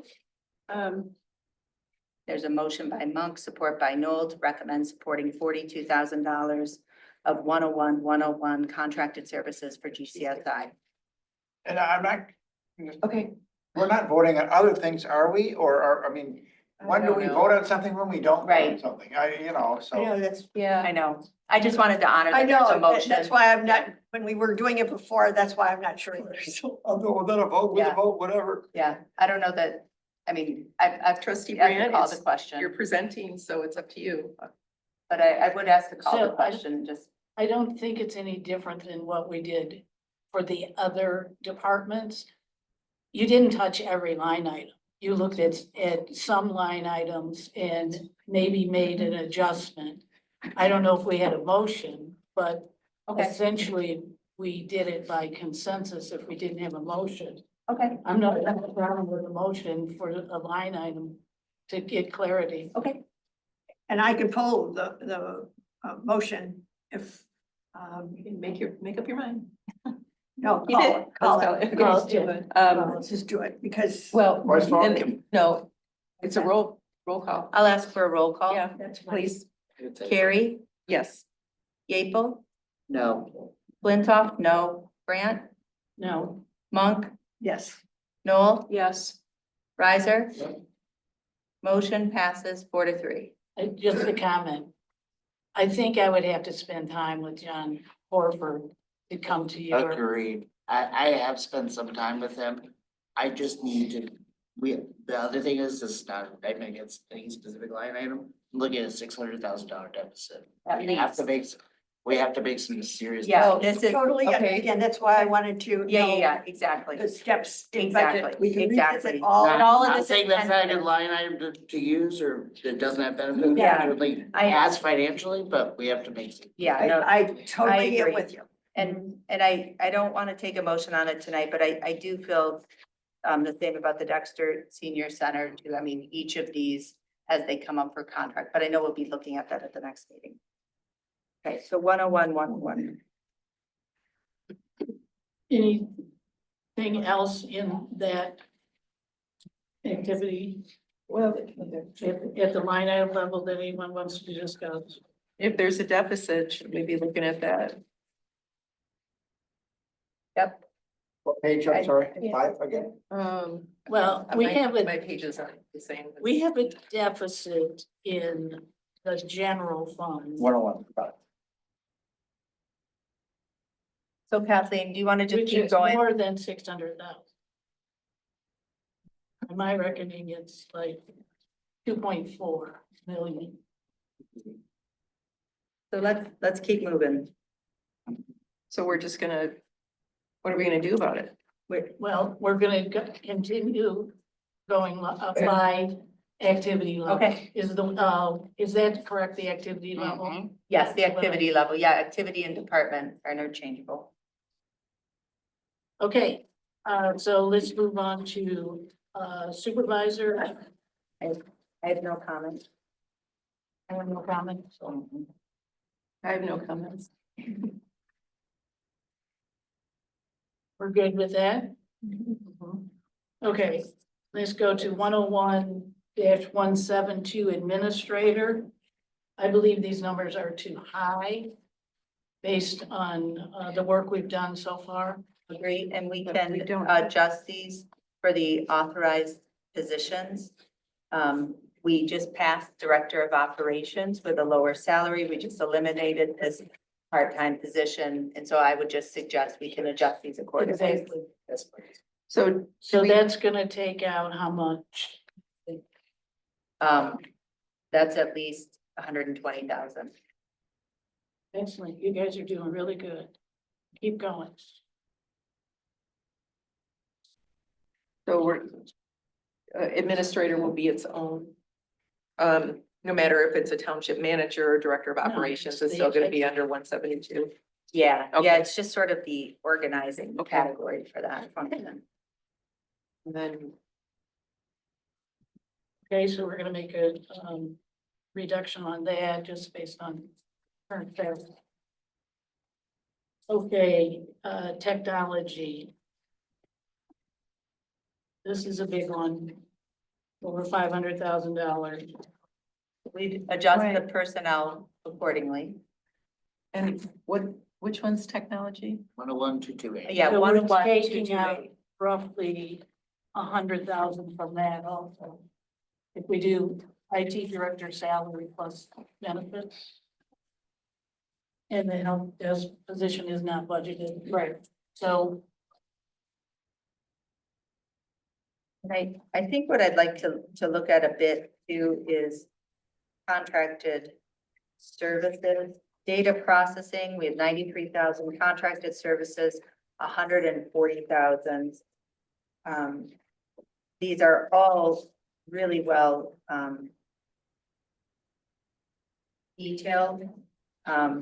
There's a motion by Monk, support by Noel to recommend supporting $42,000 of 101 contracted services for GCSI. And I'm not, Okay. we're not voting on other things, are we? I mean, when do don't we know. vote on something, when we don't vote on Right. something? So. I know, that's, I know. I just wanted to honor I that there's a know, motion. that's why I'm not, when we were doing it before, that's why I'm not sure either. So I'll go without a vote, with a Yeah. vote, whatever. Yeah, I don't know that, I mean, I've Trustee asked to Brand, call it's- the question, You're presenting, so it's up to you. but I would ask to call the So, question, just. I don't think it's any different than what we did for the other departments. You didn't touch every line item. You looked at some line items and maybe made an adjustment. I don't know if we had a motion, but essentially we did it by consensus if we didn't have a motion. Okay, I'm not having a problem with a motion for a line item to get clarity. okay. And I can pull the motion if, Make up your mind. no, You did. call Let's it. call it. Okay, let's do it. Let's just do it because. Well, Voice vote? and- no, it's a roll call. I'll ask for a roll call. Yeah, please. Carrie, Yes. Yeaple, No. Flintoff, no. Grant, No, Monk, Yes. Noel, Yes. Riser. Motion passes 4-3. just a comment. I think I would have to spend time with John Horford to come to your. Agreed. I have spent some time with him. I just need to, the other thing is, this is not against any specific line item. I'm looking at a $600,000 deficit. We have to make some serious. Yeah, Oh, this is, totally, okay. again, that's why I wanted to. know Yeah, exactly. The steps in Exactly, budget. We can exactly. revisit all. And all of Not this saying that's not a good depends- line item to use or that doesn't have benefit. Yeah. Really I- as financially, but we have to make some. Yeah, no, I totally agree. am with you. and I don't want to take a motion on it tonight, but I do feel the same about the Dexter Senior Center too. I mean, each of these as they come up for contract, but I know we'll be looking at that at the next meeting. Okay, so 101. Anything else in that activity? Well, At the line item level that anyone wants to discuss? if there's a deficit, should we be looking at that? Yep. What page, I'm sorry, 5 again? Well, we have My a, pages aren't the same. we have a deficit in the general fund. 101. So Kathleen, do you want to just Which keep is going? more than 600,000. In my reckoning, it's like 2.4 million. So let's keep moving. So we're just gonna, what are we gonna do about it? Well, we're gonna continue going by activity level. Okay. Is that correct, the activity level? Yes, the activity level, yeah, activity and department are interchangeable. Okay, so let's move on to supervisor. I have no comment. I have no comment. I have no comments. We're good with that? Okay, let's go to 101-172 administrator. I believe these numbers are too high based on the work we've done so far. Agreed, and we But can we don't- adjust these for the authorized positions. We just passed Director of Operations with a lower salary. We just eliminated this part-time position. And so I would just suggest we can adjust these accordingly. Exactly. So, So that's gonna take out how much? That's at least 120,000. Excellent, you guys are doing really good. Keep going. so we're, administrator will be its own. No matter if it's a township manager or director of operations, it's still gonna be under 172. Yeah, Okay. yeah, it's just sort of the organizing Okay. category for that function. And then, Okay, so we're gonna make a reduction on that just based on current fares. Okay, technology. This is a big one, over $500,000. We adjust the personnel accordingly. and which one's technology? 101-228. Yeah, So one we're of one, taking two, out eight. roughly 100,000 from that also. If we do IT director salary plus benefits. And the help desk position is not budgeted. Right. So And I think what I'd like to look at a bit too is contracted services, data processing, we have 93,000 contracted services, 140,000. These are all really well detailed. I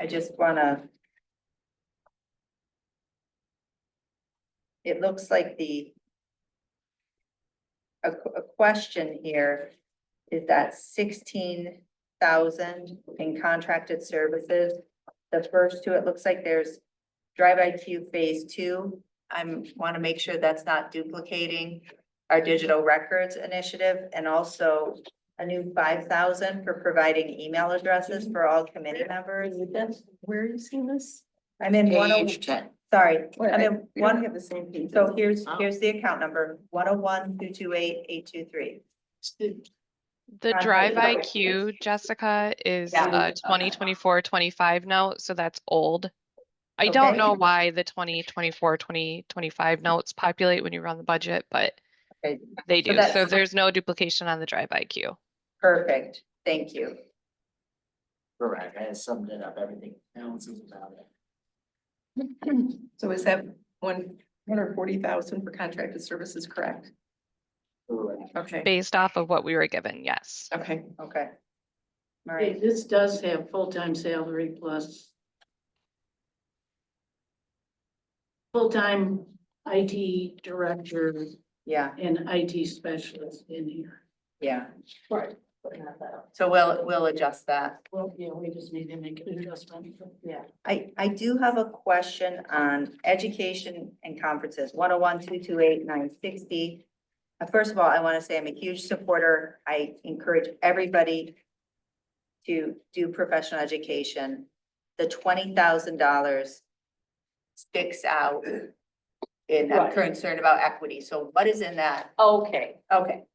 just wanna. It looks like a question here is that 16,000 in contracted services. The first two, it looks like there's Drive IQ Phase 2. Want to make sure that's not duplicating our digital records initiative, and also a new 5,000 for providing email addresses for all committee members. Where are you seeing this? I'm in Page 10. sorry, Wait, I'm in we don't one, have the same page. so here's the account number, 101-228-823. The Contract Drive is always- IQ, Jessica, is Yeah. a 2024-25 note, so that's old. I Okay. don't know why the 2024-2025 notes populate when you run the budget, but Okay, they So do. that's- So there's no duplication on the Drive IQ. perfect, thank you. Correct, I summed it up, everything else is about it. So is that 140,000 for contracted services, correct? Correct. Okay, Based off of what we were given, yes. okay. Okay. All Okay, right, this does have full-time salary plus full-time IT director yeah, and IT specialist in here. yeah, Right. so we'll adjust that. Well, yeah, we just need to make an adjustment. Yeah. I do have a question on education and conferences, 101-228-960. First of all, I want to say I'm a huge supporter. I encourage everybody to do professional education. The $20,000 sticks out. And I'm Right. concerned about equity. So what is in that? Okay, Okay,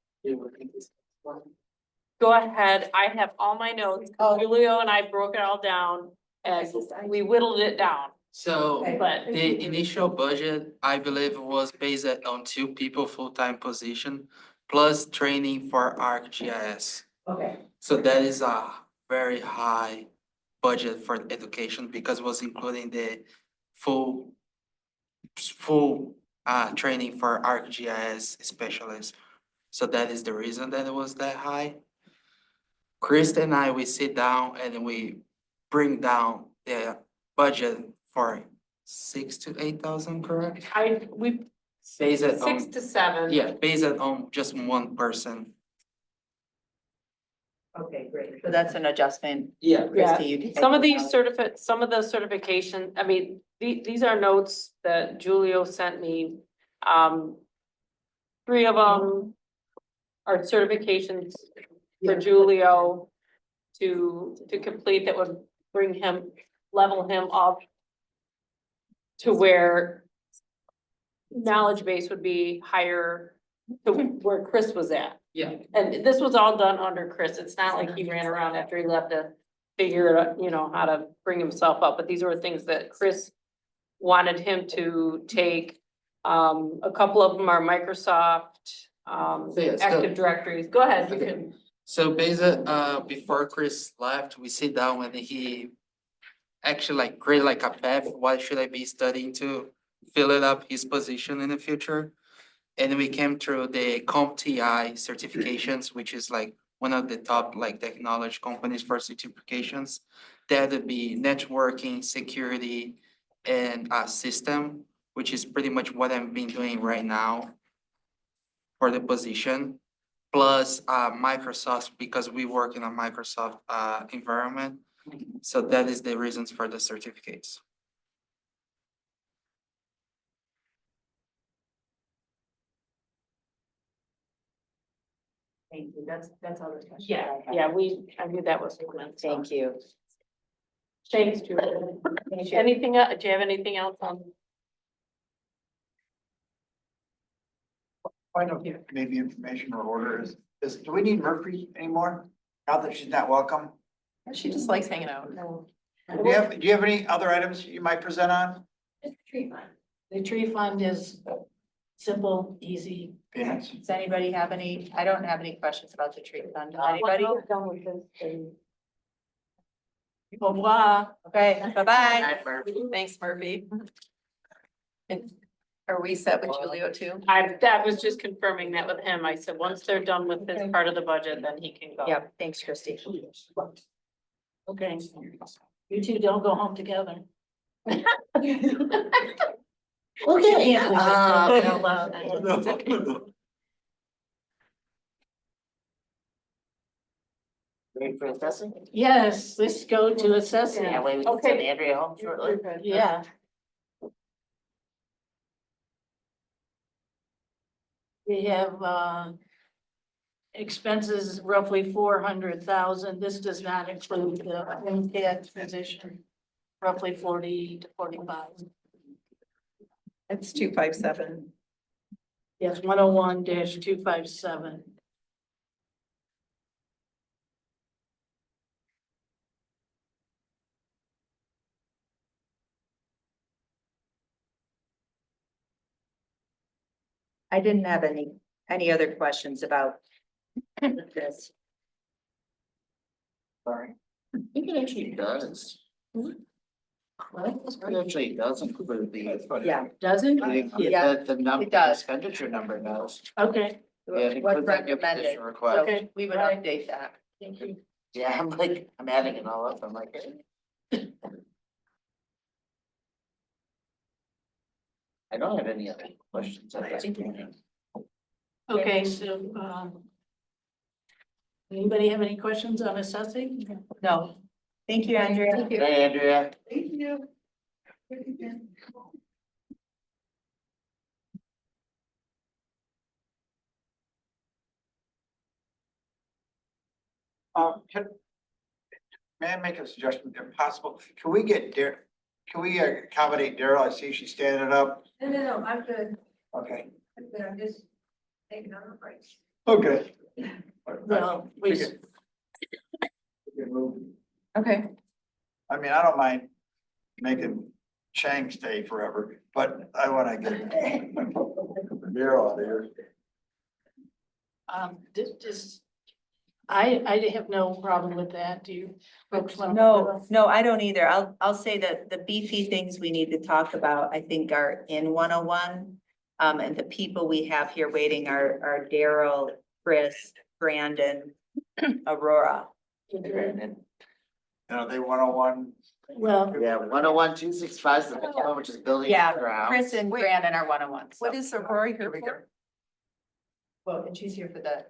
go ahead. I have all my notes. Julio and I broke it all down and we whittled it down. So But the initial budget, I believe, was based on 2 people full-time position plus training for ArcGIS. okay. So that is a very high budget for education because it was including the full training for ArcGIS specialists. So that is the reason that it was that high. Chris and I, we sit down and we bring down the budget for 6 to 8 thousand, correct? We, Based it 6 on, to 7. yeah, based it on just one person. Okay, great. So that's an adjustment. Yeah. Christie, you can Some of take these out. some of the certification, I mean, these are notes that Julio sent me. 3 of them are certifications for Julio to complete that would bring him, level him up to where knowledge base would be higher to where Chris was at. Yeah. And this was all done under Chris. It's not like he ran around after he left to figure out, you know, how to bring himself up, but these were things that Chris wanted him to take. A couple of them are Microsoft, Yeah, so- Active Directories. Go ahead, you Okay. can. So based before Chris left, we sit down and he actually like create like a path, what should I be studying to fill it up his position in the future? And we came through the CompTI certifications, which is like one of the top like technology companies for certifications. That would be networking, security, and system, which is pretty much what I've been doing right now for the position. Plus Microsoft, because we work in a Microsoft environment. So that is the reasons for the certificates. Thank you. That's all the questions. Yeah, I have. yeah, I knew that was. Thank you. Thanks, Julie. Anything, do you have anything else on? Point of maybe information or order is, do we need Murphy anymore? Now that she's not welcome? She just likes hanging out. No. Do you have any other items you might present on? The tree fund is simple, easy. Payments? Does anybody have any, I don't have any questions about the tree fund. Does anybody? Done with this, Au revoir. Okay, bye-bye. Hi, Murphy. Thanks, Murphy. And are we set with Julio too? I was just confirming that with him. I said, once they're done with this part of the budget, then he can go. Yep, thanks, Christie. Okay. You two don't go home together. Okay. Ready for assessing? Yes, let's go to assessing. Yeah, wait, we can send Andrea home shortly. Yeah. We have, expenses roughly 400,000. This does not include the MCAT position, roughly 40 to 45. It's 257. Yes, 101-257. I didn't have any other questions about this. Sorry. I think it actually does. It actually does include the. Yeah. Doesn't? Yeah, The number, it the does. expenditure number does. Okay, Yeah, it What's includes that new recommended. position request. okay. We would update that. Thank you. Yeah, I'm adding it all up. I'm like. I don't have any other questions at this point. Okay, so, anybody have any questions on assessing? No. Thank you, Andrea. Hey, Andrea. Thank you. May I make a suggestion if possible? Can we get can we accommodate Daryl? I see she's standing up. No, I'm good. Okay. I'm just taking on a break. Okay. Well, we, Okay. I mean, I don't mind making Chang stay forever, but I wanna get Daryl out of here. just, I have no problem with that. Do you folks want? No, I don't either. I'll say that the beefy things we need to talk about, I think are in 101. And the people we have here waiting are Daryl, Chris, Brandon, Aurora. Brandon. No, they 101. Well, Yeah, 101-265 is the big one, which is building Yeah, and grounds. Chris and Brandon are 101. What is Aurora here for? Well, and she's here for the,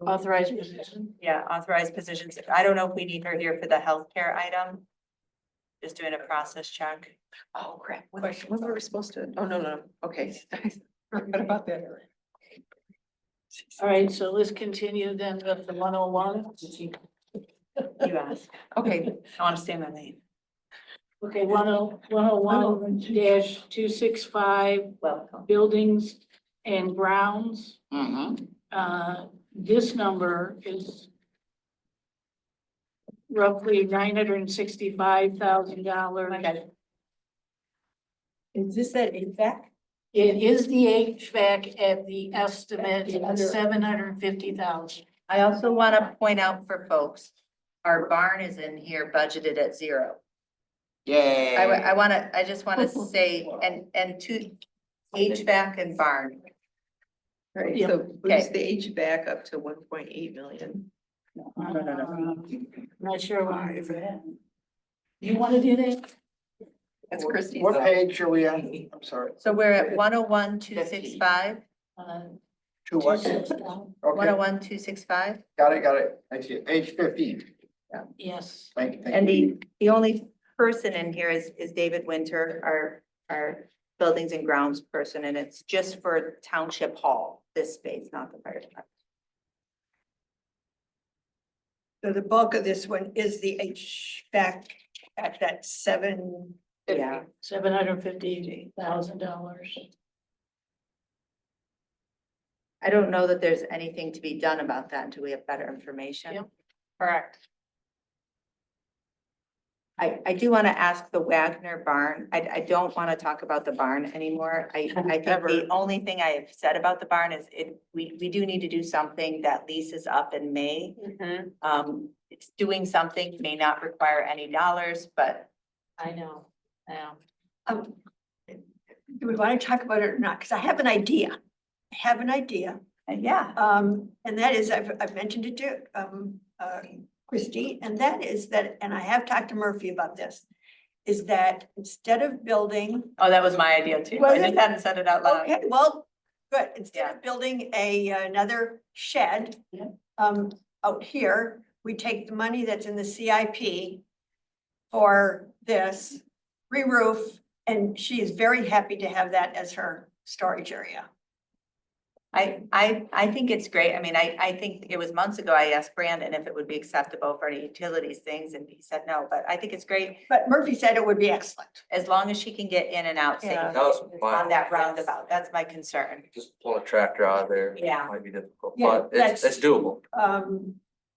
authorized position. yeah, authorized positions. I don't know if we need her here for the healthcare item. Just doing a process check. Oh, crap. When were we supposed to? Oh, no. Okay. What about that? All right, so let's continue then with the 101. You asked. Okay, I want to stay in my lane. Okay, 101-265, Welcome. buildings and grounds. Mm-hmm. This number is roughly $965,000. Is this that HVAC? It is the HVAC at the estimate of 750,000. I also want to point out for folks, our barn is in here budgeted at 0. Yay. I just want to say, and to HVAC and barn. Right, Yeah. so boost Okay. the HVAC up to 1.8 million. No. Not sure why. You want to do that? That's Christie's. What page are we on? I'm sorry. So we're at 101-265, To what? 101-265. Got it. I see it. Page 15. Yes. Thank you. And the only person in here is David Winter, our buildings and grounds person, and it's just for Township Hall, this space, not the fire department. So the bulk of this one is the HVAC at that 7. Yeah. $750,000. I don't know that there's anything to be done about that until we have better information. Yep. Correct. I do want to ask the Wagner barn. I don't want to talk about the barn anymore. I think the only thing I have said about the barn is we do need to do something. That lease is up in May. It's doing something, may not require any dollars, but I know. Do we want to talk about it or not? Because I have an idea. yeah. And that is, I've mentioned it to, Christie, and that is that, and I have talked to Murphy about this, is that instead of building. Oh, that was my idea too. I just hadn't said it out loud. Okay, well, good. Instead of building another shed, out here, we take the money that's in the CIP for this, re-roof, and she is very happy to have that as her storage area. I think it's great. I mean, I think it was months ago, I asked Brandon if it would be acceptable for any utilities things, and he said no, but I think it's great. But Murphy said it would be excellent. As long as she can get in and out Yeah. safely on that roundabout, that's my concern. Just pull a tractor out of there. Yeah. Might be difficult, Yeah, but it's doable.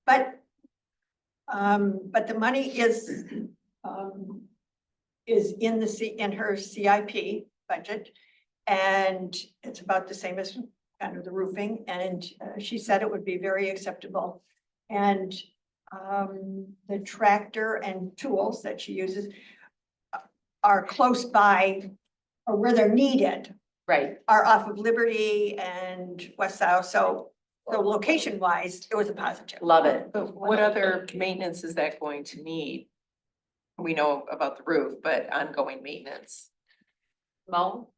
But the money is in in her CIP budget. And it's about the same as kind of the roofing, and she said it would be very acceptable. And the tractor and tools that she uses are close by, or where they're needed, Right. are off of Liberty and West South, so location wise, it was a positive. Love it. But what other maintenance is that going to need? We know about the roof, but ongoing maintenance. Mo?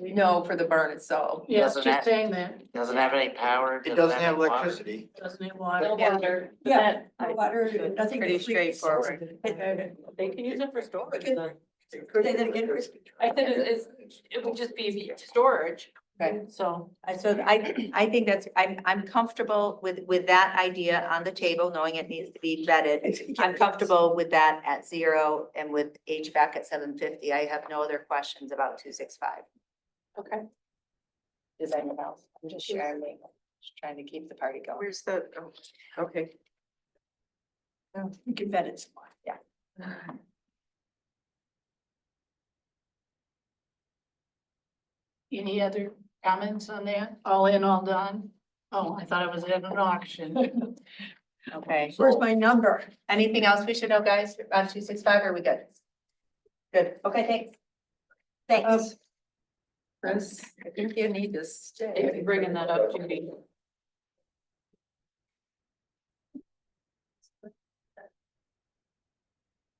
We know for the barn itself. Yes, Doesn't just that- saying that. Doesn't have any power. It doesn't have any water. electricity. Doesn't it water? No wonder. Yeah, no water, nothing. Pretty to leak. straightforward. They can use it for storage then. Say that again, Christie. I said it would just be storage. Okay. So. I think that's, I'm comfortable with that idea on the table, knowing it needs to be vetted. I'm comfortable with that at 0 and with HVAC at 750. I have no other questions about 265. Okay. Designer house. I'm just sharing, just trying to keep the party going. Where's the, okay. We can vet it some more. Yeah. Any other comments on that? All in, all done? Oh, I thought it was at an auction. Okay. Where's my number? Anything else we should know, guys, about 265, or are we good? Good, okay, thanks. Thanks. Chris, I think you need to stay. Thanks for bringing that up, Judy.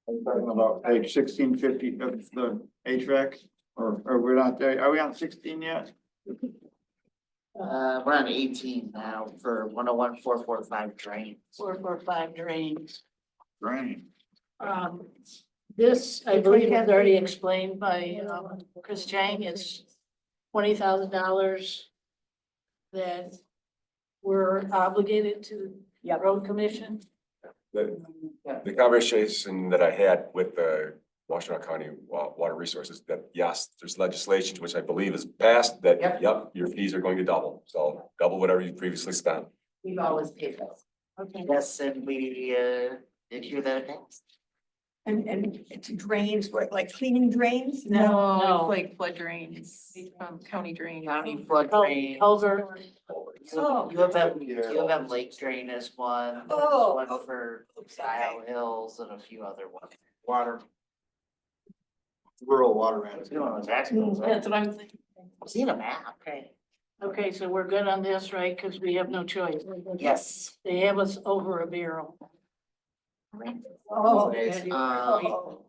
I'm talking about page 1650 of the HVAC, or we're not there, are we on 16 yet? We're on 18 now for 101,445 drains. 445 drains. Right. This, I believe, was already explained by, Chris Chang, it's $20,000 that we're obligated to the road commission. The conversation that I had with the Washington County Water Resources, that yes, there's legislation which I believe is passed that, yep, your fees are going to double. So double whatever you previously spent. We've always paid those. Okay. Yes, and we did hear that next. And it's drains, what, like cleaning drains? No, it's like flood drains, county drains. County flood drain. Culvert. You have them lake drain is one, there's Oh, one for Scio Hills and a few other ones. Water. Rural water management. You know, those accidents, right? That's what I'm thinking. I'm seeing a map. Okay. Okay, so we're good on this, right? Because we have no choice. Yes. They have us over a barrel. Oh, Oh.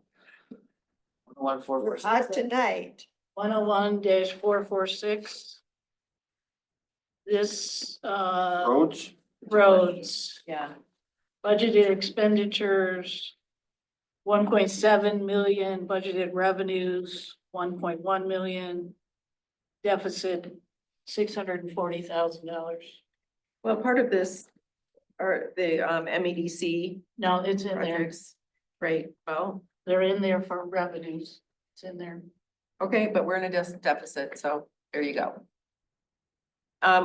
144. hot tonight. 101-446. This, Roads? roads, Yeah. budgeted expenditures, 1.7 million, budgeted revenues, 1.1 million, deficit, $640,000. Well, part of this are the MEDC No, it's in there. projects, right? Well, They're in there for revenues. It's in there. okay, but we're in a deficit, so there you go.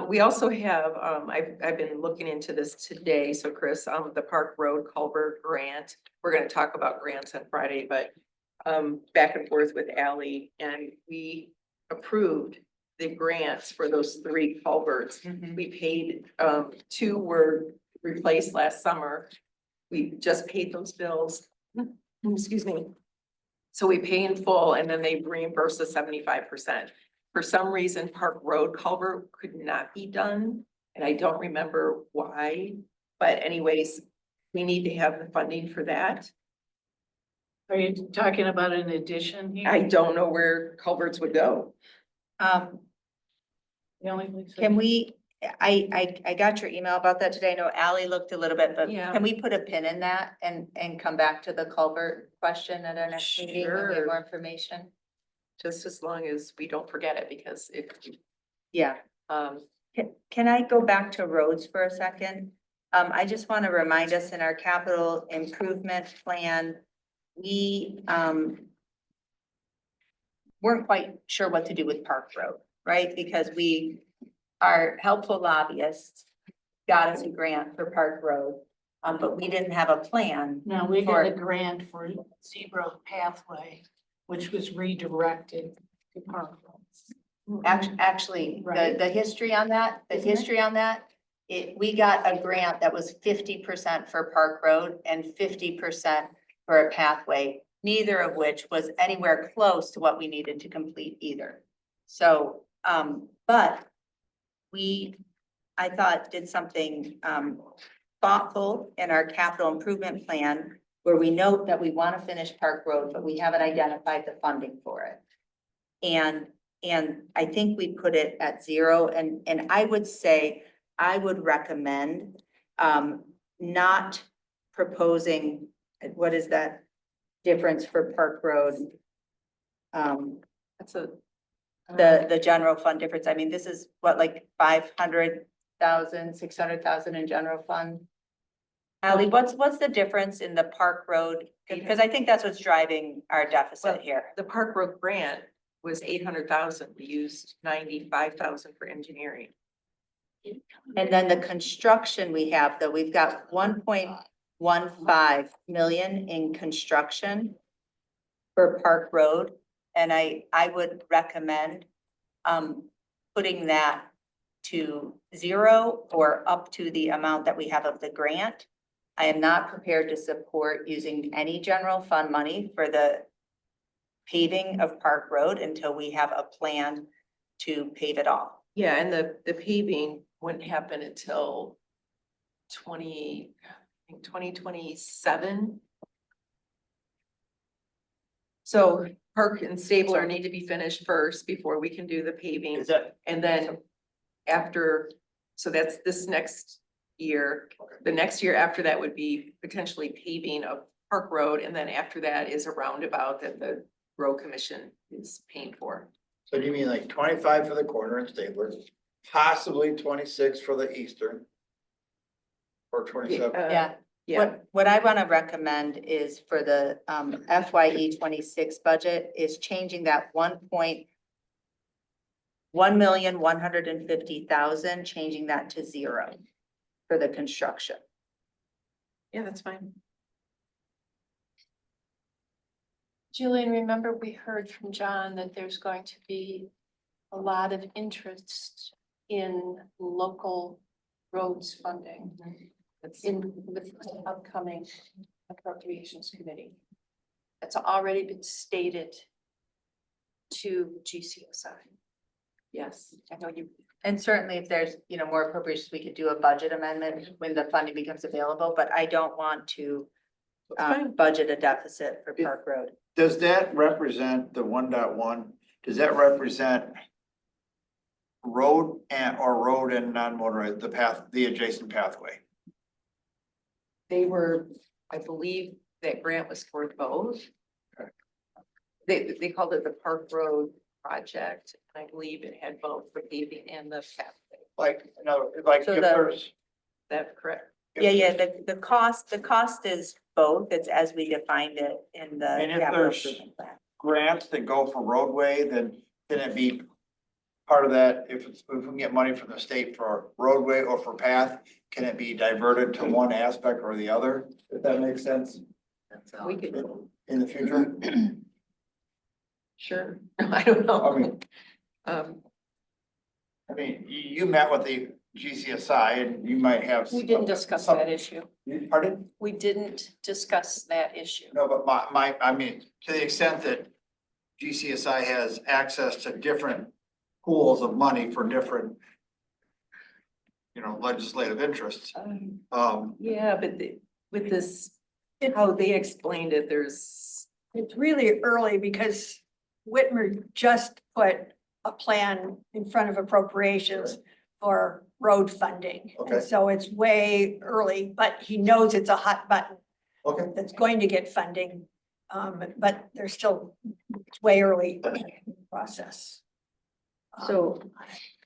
We also have, I've been looking into this today, so Chris, the Park Road Culvert Grant, we're gonna talk about grants on Friday, but back and forth with Ally, and we approved the grants for those 3 culverts. We paid, 2 were replaced last summer. We just paid those bills. Excuse me. So we pay in full and then they reimburse us 75%. For some reason, Park Road culvert could not be done, and I don't remember why. But anyways, we need to have the funding for that. Are you talking about an addition here? I don't know where culverts would go. The only place. Can we, I got your email about that today. I know Ally looked a little bit, but Yeah. can we put a pin in that and come back to the culvert question at our next meeting when we have Sure. more information? Just as long as we don't forget it, because if, Yeah. um, Can I go back to roads for a second? I just want to remind us in our capital improvement plan, we, weren't quite sure what to do with Park Road, right? Because our helpful lobbyists got us a grant for Park Road, but we didn't have a plan. No, we got a for- grant for zebra pathway, which was redirected to park roads. Actually, Right. the history on that, we got a grant that was 50% for Park Road and 50% for a pathway, neither of which was anywhere close to what we needed to complete either. So, but I thought did something, thoughtful in our capital improvement plan where we note that we want to finish Park Road, but we haven't identified the funding for it. And I think we put it at 0, and I would say, I would recommend, not proposing, what is that difference for Park Road? that's a. The general fund difference, I mean, this is what, like 500,000, 600,000 in general fund? Ally, what's the difference in the Park Road? Because I think that's what's driving our deficit here. The Park Road grant was 800,000. We used 95,000 for engineering. And then the construction we have, though, we've got 1.15 million in construction for Park Road. And I would recommend, putting that to 0 or up to the amount that we have of the grant. I am not prepared to support using any general fund money for the paving of Park Road until we have a plan to pave it all. Yeah, and the paving wouldn't happen until 2027. So Park and Stabler need to be finished first before we can do the paving. Is that, And then after, so that's this next year. The next year after that would be potentially paving of Park Road, and then after that is a roundabout that the road commission is paying for. so do you mean like 25 for the corner and Stabler, possibly 26 for the eastern? Or 27? Yeah. Yeah, What I want to recommend is for the FYE 26 budget is changing that 1,150,000, changing that to 0 for the construction. yeah, that's fine. Julian, remember we heard from John that there's going to be a lot of interest in local roads funding with the upcoming appropriations committee. That's already been stated to GCSI. Yes. I know you. And certainly if there's, more appropriations, we could do a budget amendment when the funding becomes available, but I don't want to budget a deficit for Park Road. Does that represent the 1.1? Does that represent road and non-motorized, the path, the adjacent pathway? They were, I believe that grant was for both. Okay. They called it the Park Road Project. I believe it had both the paving and the pathway. Like, no, like So if the- there's. That's correct. Yeah, the cost is both. It's as we defined it in the And if capital there's improvement plan. grants that go for roadway, then can it be part of that? If we can get money from the state for roadway or for path, can it be diverted to one aspect or the other? If that makes sense We could, in the future? sure. I don't know. I mean, you met with the GCSI and you might have. We didn't discuss some- that issue. Pardon? We didn't discuss that issue. No, but I mean, to the extent that GCSI has access to different pools of money for different, legislative interests. Yeah, but with this, how they explained it, It's really early because Whitmer just put a plan in front of appropriations for road funding. Okay. And so it's way early, but he knows it's a hot button Okay. that's going to get funding. But there's still, it's way early in the process. so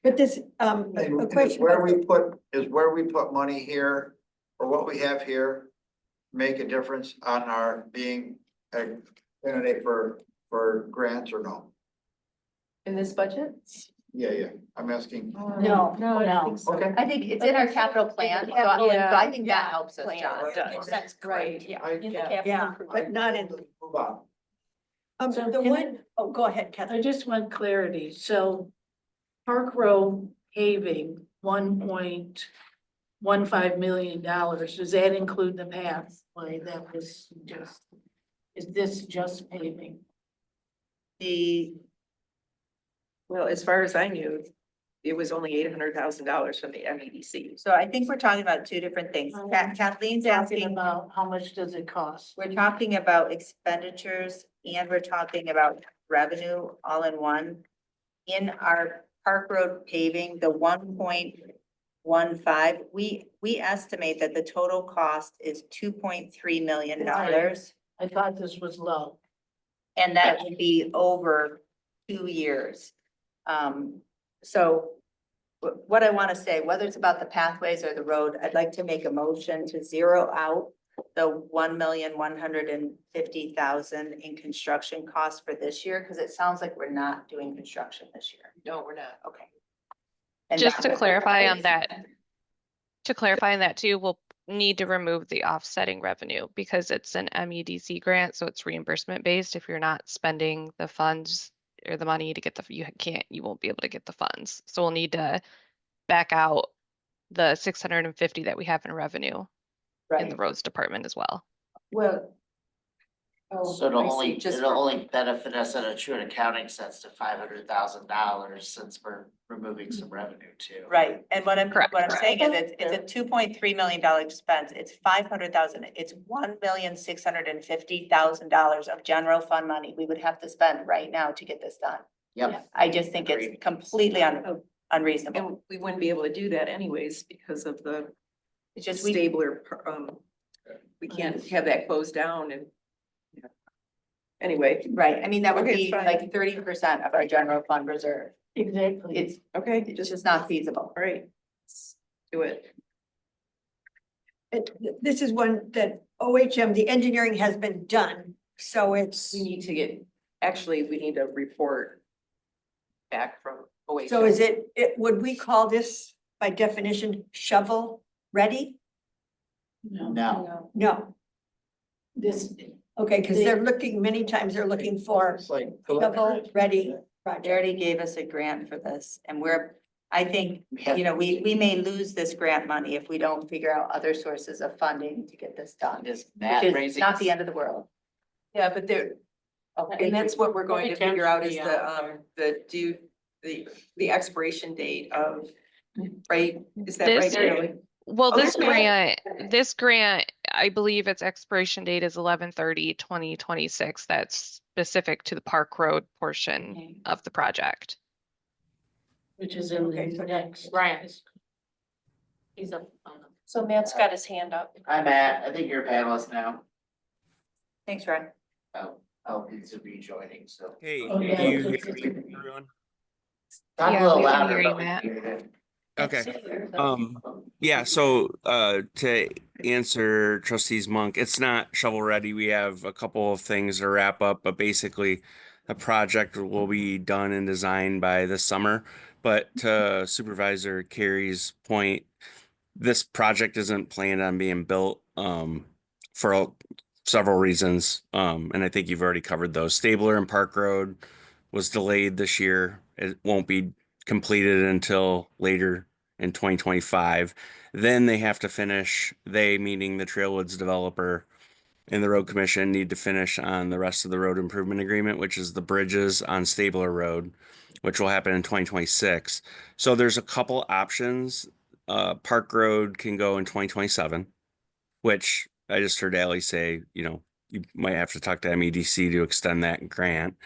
But this, a And question. where we put money here, or what we have here, make a difference on our being a candidate for grants or no? in this budget? Yeah, I'm asking. No, I don't no. think so. Okay. I think it's in our capital plan, so I think that helps us, John. That's Right. Yeah. I- in the yeah. capital Yeah, improvement. but not in, Move on. So the can one, oh, go ahead, I Catherine. just want clarity. So Park Road paving, $1.15 million. Does that include the pathway that was just, is this just paving? Well, as far as I knew, it was only $800,000 from the MEDC. So I think we're talking about two different things. Kathleen's Talking asking, about how much does it cost? we're talking about expenditures and we're talking about revenue all in one. In our Park Road paving, the 1.15, we estimate that the total cost is $2.3 million. I thought this was low. And that would be over 2 years. So what I want to say, whether it's about the pathways or the road, I'd like to make a motion to zero out the 1,150,000 in construction costs for this year, because it sounds like we're not doing construction this year. No, we're not. Okay. And Just to that- clarify on that, too, we'll need to remove the offsetting revenue because it's an MEDC grant, so it's reimbursement based. If you're not spending the funds or the money to get you won't be able to get the funds. So we'll need to back out the 650 that we have in revenue in the roads department as well. Well, Oh, So it'll I see, only, just it'll for- only benefit us in a true accounting sense to $500,000 since we're removing some revenue too. Right, and what I'm Correct. saying is it's a $2.3 million expense, it's 500,000, it's $1,650,000 of general fund money we would have to spend right now to get this done. Yep. I just think it's completely unreasonable. And we wouldn't be able to do that anyways because of the It's just Stabler, we can't have that closed down and. Anyway. right, I mean, that would Okay, it's be fine. like 30% of our general fund reserve. Exactly. It's Okay, just not feasible. all right, let's do it. This is one that OHM, the engineering has been done, so it's, We need to get, actually, we need a report back from OHM. so is would we call this by definition shovel ready? No. No, This, okay, because they're looking, many times they're looking for It's like. shovel ready They project. already gave us a grant for this and I think, you know, we may lose this grant money if we don't figure out other sources of funding to get this done. Is Which Matt is raising? not the end of the world. Yeah, but there, and that's what we're going to figure out is the expiration date of, right? Is that right, This- Shirley? Well, Oh, this that's good. grant, I believe its expiration date is 11/30/2026. That's specific to the Park Road portion of the project. which is in the next. Brian. He's up. So Matt's got his hand up. Hi, Matt. I think you're a panelist now. Thanks, Ryan. I'll be to be joining, so. Hey, Oh, yeah. do you hear me, everyone? Talk Yeah, a little we can louder, hear you, but we Matt. can hear you. Okay. Yeah, so to answer Trustees Monk, it's not shovel ready. We have a couple of things to wrap up, but basically the project will be done and designed by this summer. But to Supervisor Carey's point, this project isn't planned on being built for several reasons. And I think you've already covered those. Stabler and Park Road was delayed this year. It won't be completed until later in 2025. Then they have to finish, they meaning the Trailwoods developer and the road commission need to finish on the rest of the road improvement agreement, which is the bridges on Stabler Road, which will happen in 2026. So there's a couple options. Park Road can go in 2027, which I just heard Ally say, you might have to talk to MEDC to extend that grant.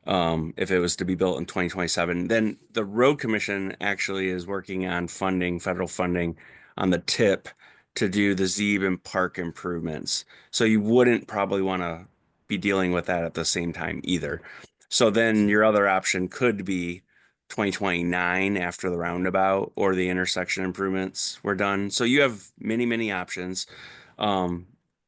If it was to be built in 2027, then the road commission actually is working on funding, federal funding on the tip to do the Zeeb and park improvements. So you wouldn't probably want to be dealing with that at the same time either. So then your other option could be 2029 after the roundabout or the intersection improvements were done. So you have many, many options.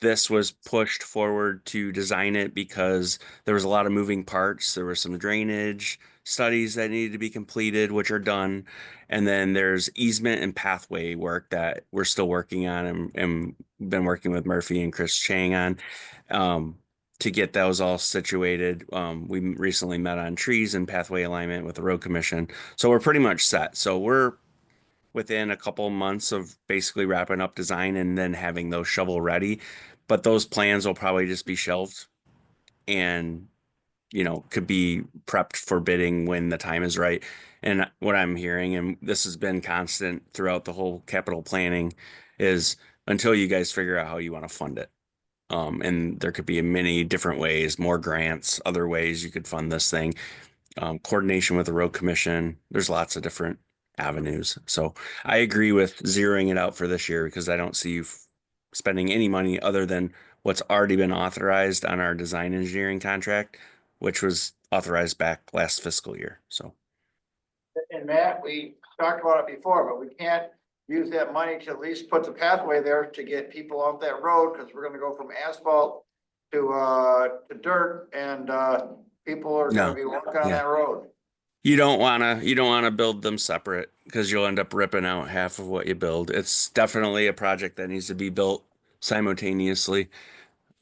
This was pushed forward to design it because there was a lot of moving parts. There were some drainage studies that needed to be completed, which are done. And then there's easement and pathway work that we're still working on and been working with Murphy and Chris Chang on to get those all situated. We recently met on trees and pathway alignment with the road commission. So we're pretty much set. So we're within a couple of months of basically wrapping up design and then having those shovel ready. But those plans will probably just be shelved and, could be prepped for bidding when the time is right. And what I'm hearing, and this has been constant throughout the whole capital planning, is until you guys figure out how you want to fund it. And there could be many different ways, more grants, other ways you could fund this thing. Coordination with the road commission. There's lots of different avenues. So I agree with zeroing it out for this year because I don't see you spending any money other than what's already been authorized on our design engineering contract, which was authorized back last fiscal year. So. And Matt, we talked about it before, but we can't use that money to at least put the pathway there to get people off that road, because we're gonna go from asphalt to dirt, and people are gonna be walking on that road. You don't wanna build them separate because you'll end up ripping out half of what you build. It's definitely a project that needs to be built simultaneously.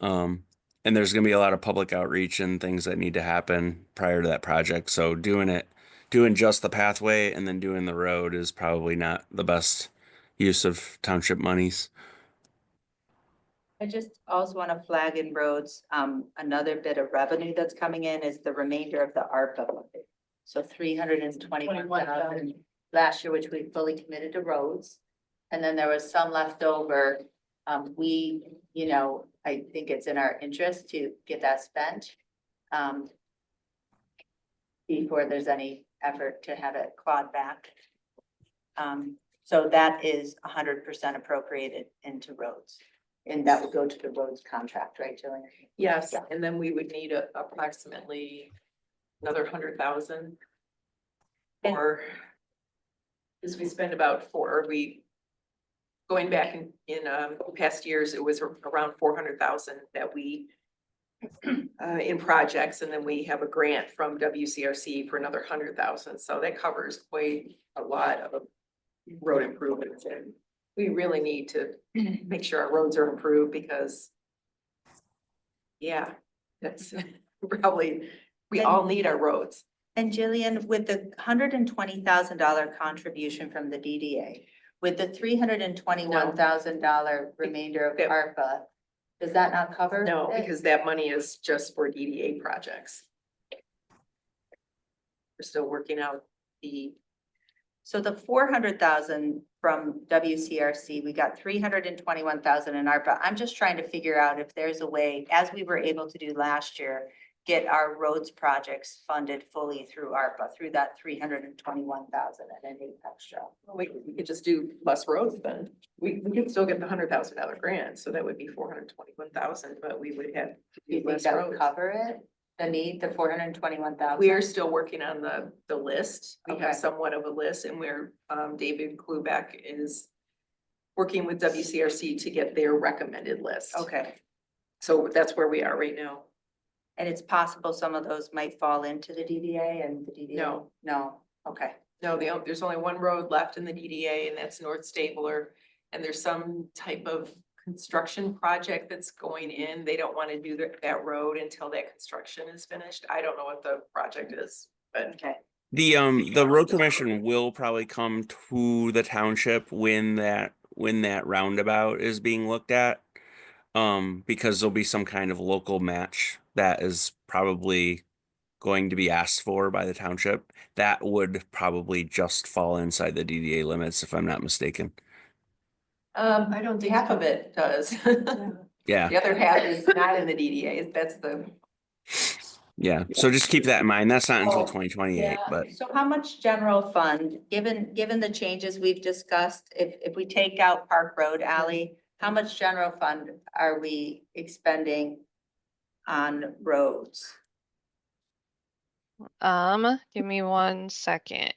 And there's gonna be a lot of public outreach and things that need to happen prior to that project. So doing just the pathway and then doing the road is probably not the best use of township monies. I just also want to flag in roads, another bit of revenue that's coming in is the remainder of the ARPA funding. So 321,000 last year, which we fully committed to roads. And then there was some left over. I think it's in our interest to get that spent. Before there's any effort to have it clawed back. So that is 100% appropriated into roads. And that would go to the roads contract, right, Jillian? Yes, and then we would need approximately another 100,000. Or, because we spend about going back in past years, it was around 400,000 that we in projects, and then we have a grant from WCRC for another 100,000. So that covers quite a lot of road improvements, and we really need to make sure our roads are improved because yeah, that's probably, we all need our roads. And Jillian, with the $120,000 contribution from the DDA, with the $321,000 remainder of ARPA, does that not cover? No, it? because that money is just for DDA projects. We're still working out So the 400,000 from WCRC, we got 321,000 in ARPA. I'm just trying to figure out if there's a way, as we were able to do last year, get our roads projects funded fully through ARPA, through that 321,000 and any extra. we could just do less roads then. We could still get the $100,000 grant, so that would be 421,000, but we would have to Do you do think less that would roads. cover it? The need, the 421,000? We are still working on the list. We Okay. have somewhat of a list, and where David Klubeck is working with WCRC to get their recommended list. Okay, So that's where we are right now. and it's possible some of those might fall into the DDA and the DDA? No. No, okay. No, there's only one road left in the DDA, and that's North Stabler. And there's some type of construction project that's going in. They don't want to do that road until that construction is finished. I don't know what the project is, but Okay. The road commission will probably come to the township when that roundabout is being looked at. Because there'll be some kind of local match that is probably going to be asked for by the township. That would probably just fall inside the DDA limits, if I'm not mistaken. I don't think half of it does. Yeah. The other half is not in the DDA. Yeah. So just keep that in mind. That's not until Oh, 2028, but So how much general fund, given the changes we've discussed, if we take out Park Road Alley, how much general fund are we expending on roads? Give me 1 second.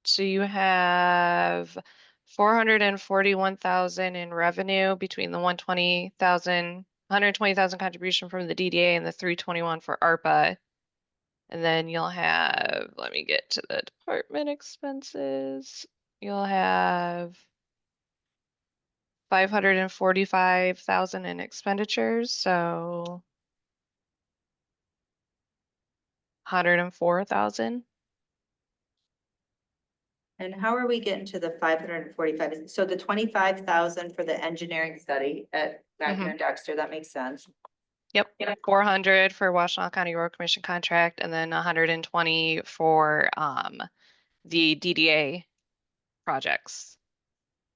So you have 441,000 in revenue between the 120,000 contribution from the DDA and the 321 for ARPA. And then you'll have, let me get to the department expenses. You'll have 545,000 in expenditures, so 104,000. And how are we getting to the 545? So the 25,000 for the engineering study at back here in Dexter, that makes sense. Yep, 400 for Washtenaw County Road Commission contract, and then 120 for the DDA projects.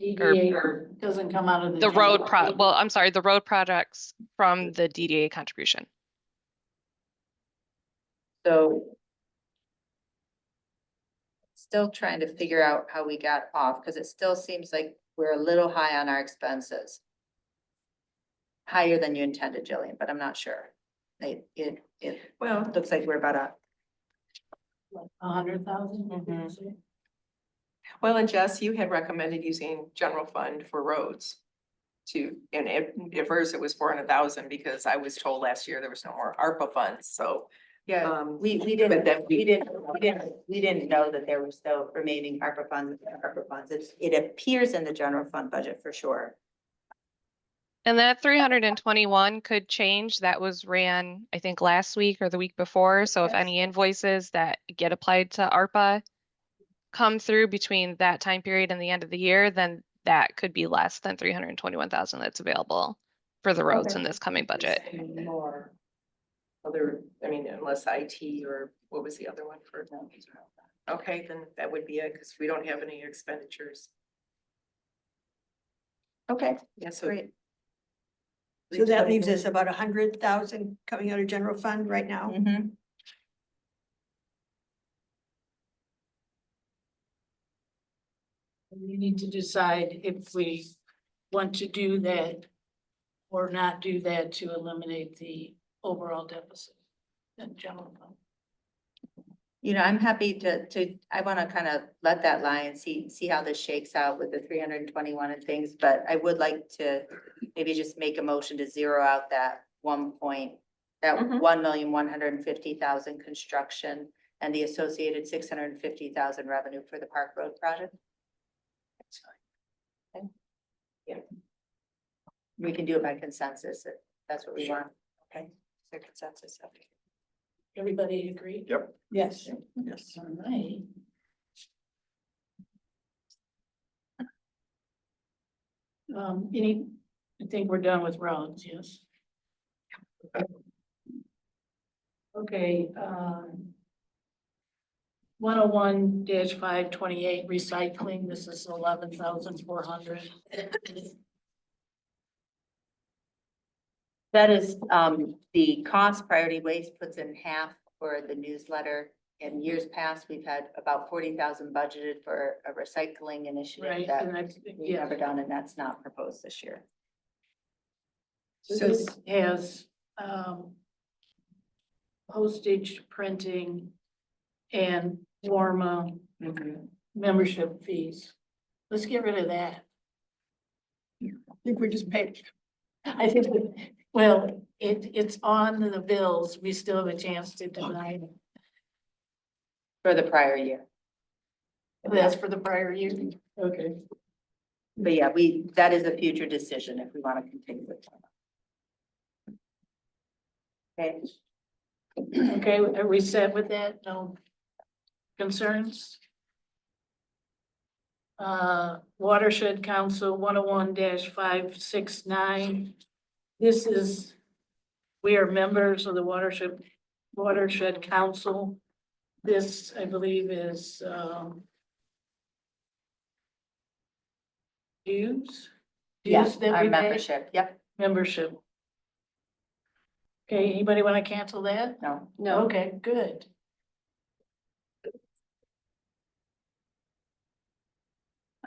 DDA doesn't come out of the. The road well, I'm sorry, the road projects from the DDA contribution. So still trying to figure out how we got off, because it still seems like we're a little high on our expenses. Higher than you intended, Jillian, but I'm not sure. It looks like we're about 100,000. Well, and Jess, you had recommended using general fund for roads and at first it was 400,000 because I was told last year there was no more ARPA funds, so. Yeah, we didn't know that there were still remaining ARPA funds. It appears in the general fund budget for sure. And that 321 could change. That was ran, I think, last week or the week before. So if any invoices that get applied to ARPA come through between that time period and the end of the year, then that could be less than 321,000 that's available. for the roads Okay. in this coming budget. More. Other, I mean, unless IT or what was the other one for? Okay, then that would be it, because we don't have any expenditures. Okay, Yeah, so. great. So that leaves us about 100,000 coming out of general fund right now. Mhm. We need to decide if we want to do that or not do that to eliminate the overall deficit in general fund. You know, I'm happy I wanna kind of let that lie and see how this shakes out with the 321 and things, but I would like to maybe just make a motion to zero out that that Mhm. 1,150,000 construction and the associated 650,000 revenue for the Park Road project. That's fine. Okay. Yeah. We can do it by consensus if that's what we want. Okay, is there consensus? Okay. Everybody agree? Yep. Yes. Yes. All right. I think we're done with roads, yes. Okay, 101-528 recycling, this is 11,400. That is, the cost Priority Waste puts in half for the newsletter. In years past, we've had about 40,000 budgeted for a recycling initiative Right, that and that's, we've never done, and that's not proposed this year. So this has, postage, printing, and Warma membership fees. Let's get rid of that. I think we just paid. I think, well, it's on the bills. We still have a chance to deny it. For the prior year. That's for the prior year. Okay. But yeah, that is a future decision if we want to continue with that. Okay. Okay, are we set with that? No concerns? Watershed Council 101-569. This is, we are members of the Watershed Council. This, I believe, is dues? Yeah, Dues that our we pay? membership, yep. Membership. Okay, anybody want to cancel that? No. No. Okay, good.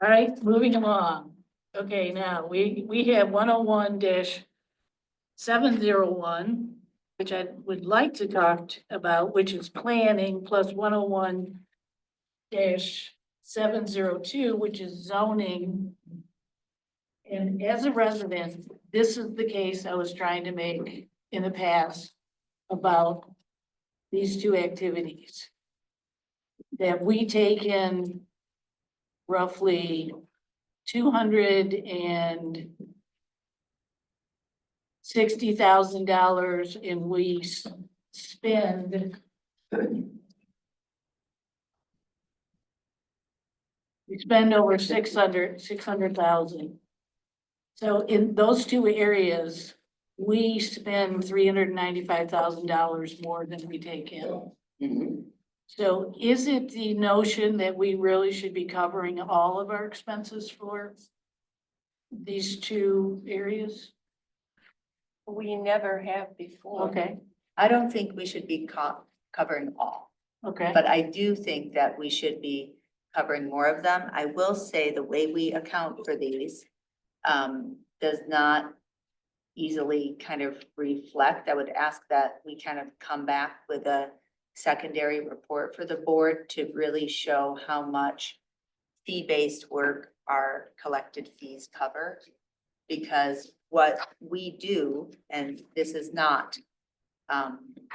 All right, moving along. Okay, now we have 101-701, which I would like to talk about, which is planning, plus 101-702, which is zoning. And as a resident, this is the case I was trying to make in the past about these two activities. That we take in roughly $260,000 and we spend over 600,000. So in those two areas, we spend $395,000 more than we take in. So is it the notion that we really should be covering all of our expenses for these two areas? We never have before. Okay, I don't think we should be covering all, okay. but I do think that we should be covering more of them. I will say the way we account for these does not easily kind of reflect. I would ask that we kind of come back with a secondary report for the board to really show how much fee-based work our collected fees cover. Because what we do, and this is not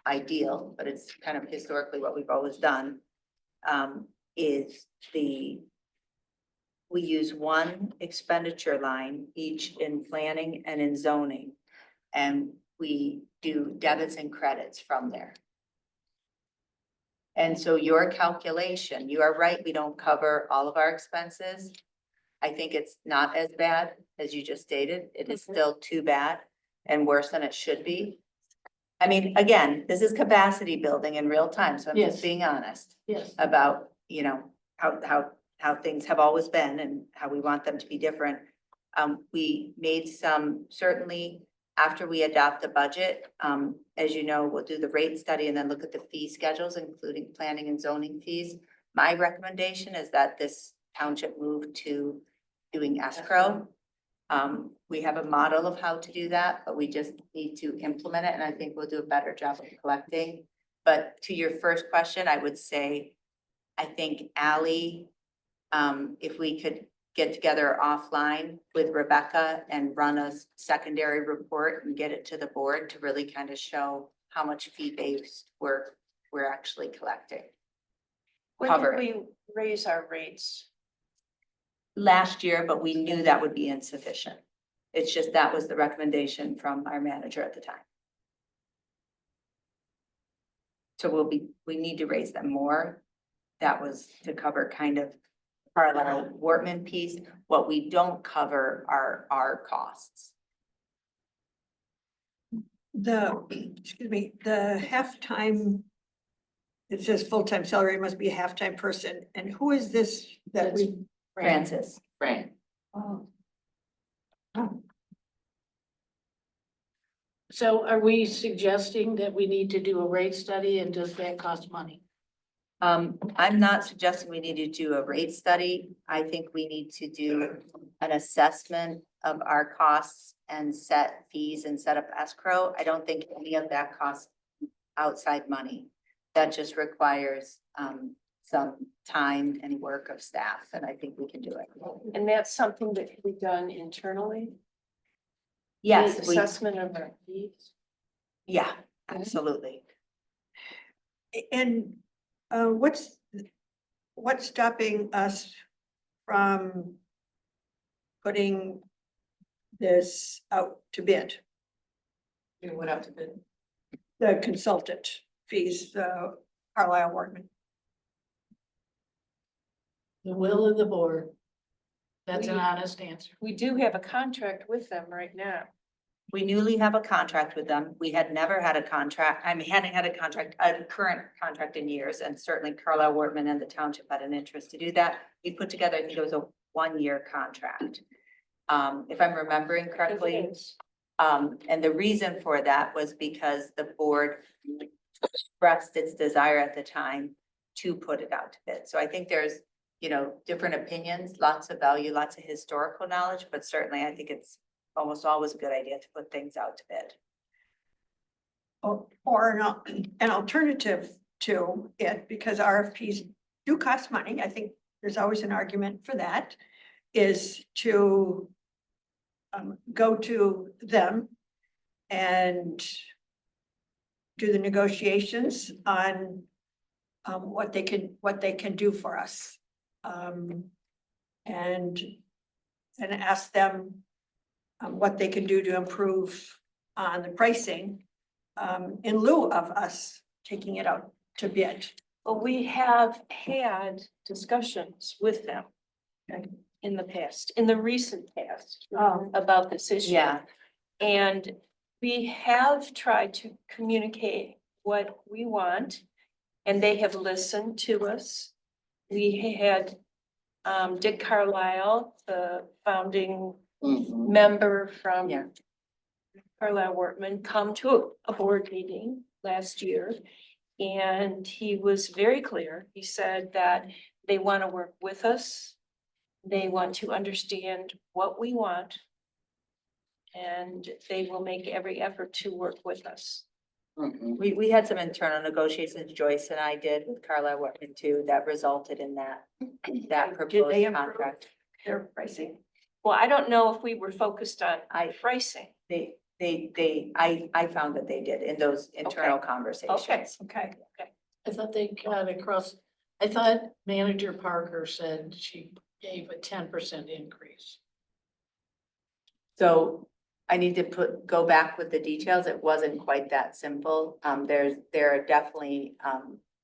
ideal, but it's kind of historically what we've always done, is we use one expenditure line each in planning and in zoning. And we do debits and credits from there. And so your calculation, you are right, we don't cover all of our expenses. I think it's not as bad as you just stated. It is still too bad. and worse than it should be. I mean, again, this is capacity building in real time, so I'm just Yes. being honest Yes. about, you know, how things have always been and how we want them to be different. We made some, certainly after we adopt the budget, as you know, we'll do the rate study and then look at the fee schedules, including planning and zoning fees. My recommendation is that this township move to doing escrow. We have a model of how to do that, but we just need to implement it, and I think we'll do a better job of collecting. But to your first question, I would say, I think Ally, if we could get together offline with Rebecca and run a secondary report and get it to the board to really kind of show how much fee-based work we're actually collecting. When Cover did it. we raise our rates? Last year, but we knew that would be insufficient. It's just that was the recommendation from our manager at the time. So we need to raise them more. That was to cover kind of Carlisle Wortman piece. What we don't cover are our costs. Excuse me, the halftime, it says full-time salary, it must be a halftime person. And who is this that we? Francis. Fran. Oh. So are we suggesting that we need to do a rate study, and does that cost money? I'm not suggesting we need to do a rate study. I think we need to do an assessment of our costs and set fees and set up escrow. I don't think any of that costs outside money. That just requires some time and work of staff, and I think we can do it. And that's something that can be done internally? Yes, The we, assessment of our fees? yeah, absolutely. And what's stopping us from putting this out to bid? You went out to bid. The consultant fees, Carlisle Wortman. The will of the board. That's an honest answer. We do have a contract with them right now. We newly have a contract with them. We had never had a contract, I mean, hadn't had a current contract in years, and certainly Carlisle Wortman and the township had an interest to do that. We put together, I think it was a 1-year contract. If I'm remembering correctly. And the reason for that was because the board expressed its desire at the time to put it out to bid. So I think there's, you know, different opinions, lots of value, lots of historical knowledge, but certainly I think it's almost always a good idea to put things out to bid. Or an alternative to it, because RFPs do cost money. I think there's always an argument for that, is to go to them and do the negotiations on what they can do for us. And ask them what they can do to improve on the pricing in lieu of us taking it out to bid. Well, we have had discussions with them in the past, in the recent past, about this issue. Yeah. And we have tried to communicate what we want, and they have listened to us. We had Dick Carlisle, the founding member from Carlisle Wortman, come to a board meeting last year. And he was very clear. He said that they want to work with us. They want to understand what we want. And they will make every effort to work with us. We had some internal negotiations, Joyce and I did with Carlisle Wortman too, that resulted in that proposed they improve contract. their pricing? Well, I don't know if we were focused on pricing. I found that they did in those internal conversations. Okay. I thought they got across, I thought Manager Parker said she gave a 10% increase. So I need to go back with the details. It wasn't quite that simple. There are definitely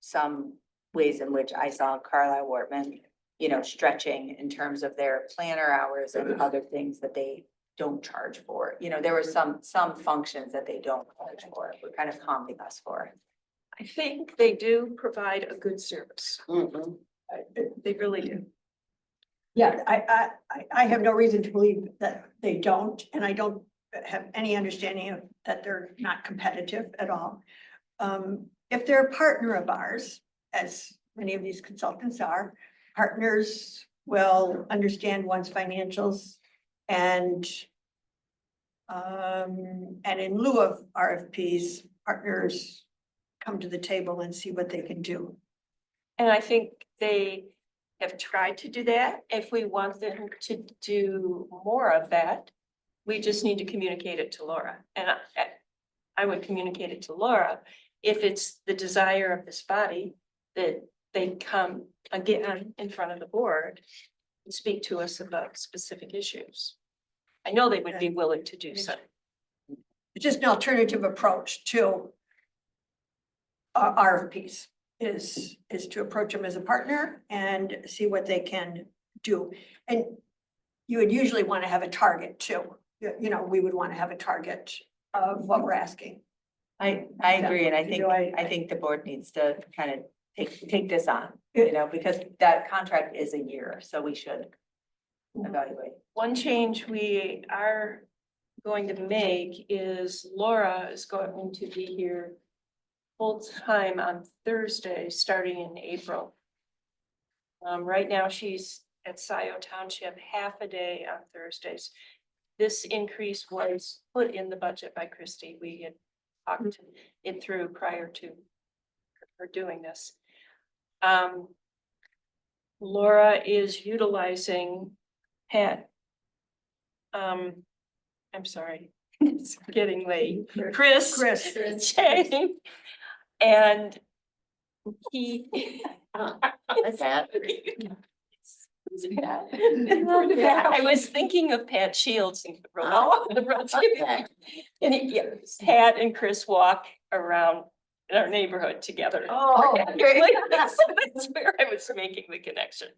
some ways in which I saw Carlisle Wortman, you know, stretching in terms of their planner hours and other things that they don't charge for. You know, there were some functions that they don't charge for, we're kind of comping us for. I think they do provide a good service. Mhm. They really do. Yeah, I have no reason to believe that they don't, and I don't have any understanding of that they're not competitive at all. If they're a partner of ours, as many of these consultants are, partners will understand one's financials and in lieu of RFPs, partners come to the table and see what they can do. And I think they have tried to do that. If we want them to do more of that, we just need to communicate it to Laura. And I would communicate it to Laura if it's the desire of this body that they come again in front of the board and speak to us about specific issues. I know they would be willing to do so. It's just an alternative approach to RFPs is to approach them as a partner and see what they can do. And you would usually want to have a target too. You know, we would want to have a target of what we're asking. I agree, and I You know, I think the board needs to kind of take this on, you know, because that contract is a year, so we should evaluate. One change we are going to make is Laura is going to be here full-time on Thursday, starting in April. Right now, she's at Scio Township half a day on Thursdays. This increase was put in the budget by Christie. We had talked it through prior to her doing this. Laura is utilizing Pat. I'm sorry, it's getting late. Chris Chang. And he. Pat. I was thinking of Pat Shields. And Pat and Chris walk around in our neighborhood together. Oh, great. So that's where I was making the connection.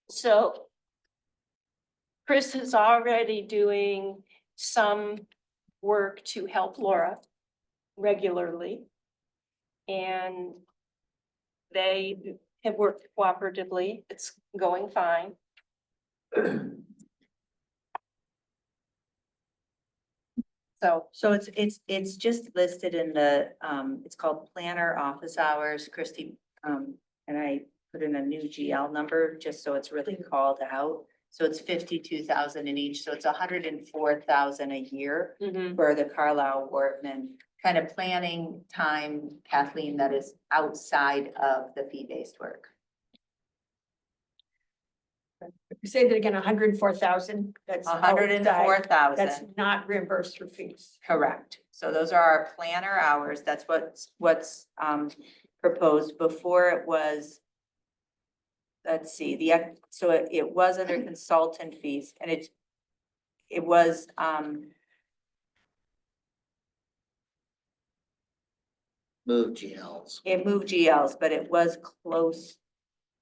So Chris is already doing some work to help Laura regularly. And they have worked cooperatively. It's going fine. So it's just listed in the, it's called planner office hours, Christie, and I put in a new GL number just so it's really called out. So it's 52,000 in each, so it's 104,000 a year for the Carlisle Wortman kind of planning time, Kathleen, that is outside of the fee-based work. Say that again, 104,000. That's 104,000. That's not reimbursed through fees. Correct. So those are our planner hours. That's what's proposed. Before it was, let's see, so it was under consultant fees, and it was Move GLs. it moved GLs, but it was close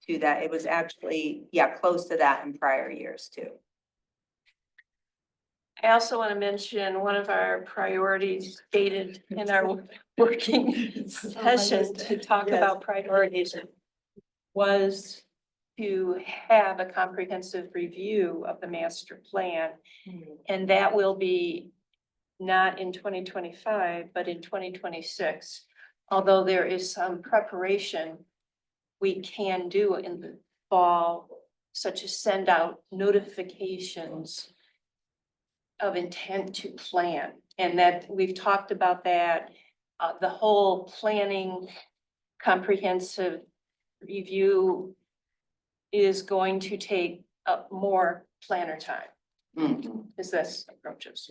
to that. It was actually, yeah, close to that in prior years too. I also want to mention one of our priorities stated in our working session to talk about priorities was to have a comprehensive review of the master plan. And that will be not in 2025, but in 2026. Although there is some preparation we can do in the fall, such as send out notifications of intent to plan. And that we've talked about that, the whole planning comprehensive review is going to take up more planner time as this approaches.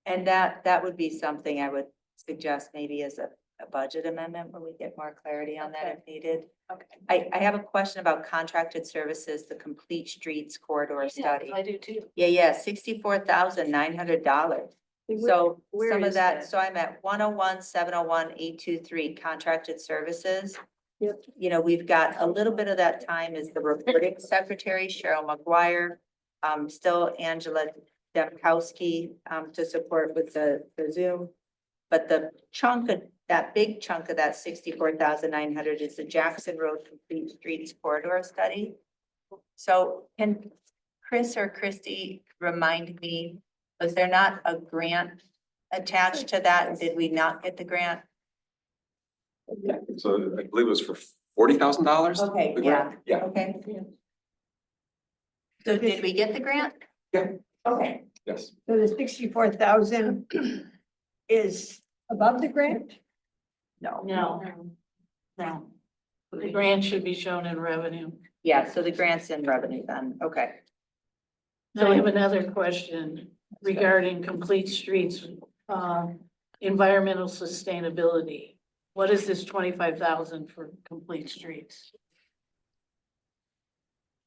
And that would be something I would suggest maybe as a budget amendment where we get more clarity on that if needed. Okay. I have a question about contracted services, the complete streets corridor study. I do too. Yeah, $64,900. So Where some of is that, that? so I'm at 101-701-823 contracted services. You know, we've got a little bit of that time as the recording secretary, Cheryl McGuire. Still Angela Demkowski, to support with the Zoom. But the chunk of, that big chunk of that 64,900 is the Jackson Road Complete Streets Corridor Study. So can Chris or Christy remind me, was there not a grant attached to that? Did we not get the grant? So I believe it was for $40,000. Okay, yeah. Yeah. Okay. So did we get the grant? Yeah. Okay, Yes. so the 64,000 is above the grant? No. No. No. The grant should be shown in revenue. Yeah, so the grant's in revenue then, okay. So I have another question regarding complete streets, environmental sustainability. What is this 25,000 for complete streets?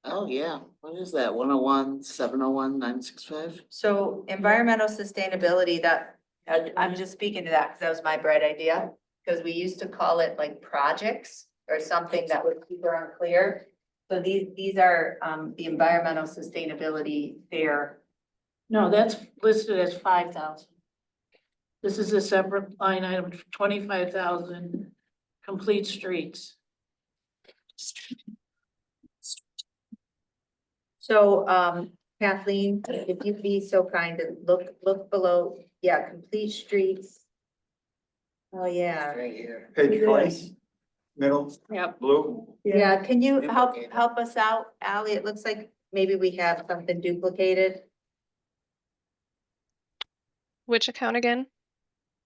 Oh, yeah, what is that, 101, 701, 965? So environmental sustainability, that, I'm just speaking to that because that was my bright idea. Because we used to call it like projects or something that was super unclear. So these are, the environmental sustainability fair. No, that's listed as 5,000. This is a separate line item, 25,000 complete streets. So, Kathleen, if you'd be so kind to look below, yeah, complete streets. Oh, yeah. Right here. Page 20, middle, Yep. blue. Yeah, can you help us out, Ally? It looks like maybe we have something duplicated. Which account again?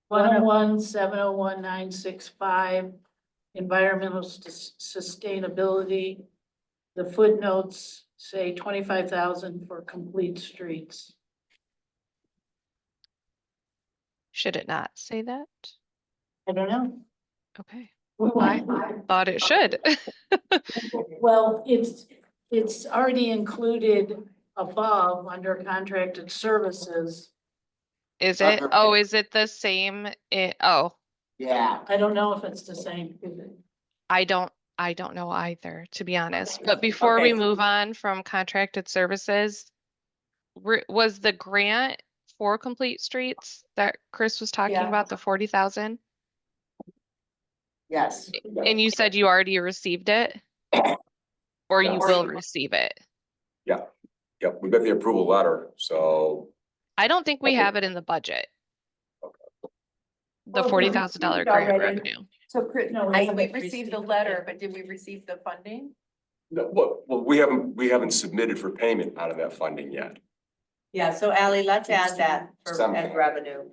101, 701, 965, environmental sustainability. The footnotes say 25,000 for complete streets. Should it not say that? I don't know. Okay. I thought it should. Well, it's already included above under contracted services. Is it? Oh, is it the same? Oh, Yeah. I don't know if it's the same. I don't know either, to be honest. But before we move on from contracted services, was the grant for complete streets that Chris was talking about, the 40,000? Yes. And you said you already received it? Or you will receive it? Yeah. Yep. We got the approval letter. So I don't think we have it in the budget. The $40,000 grant revenue. So Chris, No, we we haven't received received the it letter, yet. but did we receive the funding? no, well, we haven't submitted for payment out of that funding yet. Yeah, so Ally, let's add that for Some- as revenue.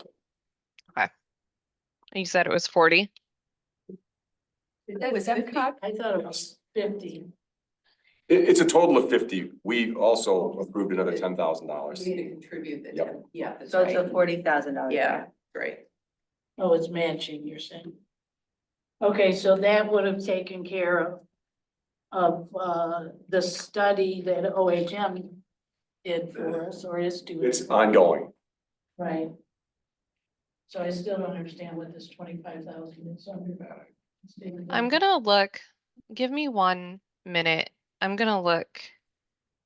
You said it was 40? That was MCOG? I thought it was 50. It's a total of 50. We also approved another $10,000. We need to contribute the Yep. 10, yeah, that's So it's right. a $40,000. Yeah, great. Oh, it's matching, you're saying? Okay, so that would have taken care of the study that OHM did for us or is doing. It's ongoing. Right. So I still don't understand what this 25,000 is under. I'm gonna look, give me 1 minute. I'm gonna look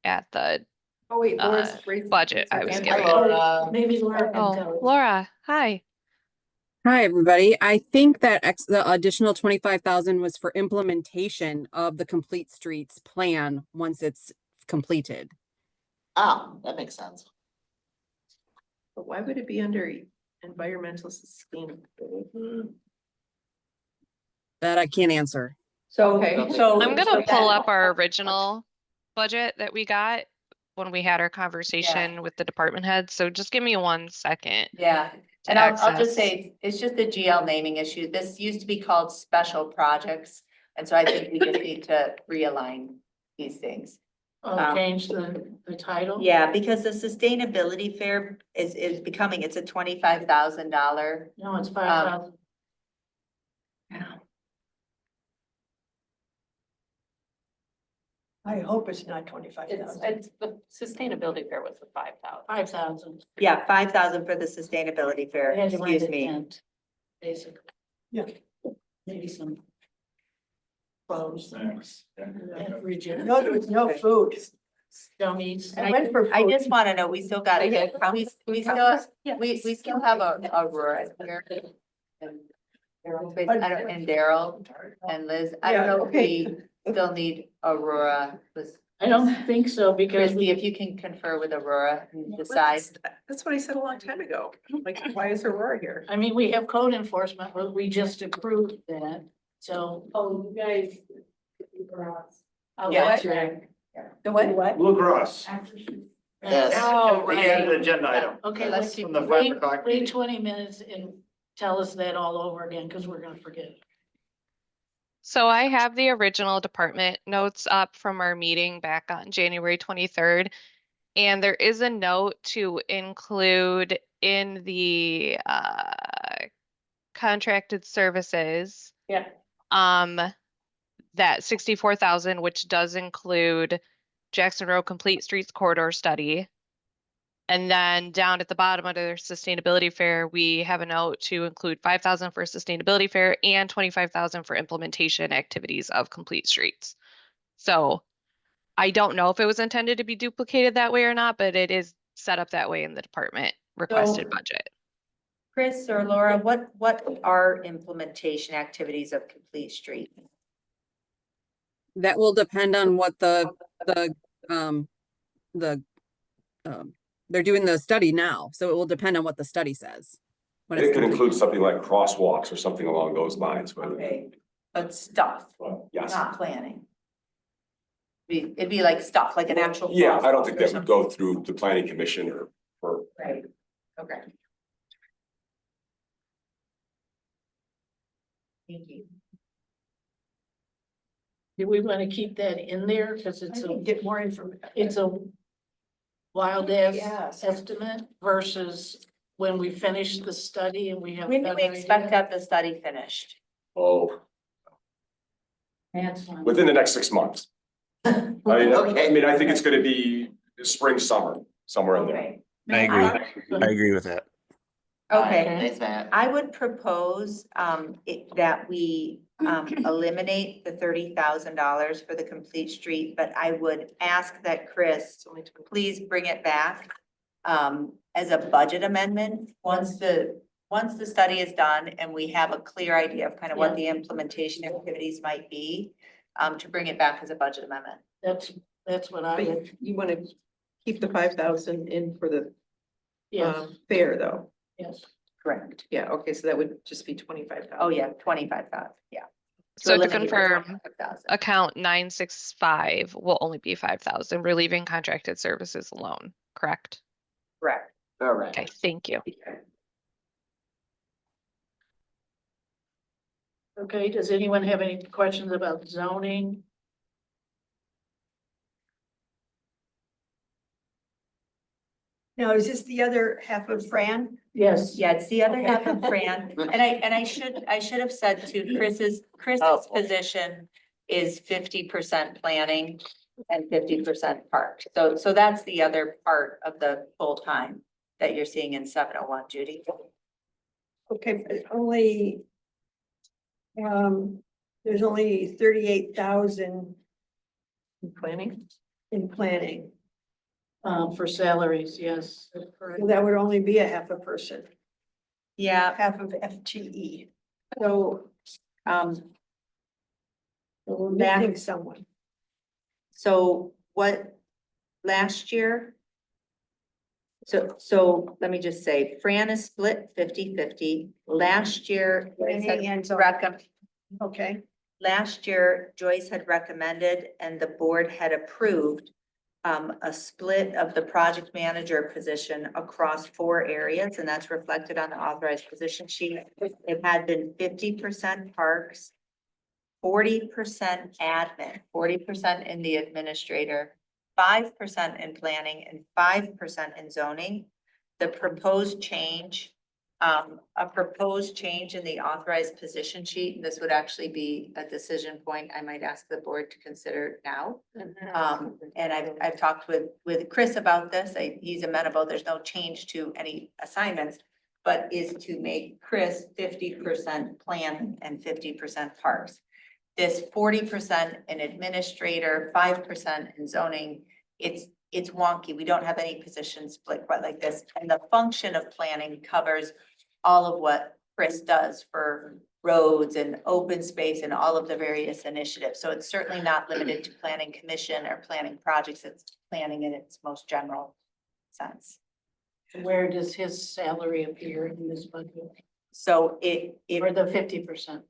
at the Oh, wait, Laura's raising. budget I was And given. Maybe Laura can tell Oh, us. Laura, hi. Hi, everybody. I think that the additional 25,000 was for implementation of the Complete Streets plan once it's completed. Oh, that makes sense. But why would it be under environmental sustainability? That I can't answer. So, Okay. so. I'm so gonna pull that- up our original budget that we got when we had our conversation with the department heads. So just give me 1 second. Yeah, to and I'll just access. say, it's just a GL naming issue. This used to be called special projects. And so I think we just need to realign these things. Change the title? Yeah, because the sustainability fair is becoming, it's a $25,000. No, it's 5,000. I hope it's not 25,000. It's the sustainability fair was the 5,000. 5,000. Yeah, 5,000 for the sustainability fair, I had to write excuse it me. down, basically. Yeah. Maybe some. closed. Region. No, there was no food. Gummies. I just wanna know, we still got, we still have a Aurora here. And and Daryl and Liz, I don't know if we still need Aurora, Liz. I don't think so because Christie, if you can confer with Aurora and decide. That's what I said a long time ago. Like, why is Aurora here? I mean, we have code enforcement, but we just approved that, so. Oh, you guys. Yeah. The what? Blue Cross. Yes. Oh, We had an agenda item. Okay, Let's let's From the 5 wait, o'clock wait meeting. 20 minutes and tell us that all over again, because we're gonna forget. So I have the original department notes up from our meeting back on January 23rd. And there is a note to include in the contracted services. Yeah. That 64,000, which does include Jackson Road Complete Streets Corridor Study. And then down at the bottom under sustainability fair, we have a note to include 5,000 for sustainability fair and 25,000 for implementation activities of Complete Streets. So I don't know if it was intended to be duplicated that way or not, but it is set up that way in the department requested budget. Chris or Laura, what are implementation activities of Complete Street? That will depend on what they're doing the study now, so it will depend on what the study says. When It it's could complete. include something like crosswalks or something along those lines, but Okay, but stuff, yes. not planning. It'd be like stuff, like an actual. Yeah, I don't think crosswalk or that would something. go through the planning commission or Right, okay. Thank you. Do we want to keep that in there? Because it's a, Get more information. it's a wild ass Yes. estimate versus when we finish the study and we have. When do we better expect to idea. have the study finished? That's fine. within the next 6 months. I mean, I think it's gonna be spring, summer, somewhere in there. Okay. I agree with that. Okay, Thanks, Matt. I would propose that we eliminate the $30,000 for the Complete Street, but I would ask that Chris, please bring it back as a budget amendment, once the study is done and we have a clear idea of kind of what the implementation activities might be, to bring it back as a budget amendment. That's what I But would, you want to keep the 5,000 in for the yes, fair though? yes. Correct. Yeah, okay, so that would just be 25,000. Oh, yeah, 25,000, yeah. So to eliminate the confirm, 25,000. account 965 will only be 5,000. We're leaving contracted services alone, correct? Correct. All right. Okay, thank you. Okay, does anyone have any questions about zoning? Now, is this the other half of Fran? Yes. Yeah, it's the other Okay. half of Fran, and I should have said to Chris's position is 50% planning and 50% park. So that's the other part of the full time that you're seeing in 701, Judy. Okay, but only, there's only 38,000 Planning? in planning. For salaries, yes. that's correct. So that would only be a half a person, Yeah, half of FTE. so, So we're Back- missing someone. so what, last year? So let me just say, Fran is split 50-50. Last year, Joyce had Planning and Okay, last year, Joyce had recommended and the board had approved a split of the project manager position across 4 areas, and that's reflected on the authorized position sheet. It had been 50% parks, 40% admin, 40% in the administrator, 5% in planning, and 5% in zoning. The proposed change, a proposed change in the authorized position sheet, and this would actually be a decision point I might ask the board to consider now. And I've talked with Chris about this. He's amenable. There's no change to any assignments, but is to make Chris 50% plan and 50% parks. this 40% in administrator, 5% in zoning, it's wonky. We don't have any position split quite like this. And the function of planning covers all of what Chris does for roads and open space and all of the various initiatives. So it's certainly not limited to planning commission or planning projects. It's planning in its most general sense. Where does his salary appear in this budget? So For the 50%.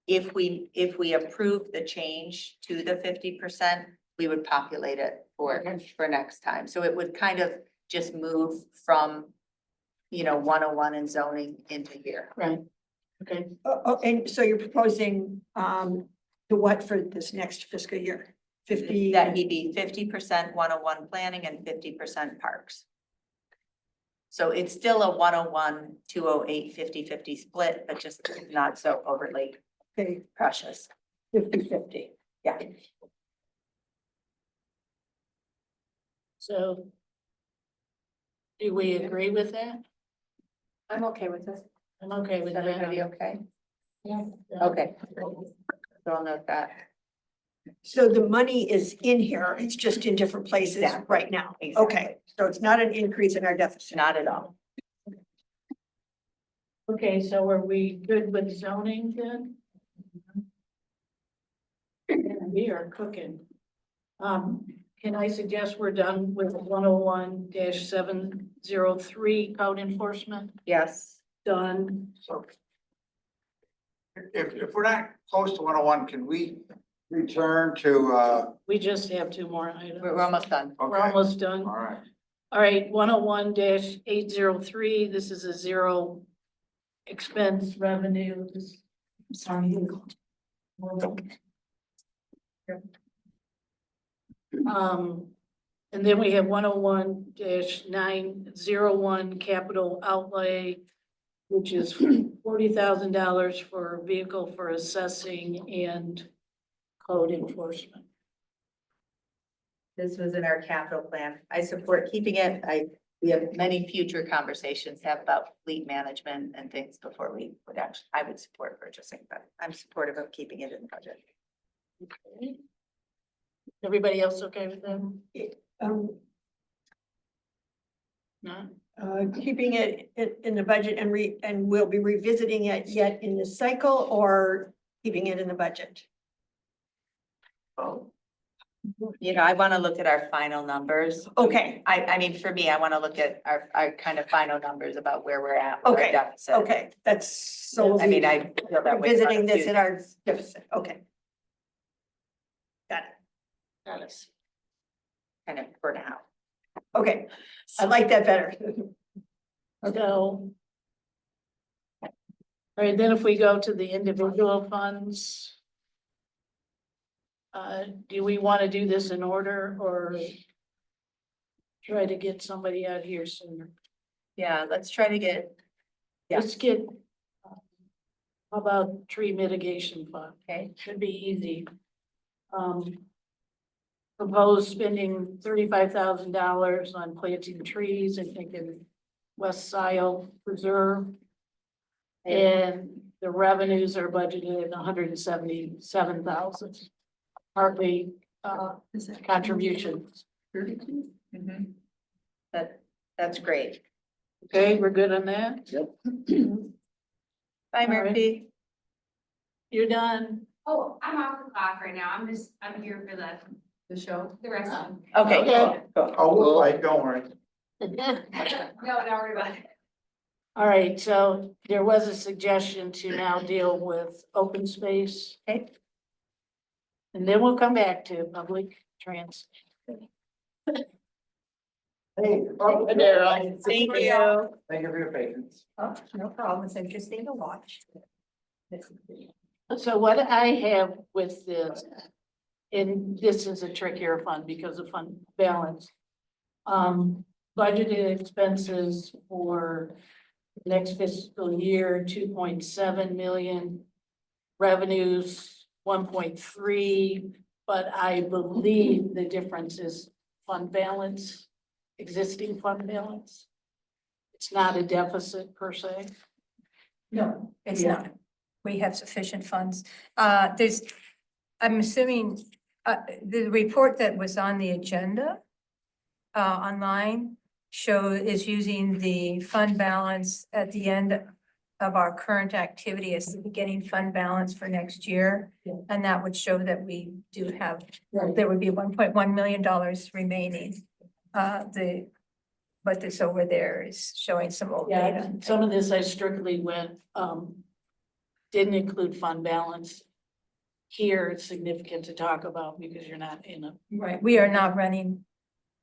if we approve the change to the 50%, we would populate it for next time. So it would kind of just move from, 101 and zoning into here. Right. Okay. Oh, and so you're proposing, to what for this next fiscal year? 50? That he'd be 50% 101 planning and 50% parks. So it's still a 101, 208, 50/50 split, but just not so overly precious. 50/50. Yeah. So do we agree with that? I'm okay with this. I'm okay with Is that. everybody okay? Yeah. Okay. So I'll note that. So the money is in here, it's just in different places right now. Exactly. Okay, so it's not an increase in our deficit. Not at all. Okay, so are we good with zoning then? We are cooking. Can I suggest we're done with 101-703 code enforcement? Yes. Done. So if we're not close to 101, can we return to, We just have two more items. We're almost done. We're almost done. all right. All right, 101-803, this is a zero expense revenue. Sorry. And then we have 101-901 capital outlay, which is $40,000 for vehicle for assessing and code enforcement. This was in our capital plan. I support keeping it. We have many future conversations to have about fleet management and things before we would I would support purchasing, but I'm supportive of keeping it in the budget. Okay. Everybody else okay with that? No? Keeping it in the budget and we'll be revisiting it yet in this cycle or keeping it in the budget? Oh. I want to look at our final numbers. Okay. I mean, for me, I want to look at our kind of final numbers about where we're at with our Okay, deficit. okay, that's, so we'll I mean, be I feel that way. visiting this at our deficit, okay. Got it. Got it. Kind of for now. Okay, I like that better. So. All right, then if we go to the individual funds. Do we want to do this in order or try to get somebody out here sooner? Yeah, let's try to get. Let's get, how about tree mitigation fund? Okay. Should be easy. Proposed spending $35,000 on planting trees, I think in West Scio Preserve. And the revenues are budgeted at 177,000. Partly, contributions. Mhm. That's great. Okay, we're good on that? Yep. Bye, All right. Murphy. You're done. Oh, I'm off the clock right now. I'm here for the show. the rest of them. Okay. Oh, we'll fight, don't worry. No, don't worry about it. All right, so there was a suggestion to now deal with open space. Okay. And then we'll come back to public trans. Hey. Thank you. Thank you for your patience. Oh, no problem, it's interesting to watch. So what I have with this, and this is a trickier fund because of fund balance. Budgeted expenses for next fiscal year, 2.7 million. Revenues, 1.3, but I believe the difference is fund balance, existing fund balance. It's not a deficit per se. No, it's not. We have sufficient funds. I'm assuming, the report that was on the agenda online is using the fund balance at the end of our current activity as the beginning fund balance for next year. And that would show that we do have, there would be $1.1 million remaining. But this over there is showing some old Yeah, data. some of this I strictly went, didn't include fund balance. Here, it's significant to talk about because you're not in a. Right, we are not running,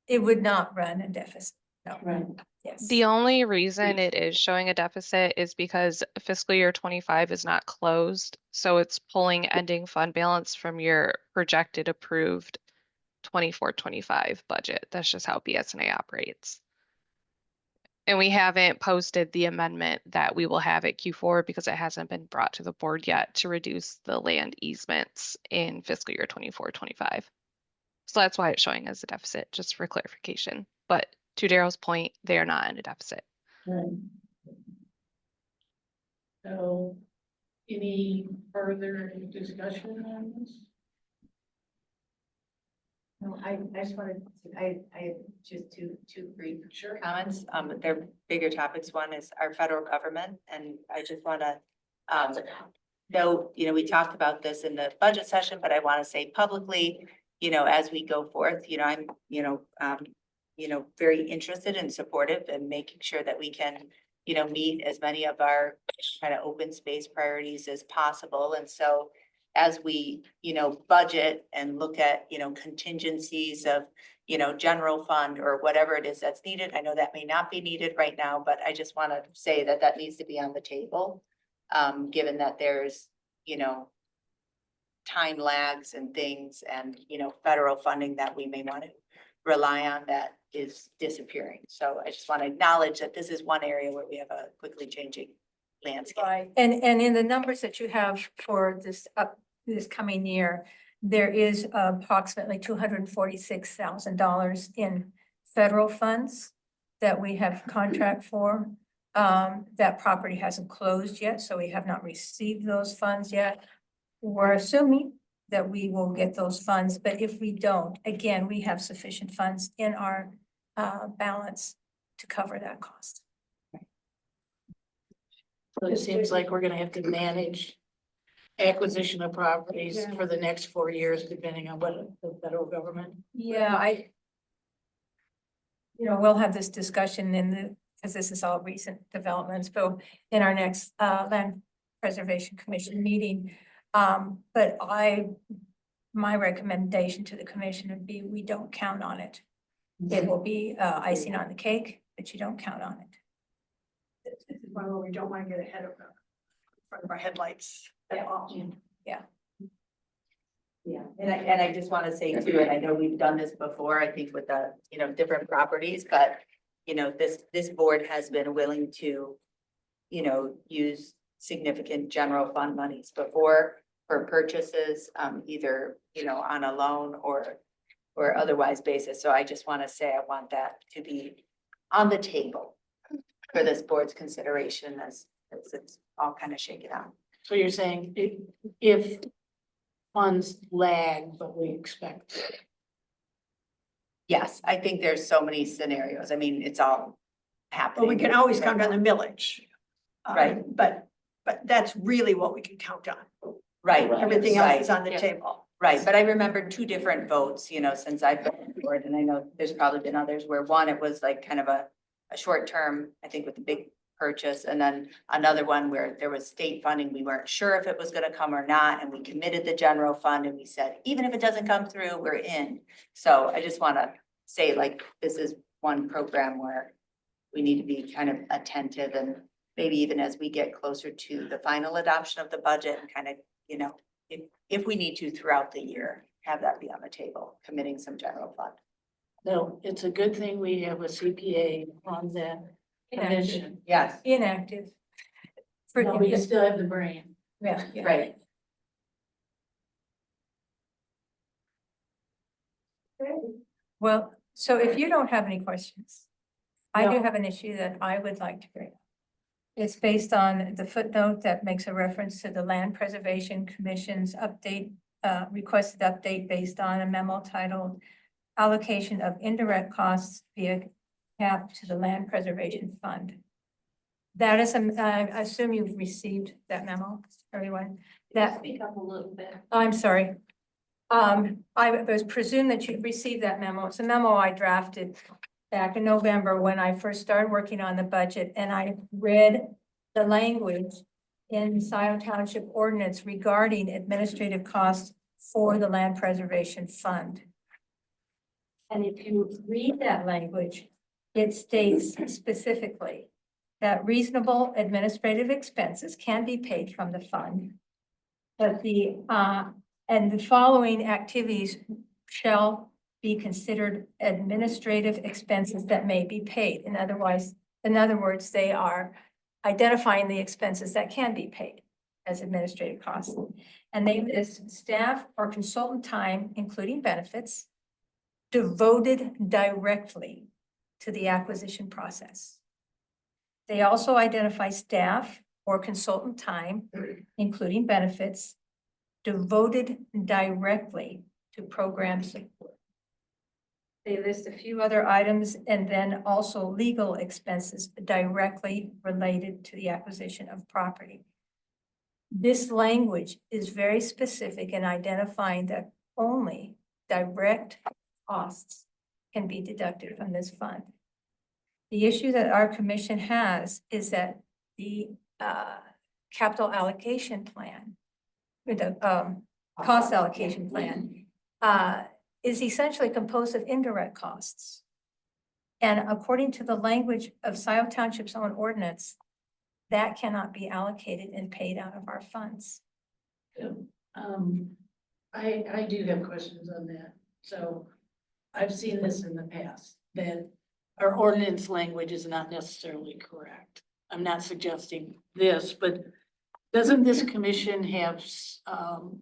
it would not run a deficit, no. Right. Yes. The only reason it is showing a deficit is because fiscal year 25 is not closed. So it's pulling ending fund balance from your projected approved 24-25 budget. That's just how BSNA operates. And we haven't posted the amendment that we will have at Q4 because it hasn't been brought to the board yet to reduce the land easements in fiscal year 24-25. So that's why it's showing as a deficit, just for clarification. But to Daryl's point, they are not in a deficit. Right. So, any further discussion on this? No, I just wanted to, I have just two brief comments. They're bigger topics. One is our federal government, and I just want to note, we talked about this in the budget session, but I want to say publicly, as we go forth, I'm, very interested and supportive and making sure that we can, meet as many of our kind of open space priorities as possible. And so as we, budget and look at, contingencies of, general fund or whatever it is that's needed. I know that may not be needed right now, but I just want to say that that needs to be on the table. Given that there's, time lags and things and, federal funding that we may want to rely on that is disappearing. So I just want to acknowledge that this is one area where we have a quickly changing landscape. Right, and in the numbers that you have for this coming year, there is approximately $246,000 in federal funds that we have contract for. That property hasn't closed yet, so we have not received those funds yet. We're assuming that we will get those funds, but if we don't, again, we have sufficient funds in our balance to cover that cost. So it seems like we're gonna have to manage acquisition of properties for the next 4 years, depending on what the federal government. Yeah, we'll have this discussion because this is all recent developments, but in our next Land Preservation Commission meeting. But my recommendation to the commission would be, we don't count on it. It will be icing on the cake, but you don't count on it. This is one where we don't want to get ahead of in front of our headlights at all. Yeah. Yeah, and I just want to say too, and I know we've done this before, I think with the, different properties, but, this board has been willing to, use significant general fund monies before for purchases, either, on a loan or otherwise basis. So I just want to say, I want that to be on the table for this board's consideration as it's all kind of shaken out. So you're saying if funds lag, but we expect. Yes, I think there's so many scenarios. I mean, it's all happening. Well, we can always count on the millage. Right. But that's really what we can count on. Right. Everything else is on the table. Right, but I remember two different votes, since I've been on board, and I know there's probably been others where one, it was like kind of a short term, I think with the big purchase, and then another one where there was state funding. We weren't sure if it was gonna come or not, and we committed the general fund and we said, even if it doesn't come through, we're in. So I just wanna say, like, this is one program where we need to be kind of attentive, and maybe even as we get closer to the final adoption of the budget and kind of, if we need to throughout the year, have that be on the table, committing some general fund. No, it's a good thing we have a CPA on that commission. Yes. Inactive. No, we still have the brain. Yeah. Right. Well, so if you don't have any questions, I do No. have an issue that I would like to bring up. It's based on the footnote that makes a reference to the Land Preservation Commission's update requested update based on a memo titled Allocation of Indirect Costs via Cap to the Land Preservation Fund. That is, I assume you've received that memo, everyone. That, Speak up a little bit. I'm sorry. I was presumed that you'd received that memo. It's a memo I drafted back in November when I first started working on the budget, and I read the language in Scio Township ordinance regarding administrative costs for the Land Preservation Fund. And if you read that language, it states specifically that reasonable administrative expenses can be paid from the fund. But and the following activities shall be considered administrative expenses that may be paid. In other words, they are identifying the expenses that can be paid as administrative costs. And they list staff or consultant time, including benefits, devoted directly to the acquisition process. They also identify staff or consultant time, including benefits, devoted directly to program support. They list a few other items and then also legal expenses directly related to the acquisition of property. This language is very specific in identifying that only direct costs can be deducted from this fund. The issue that our commission has is that the capital allocation plan, with the cost allocation plan, is essentially composed of indirect costs. And according to the language of Scio Township's own ordinance, that cannot be allocated and paid out of our funds. I do have questions on that. So I've seen this in the past, that our ordinance language is not necessarily correct. I'm not suggesting this, but doesn't this commission have,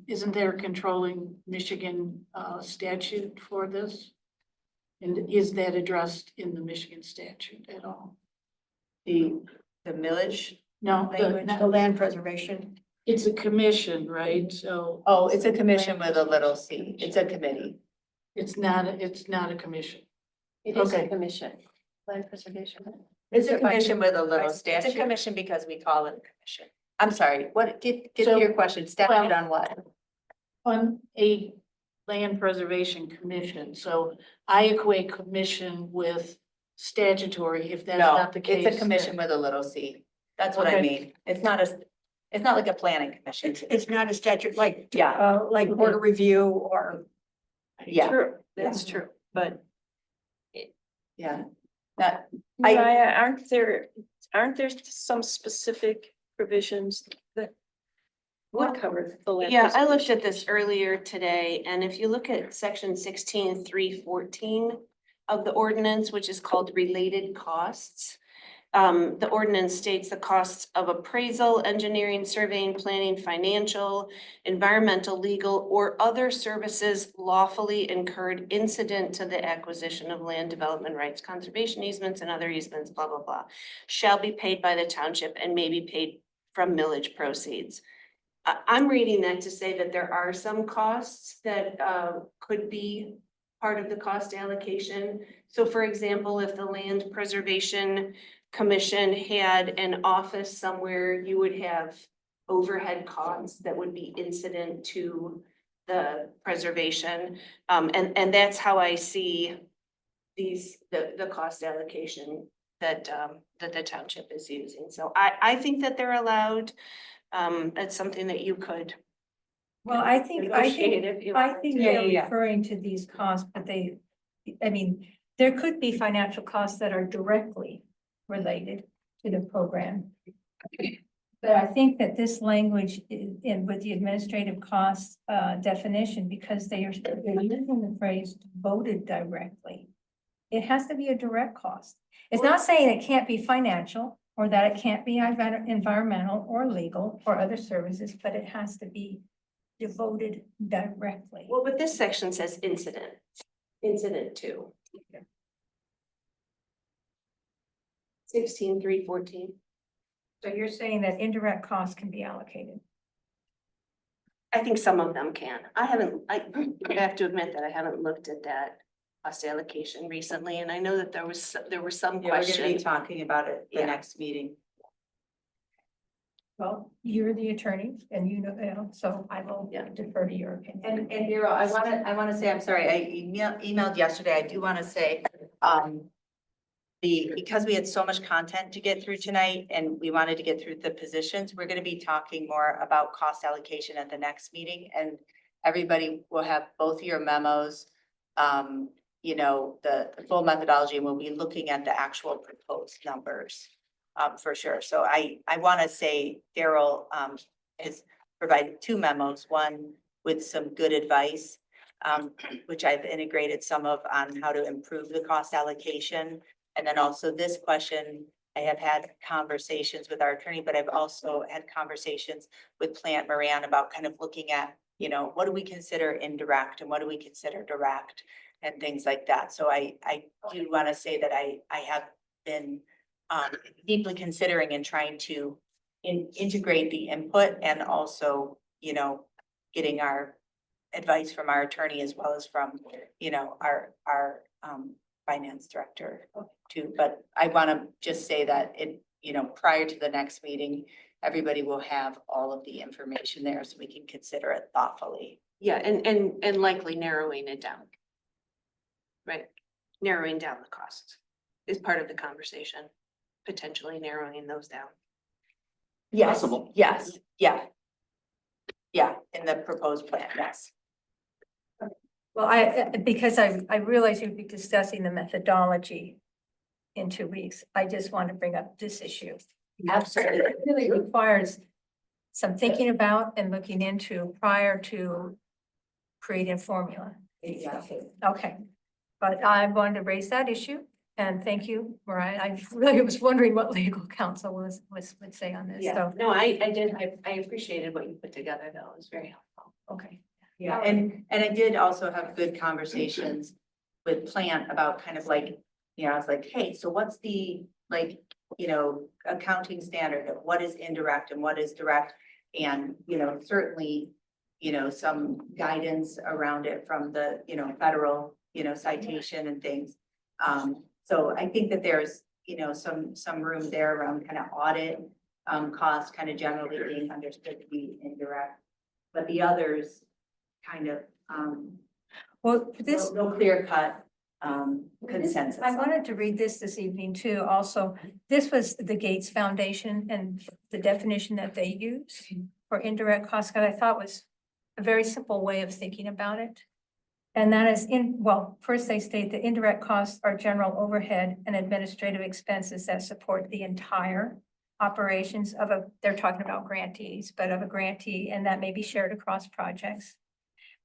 isn't there a controlling Michigan statute for this? And is that addressed in the Michigan statute at all? The millage? No, The land preservation. it's a commission, right? So. Oh, it's a commission with a little c. It's a committee. It's not a commission. It is a Okay. commission, land preservation. It's a commission with a little statute. It's a commission because we call it a commission. I'm sorry, what, get to So- your question, statute well- on what? On a land preservation commission, so I equate commission with statutory, if that's No, not the case. it's a commission with a little c. That's what I Okay. mean. It's not like a planning commission. It's not a statute like, Yeah. like board of review or. Yeah. True, that's true, but. Yeah. That, I, Maya, aren't there some specific provisions that would cover the land? Yeah, I looked at this earlier today, and if you look at section 16.3.14 of the ordinance, which is called related costs. The ordinance states the costs of appraisal, engineering, surveying, planning, financial, environmental, legal, or other services lawfully incurred incident to the acquisition of land development rights, conservation easements, and other easements, blah, blah, blah, shall be paid by the township and may be paid from millage proceeds. I'm reading that to say that there are some costs that could be part of the cost allocation. So for example, if the Land Preservation Commission had an office somewhere, you would have overhead costs that would be incident to the preservation. And that's how I see the cost allocation that the township is using. So I think that they're allowed. It's something that you could. well, I think Negotiate they're referring to these costs, but there could be financial costs that are directly related to the program. But I think that this language in with the administrative costs definition, because they're using the phrase voted directly. It has to be a direct cost. It's not saying it can't be financial or that it can't be environmental or legal or other services, but it has to be devoted directly. Well, but this section says incident to. 16.3.14. So you're saying that indirect costs can be allocated? I think some of them can. I have to admit that I haven't looked at that cost allocation recently, and I know that there were some Yeah, we're gonna be questions. talking about it the Yeah. next meeting. Well, you're the attorney and you know, so I will defer to your opinion. And Daryl, I wanna say, I'm sorry, I emailed yesterday, I do wanna say, because we had so much content to get through tonight and we wanted to get through the positions, we're gonna be talking more about cost allocation at the next meeting, and everybody will have both of your memos. You know, the full methodology, and we'll be looking at the actual proposed numbers, for sure. So I wanna say Daryl, has provided two memos, one with some good advice, which I've integrated some of on how to improve the cost allocation. And then also this question, I have had conversations with our attorney, but I've also had conversations with Plant Moran about kind of looking at, you know, what do we consider indirect and what do we consider direct and things like that. So I do want to say that I have been deeply considering and trying to integrate the input and also, you know, getting our advice from our attorney as well as from, you know, our finance director too. But I want to just say that you know, prior to the next meeting, everybody will have all of the information there so we can consider it thoughtfully. Yeah, and likely narrowing it down. Right, narrowing down the costs is part of the conversation, potentially narrowing those down. Yes, Possible. yes, yeah. Yeah, in the proposed plan, yes. Well, because I realize you'd be discussing the methodology in 2 weeks. I just want to bring up this issue. Absolutely. It really requires some thinking about and looking into prior to creating a formula. Exactly. Okay, but I wanted to raise that issue and thank you, Mariah. I really was wondering what legal counsel would say on this, Yeah, so, no, I appreciated what you put together though. It was very helpful. okay. Yeah, and I did also have good conversations with Plant about kind of like, you know, I was like, hey, so what's the, like, you know, accounting standard of what is indirect and what is direct? And, you know, certainly, you know, some guidance around it from the, you know, federal, you know, citation and things. So I think that there's, you know, some room there around kind of audit, costs kind of generally being understood to be indirect. But the others kind of, Well, this. no clear cut, consensus. I wanted to read this evening too. Also, this was the Gates Foundation and the definition that they use for indirect costs, that I thought was a very simple way of thinking about it. And that is well, first they state that indirect costs are general overhead and administrative expenses that support the entire operations of they're talking about grantees, but of a grantee, and that may be shared across projects.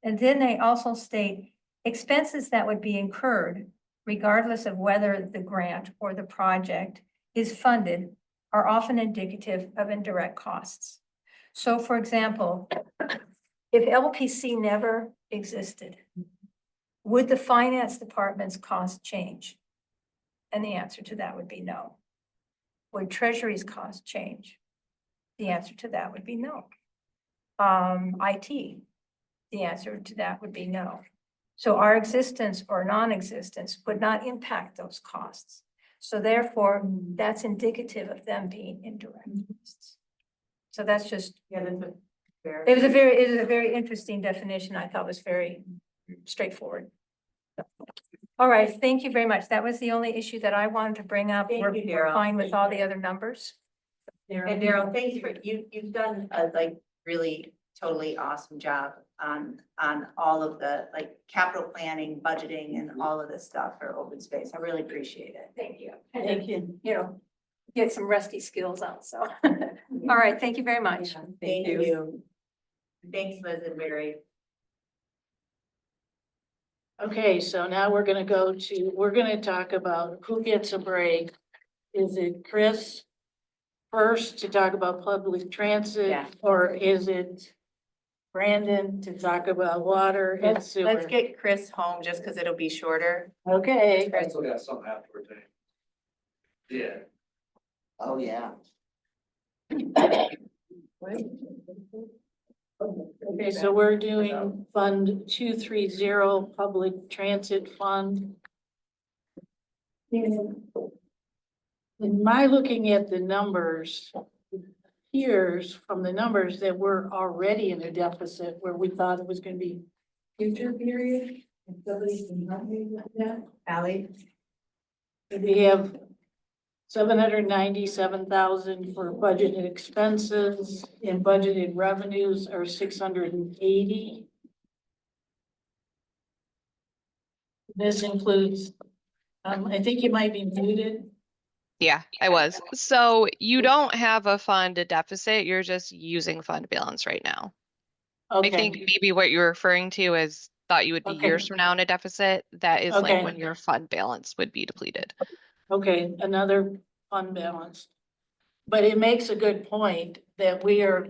And then they also state expenses that would be incurred regardless of whether the grant or the project is funded are often indicative of indirect costs. So for example, if LPC never existed, would the finance department's cost change? And the answer to that would be no. Would Treasury's cost change? The answer to that would be no. IT, the answer to that would be no. So our existence or non-existence would not impact those costs. So therefore, that's indicative of them being indirect costs. So that's just, Yeah, that's a fair. it was a very interesting definition. I thought was very straightforward. All right, thank you very much. That was the only issue that I wanted to bring up. Thank We're you, Daryl. fine with all the other numbers. And Daryl, thank you for, you've done a like really totally awesome job on all of the like capital planning, budgeting and all of this stuff for open space. I really appreciate it. Thank you. And you know, get some rusty skills out, so. All right, thank you very much. Thank you. Thanks, Liz and Mary. Okay, so now we're gonna talk about who gets a break. Is it Chris first to talk about public transit? Yeah. Or is it Brandon to talk about water and sewer? Let's get Chris home just because it'll be shorter. Okay. I still got something afterwards. Yeah. Oh, yeah. Okay, so we're doing Fund 230, Public Transit Fund. In my looking at the numbers, it appears from the numbers that we're already in a deficit where we thought it was gonna be future period. If somebody can help me with that. Ally? We have 797,000 for budgeted expenses and budgeted revenues are 680. This includes, I think you might be muted. Yeah, I was. So you don't have a fund deficit, you're just using fund balance right now. I think Okay, maybe what you're referring to is thought you would be Okay. years from now in a deficit. That is like Okay. when your fund balance would be depleted. okay, another fund balance. But it makes a good point that we are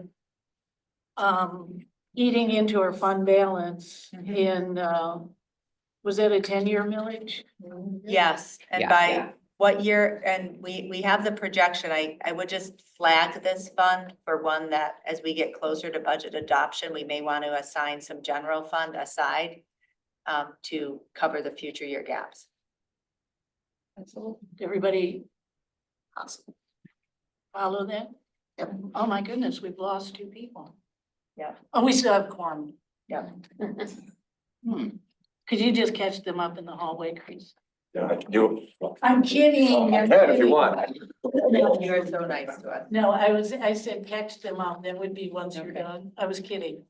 eating into our fund balance in, was that a 10-year millage? Yes, and Yeah. by what year, and we have the projection, I would just flag this fund for one that as we get closer to budget adoption, we may want to assign some general fund aside to cover the future year gaps. Everybody follow that? Yep. Oh my goodness, we've lost 2 people. Yeah. Oh, we still have quorum. Yeah. Could you just catch them up in the hallway, Chris? Yeah, I can do it. I'm kidding. I I'm can if you kidding. want. No, you're so nice to us. No, I said catch them up. That would be once you're done. I was kidding.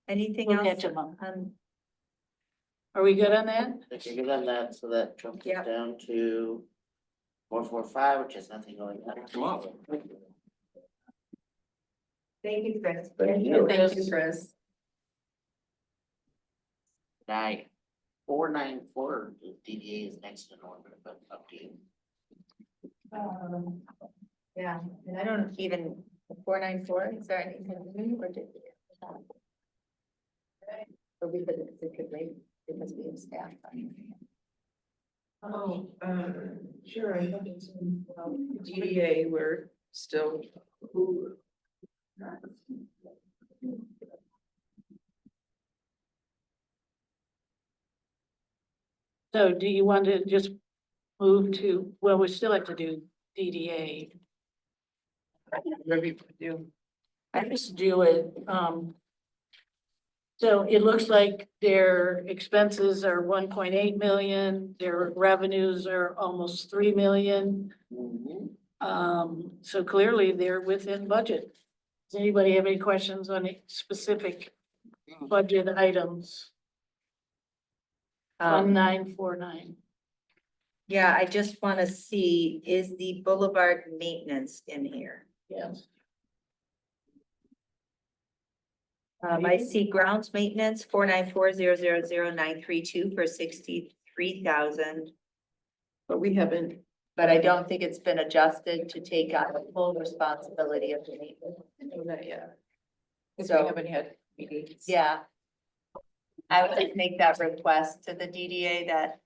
Anything We'll else? catch them up. Um, Are we good on that? If you're good on that, so that jumps it down to 445, which is nothing going on. Come on. Thank you, Chris. Thank you. Thank you, Chris. Nine, 494, the DDA is next in order, but up to you. Yeah, and I don't even, 494, is there anything new or did? Or we could wait because we have staff. Oh, sure, I think it's in, DDA, we're still. So do you want to just move to, well, we still have to do DDA. Whatever you do. I just do it, so it looks like their expenses are 1.8 million, their revenues are almost 3 million. So clearly they're within budget. Does anybody have any questions on any specific budget items? 1949. Yeah, I just want to see, is the boulevard maintenance in here? Yes. I see grounds maintenance, 494,000,932 for 63,000. But we haven't, But I don't think it's been adjusted to take on the full responsibility of the maintenance. done that yet. Because So- we haven't had meetings. Yeah. I would just make that request to the DDA that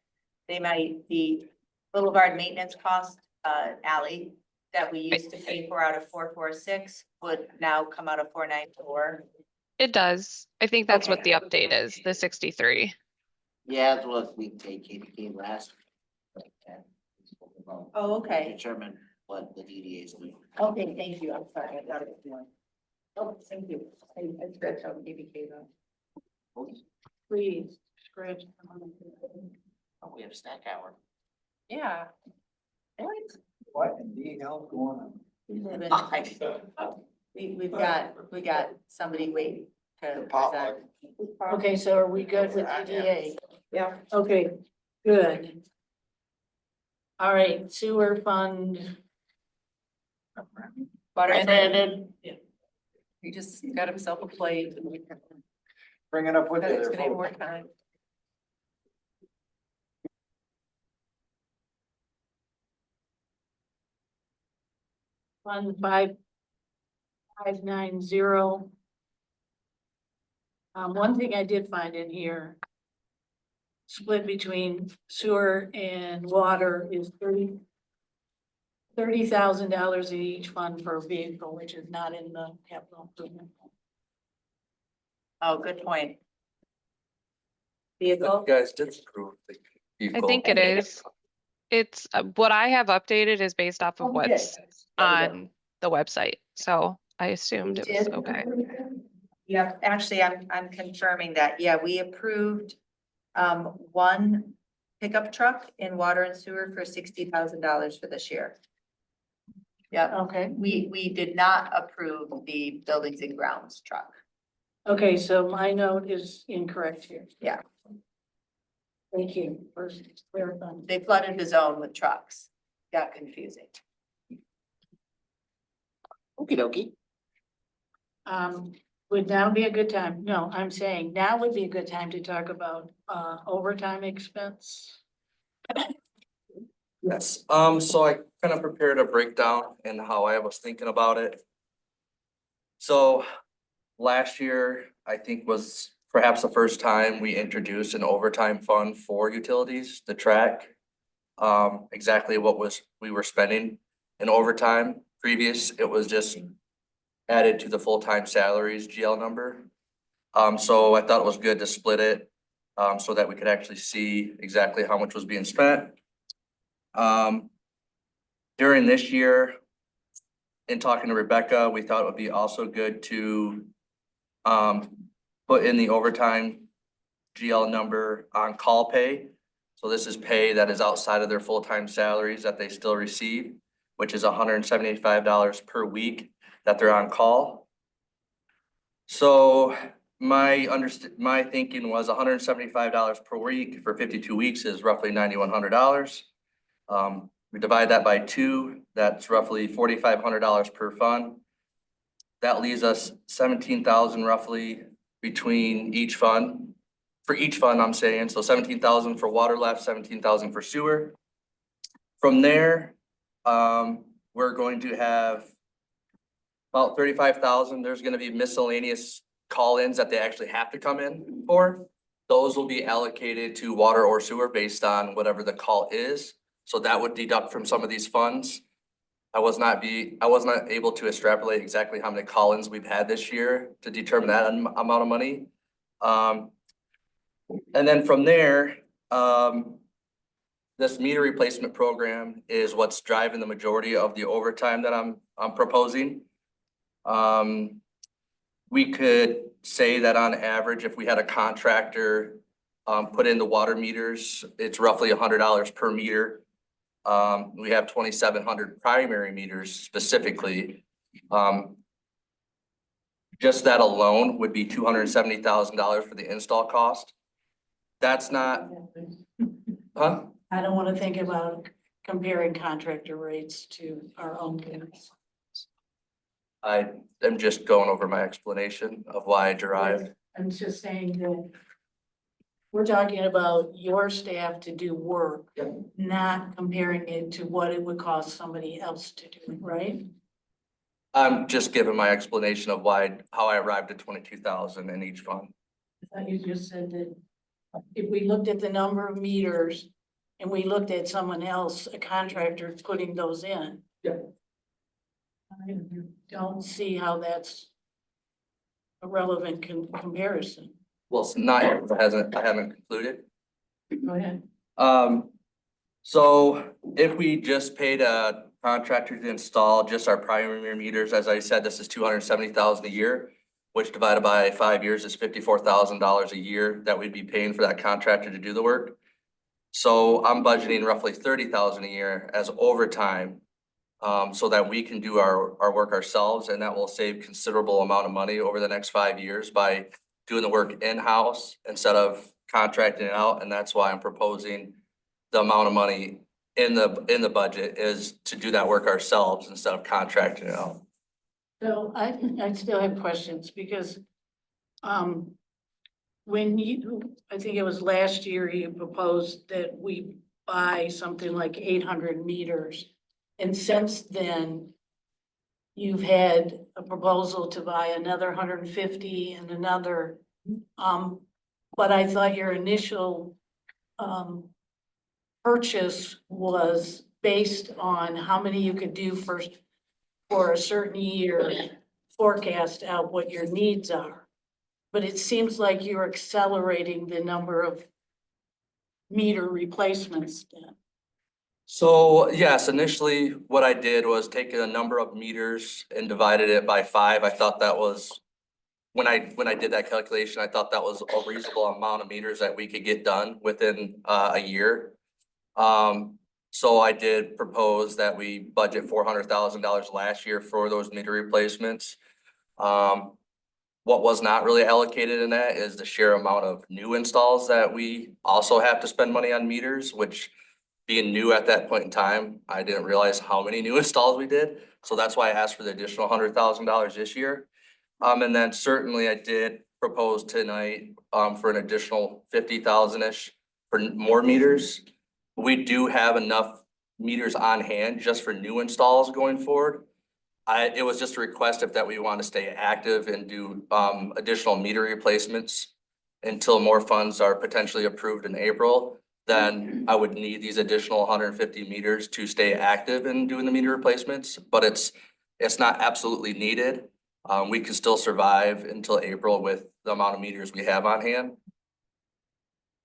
they might, the boulevard maintenance cost, alley that we used to pay for out of 446 would now come out of 494. It does. I think that's what Okay. the update is, the 63. Yeah, it's what we take KPK last. Oh, okay. Determine what the DDA is doing. Okay, thank you. I'm sorry. I thought it was more. Oh, thank you. I scratched out BBK though. Please, scratch. Oh, we have snack hour. Yeah. What? What in the hell going on? We've got somebody waiting to Potluck. present. Okay, so are we good with DDA? Yeah. Okay, good. All right, sewer fund. Water Recommended. He just got himself a plate. Bring it up with Thought he was you. gonna have more time. Fund 5590. One thing I did find in here. Split between sewer and water is $30,000 in each fund for a vehicle, which is not in the capital improvement. Oh, good point. Vehicle? You guys did approve the I vehicle. think it is. It's, what I have updated is based off of what's on the website, so I assumed it was okay. Yeah, actually, I'm confirming that. Yeah, we approved one pickup truck in water and sewer for $60,000 for this year. Yeah, Okay, we did not approve the buildings and grounds truck. okay, so my note is incorrect here. Yeah, Thank you for clarifying. they flooded the zone with trucks. Got confusing. Okey dokey. Would now be a good time? No, I'm saying now would be a good time to talk about overtime expense. Yes, so I kind of prepared a breakdown and how I was thinking about it. So last year, I think was perhaps the first time we introduced an overtime fund for utilities to track exactly what we were spending in overtime. Previous, it was just added to the full-time salaries GL number. So I thought it was good to split it so that we could actually see exactly how much was being spent. During this year, in talking to Rebecca, we thought it would be also good to put in the overtime GL number on call pay. So this is pay that is outside of their full-time salaries that they still receive, which is $175 per week that they're on call. So my thinking was $175 per week for 52 weeks is roughly $9,100. We divide that by 2, that's roughly $4,500 per fund. That leaves us 17,000 roughly between each fund. For each fund, I'm saying, so 17,000 for water left, 17,000 for sewer. From there, we're going to have about 35,000. There's gonna be miscellaneous call-ins that they actually have to come in for. Those will be allocated to water or sewer based on whatever the call is. So that would deduct from some of these funds. I was not able to extrapolate exactly how many call-ins we've had this year to determine that amount of money. And then from there, this meter replacement program is what's driving the majority of the overtime that I'm proposing. We could say that on average, if we had a contractor put in the water meters, it's roughly $100 per meter. We have 2,700 primary meters specifically. Just that alone would be $270,000 for the install cost. That's not, huh? I don't want to think about comparing contractor rates to our own rates. I am just going over my explanation of why I derived. I'm just saying that we're talking about your staff to do work, not comparing it to what it would cost somebody else to do, right? I'm just giving my explanation of how I arrived at 22,000 in each fund. I thought you just said that if we looked at the number of meters and we looked at someone else, a contractor putting those in. Yeah. I don't see how that's a relevant comparison. Well, it's not, I haven't concluded. Go ahead. So if we just paid a contractor to install just our primary meters, as I said, this is $270,000 a year, which divided by 5 years is $54,000 a year that we'd be paying for that contractor to do the work. So I'm budgeting roughly $30,000 a year as overtime, so that we can do our work ourselves, and that will save considerable amount of money over the next 5 years by doing the work in-house instead of contracting it out. And that's why I'm proposing the amount of money in the budget is to do that work ourselves instead of contracting it out. So I still have questions because when I think it was last year, you proposed that we buy something like 800 meters. And since then, you've had a proposal to buy another 150 and another. But I thought your initial purchase was based on how many you could do for a certain year, forecast out what your needs are. but it seems like you're accelerating the number of meter replacements then. So yes, initially what I did was take a number of meters and divided it by 5. I thought that was, when I did that calculation, I thought that was a reasonable amount of meters that we could get done within a year. So I did propose that we budget $400,000 last year for those meter replacements. What was not really allocated in that is the sheer amount of new installs that we also have to spend money on meters, which being new at that point in time, I didn't realize how many new installs we did. So that's why I asked for the additional $100,000 this year. And then certainly I did propose tonight, for an additional 50,000-ish for more meters. We do have enough meters on hand just for new installs going forward. It was just a request if that we want to stay active and do, additional meter replacements until more funds are potentially approved in April. Then I would need these additional 150 meters to stay active in doing the meter replacements, but it's not absolutely needed. We can still survive until April with the amount of meters we have on hand.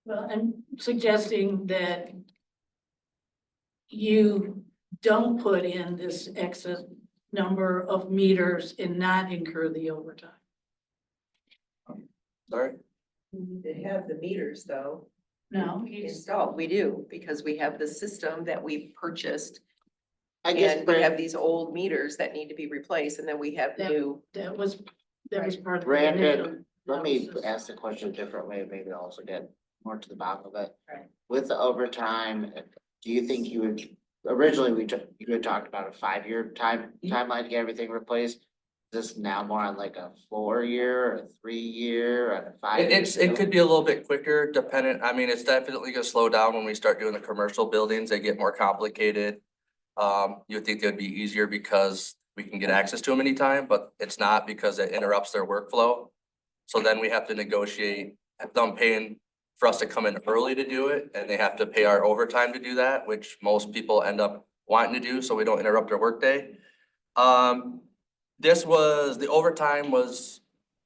Well, I'm suggesting that you don't put in this excess number of meters and not incur the overtime. Sorry? We need to have the meters though. No, Installed, we do, because we have the system that we purchased. I guess, And we have these old meters that need to be replaced, and then we have new. that was part of the initial. Brandon, let me analysis. ask the question a different way, maybe I'll also get more to the bottom of it. Right. With the overtime, do you think you would, originally you had talked about a 5-year timeline to get everything replaced? Is this now more on like a 4-year, a 3-year, and a 5-year? It could be a little bit quicker dependent, I mean, it's definitely gonna slow down when we start doing the commercial buildings, they get more complicated. You would think they'd be easier because we can get access to them anytime, but it's not because it interrupts their workflow. So then we have to negotiate them paying for us to come in early to do it, and they have to pay our overtime to do that, which most people end up wanting to do, so we don't interrupt their workday. The overtime was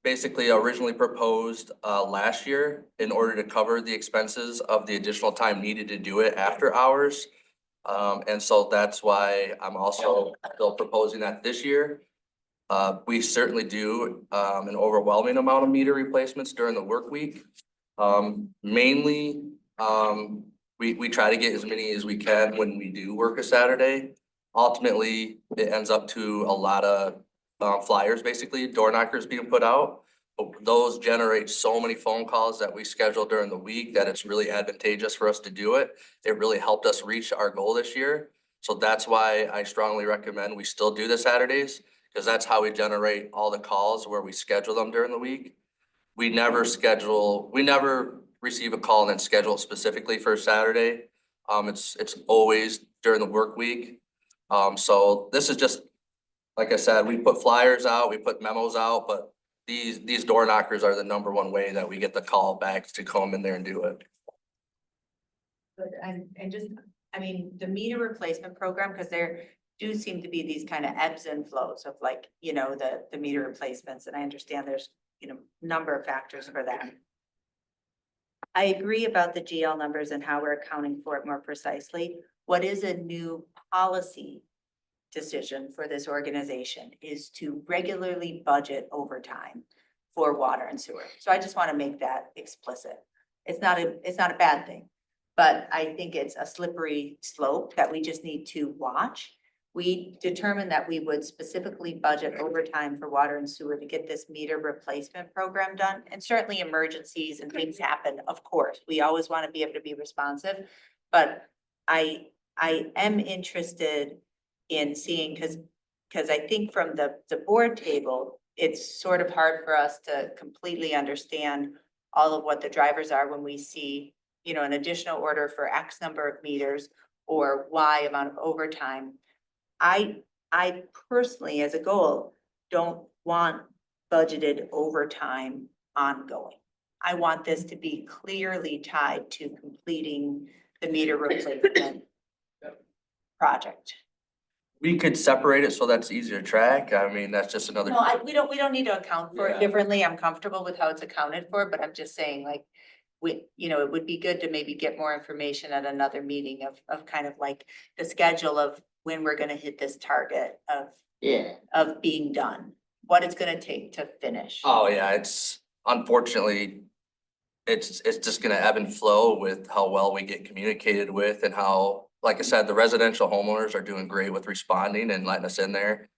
basically originally proposed last year in order to cover the expenses of the additional time needed to do it after hours. And so that's why I'm also still proposing that this year. We certainly do an overwhelming amount of meter replacements during the work week. Mainly, we try to get as many as we can when we do work a Saturday. Ultimately, it ends up to a lot of flyers, basically, door knockers being put out. But those generate so many phone calls that we schedule during the week that it's really advantageous for us to do it. It really helped us reach our goal this year. So that's why I strongly recommend we still do the Saturdays, because that's how we generate all the calls where we schedule them during the week. We never receive a call and then schedule it specifically for a Saturday. It's always during the work week. So this is just, like I said, we put flyers out, we put memos out, but these door knockers are the #1 way that we get the call back to come in there and do it. But and just, I mean, the meter replacement program, because there do seem to be these kind of ebbs and flows of like, the meter replacements, and I understand there's, number of factors for that. I agree about the GL numbers and how we're accounting for it more precisely. What is a new policy decision for this organization is to regularly budget overtime for water and sewer. So I just want to make that explicit. It's not a bad thing, but I think it's a slippery slope that we just need to watch. We determined that we would specifically budget overtime for water and sewer to get this meter replacement program done. And certainly emergencies and things happen, of course. We always want to be able to be responsive, but I am interested in seeing, because I think from the board table, it's sort of hard for us to completely understand all of what the drivers are when we see, an additional order for X number of meters or Y amount of overtime. I personally, as a goal, don't want budgeted overtime ongoing. I want this to be clearly tied to completing the meter replacement project. We could separate it so that's easier to track. I mean, that's just another. No, we don't need to account for it Yeah. differently. I'm comfortable with how it's accounted for, but I'm just saying like, it would be good to maybe get more information at another meeting of kind of like the schedule of when we're gonna hit this target of being done, what it's gonna take to finish. Oh, yeah, it's unfortunately, it's just gonna ebb and flow with how well we get communicated with and how, like I said, the residential homeowners are doing great with responding and letting us in there.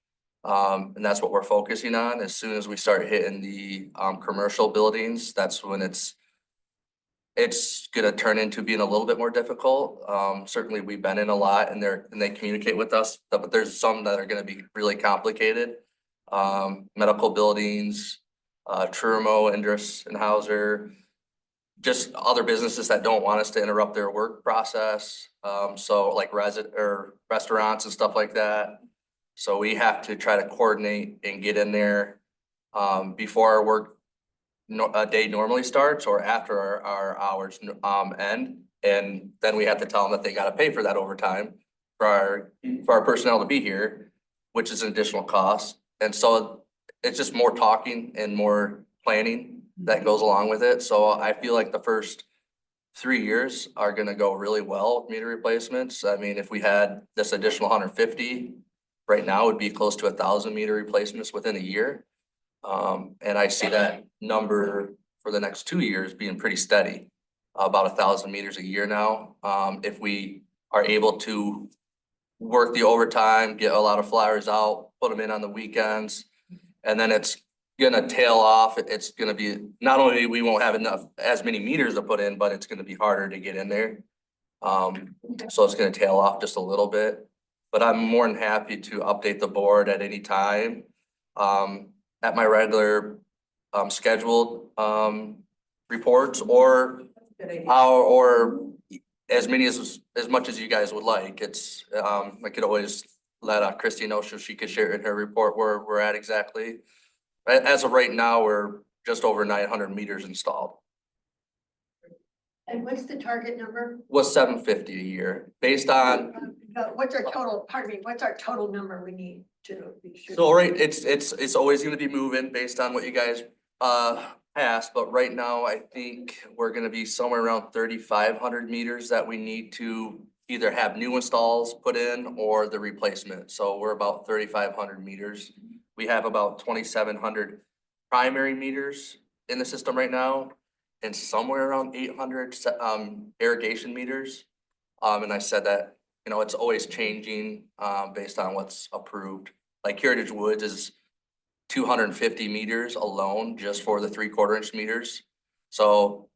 And that's what we're focusing on. As soon as we start hitting the commercial buildings, that's when it's gonna turn into being a little bit more difficult. Certainly, we've been in a lot and they communicate with us, but there's some that are gonna be really complicated. Medical buildings, Trumo, Indus and Hauser, just other businesses that don't want us to interrupt their work process. So like restaurants and stuff like that. So we have to try to coordinate and get in there before our work a day normally starts or after our hours end. And then we have to tell them that they gotta pay for that overtime for our personnel to be here, which is an additional cost. And so it's just more talking and more planning that goes along with it. So I feel like the first 3 years are gonna go really well with meter replacements. I mean, if we had this additional 150, right now it'd be close to 1,000 meter replacements within a year. And I see that number for the next 2 years being pretty steady, about 1,000 meters a year now. If we are able to work the overtime, get a lot of flyers out, put them in on the weekends, and then it's gonna tail off. It's gonna be, not only we won't have as many meters to put in, but it's gonna be harder to get in there. So it's gonna tail off just a little bit, but I'm more than happy to update the board at any time. At my regular scheduled reports or as many as much as you guys would like. It's I could always let Christy know so she could share in her report where we're at exactly. As of right now, we're just over 900 meters installed. And what's the target number? Was 750 a year based on. What's our total, pardon me, what's our total number we need to be sure? So right, it's always gonna be moving based on what you guys passed, but right now I think we're gonna be somewhere around 3,500 meters that we need to either have new installs put in or the replacement. So we're about 3,500 meters. We have about 2,700 primary meters in the system right now and somewhere around 800 irrigation meters. And I said that, it's always changing based on what's approved. Like Heritage Woods is 250 meters alone just for the 3/4 inch meters. So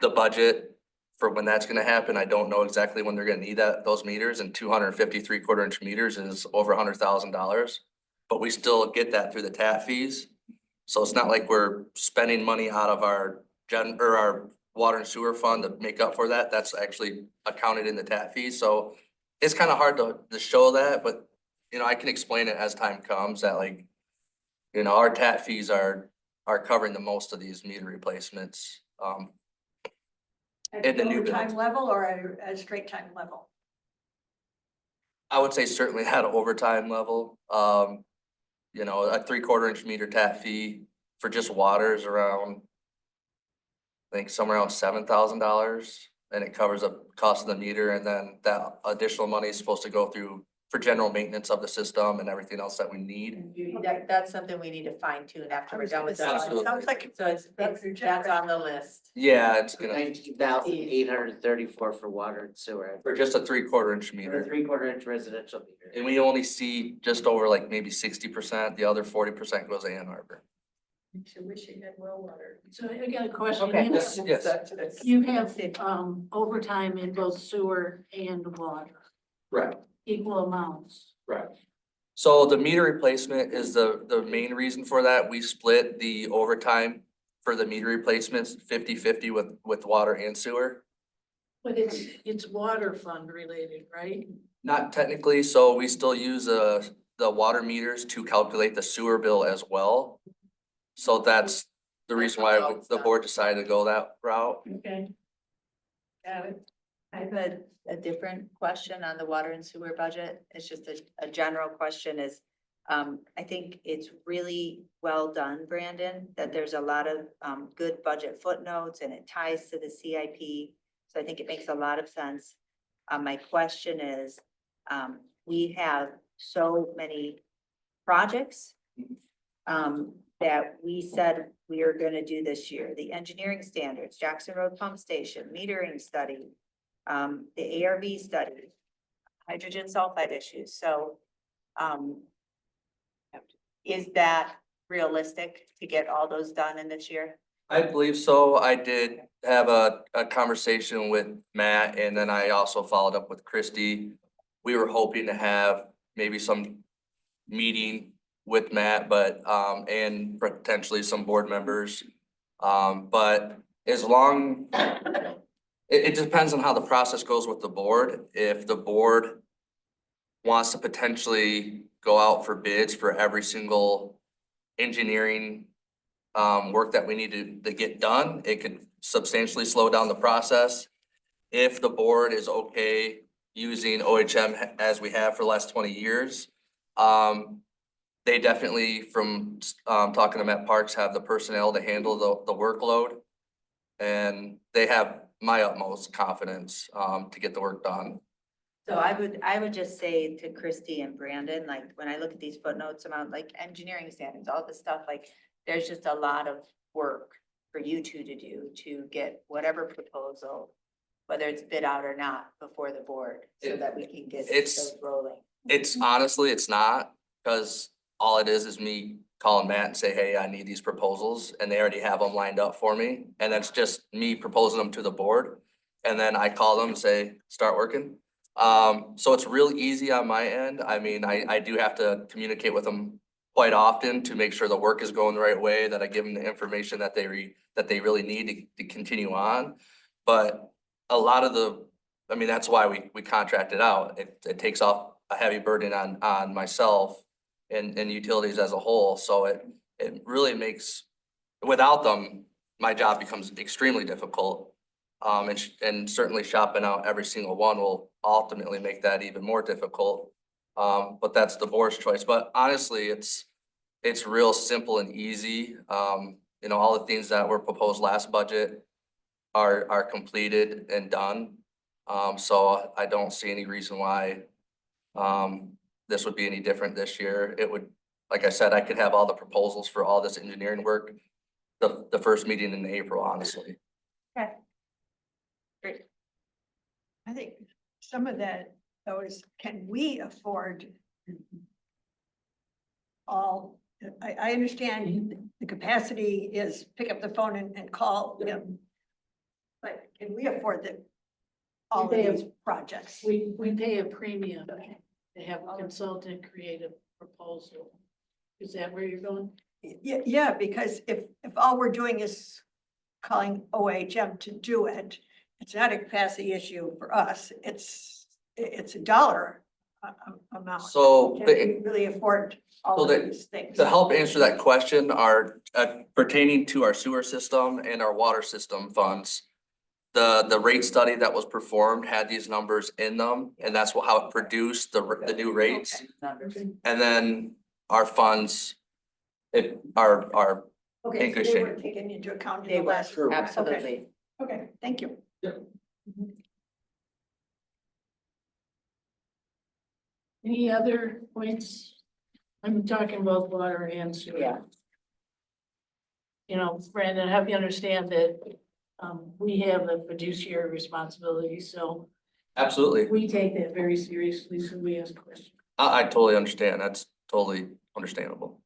the budget for when that's gonna happen, I don't know exactly when they're gonna need those meters, and 250 3/4 inch meters is over $100,000. But we still get that through the TAP fees. So it's not like we're spending money out of our our water and sewer fund to make up for that. That's actually accounted in the TAP fees. So it's kind of hard to show that, but I can explain it as time comes that our TAP fees are covering the most of these meter replacements. At in the an new overtime builds. level or at a straight time level? I would say certainly at an overtime level. A 3/4 inch meter TAP fee for just water is around, I think somewhere around $7,000. And it covers the cost of the meter, and then that additional money is supposed to go through for general maintenance of the system and everything else that we need. That's something we need to fine tune after we're done with that. Absolutely. Sounds like So that's on the list. Yeah, it's gonna, 19,834 for water and sewer. for just a 3/4 inch For a meter. 3/4 inch residential meter. And we only see just over like maybe 60%, the other 40% goes to Ann Arbor. Makes you wish you had well water. So I got a question. Okay, You- yes. You have overtime in both sewer and water, Right. equal amounts. Right. So the meter replacement is the main reason for that. We split the overtime for the meter replacements 50-50 with water and sewer. But it's water fund related, right? Not technically, so we still use the water meters to calculate the sewer bill as well. So that's the reason why the board decided to go that route. Okay. Got it. I have a different question on the water and sewer budget. It's just a general question is, I think it's really well done, Brandon, that there's a lot of, good budget footnotes and it ties to the CIP. So I think it makes a lot of sense. My question is, we have so many projects, that we said we are gonna do this year. The engineering standards, Jackson Road Pump Station, metering study, the ARV study, hydrogen sulfide issues, so, is that realistic to get all those done in this year? I believe so. I did have a conversation with Matt and then I also followed up with Christy. We were hoping to have maybe some meeting with Matt, but, and potentially some board members. But as long, it depends on how the process goes with the board. If the board wants to potentially go out for bids for every single engineering work that we need to get done, it could substantially slow down the process. If the board is okay using OHM as we have for the last 20 years, they definitely, from talking to Matt Parks, have the personnel to handle the workload. And they have my utmost confidence to get the work done. So I would just say to Christy and Brandon, like, when I look at these footnotes about like engineering standards, all this stuff, like, there's just a lot of work for you two to do to get whatever proposal, whether it's bid out or not, before the board, so that we can get those rolling. It's honestly, it's not, because all it is me calling Matt and say, hey, I need these proposals, and they already have them lined up for me. And that's just me proposing them to the board. And then I call them and say, start working. So it's real easy on my end. I mean, I do have to communicate with them quite often to make sure the work is going the right way, that I give them the information that they really need to continue on. But a lot of I mean, that's why we contracted out. It takes off a heavy burden on myself and utilities as a whole. So it really makes, without them, my job becomes extremely difficult. And certainly shopping out every single one will ultimately make that even more difficult. But that's the board's choice. But honestly, it's real simple and easy. You know, all the things that were proposed last budget are completed and done. So I don't see any reason why this would be any different this year. It would, like I said, I could have all the proposals for all this engineering work the first meeting in April, honestly. Okay. Great. I think some of that, though, is can we afford all, I understand the capacity is pick up the phone and call them. But can we afford all of these projects? We pay a premium to have a consultant create a proposal. Is that where you're going? Yeah, because if all we're doing is calling OHM to do it, it's not a capacity issue for us. It's a dollar amount. So Can we really afford all of these things? to help answer that question are pertaining to our sewer system and our water system funds. The rate study that was performed had these numbers in them, and that's how it produced the new rates. And then our funds, are Okay, in so good they shape. were taken into account in They the were, last. absolutely. Okay, thank you. Any other points? I'm talking about water and sewer. Yeah. You know, Brandon, I hope you understand that we have a fiduciary responsibility, so Absolutely. we take that very seriously, so we ask questions. I totally understand. That's totally understandable.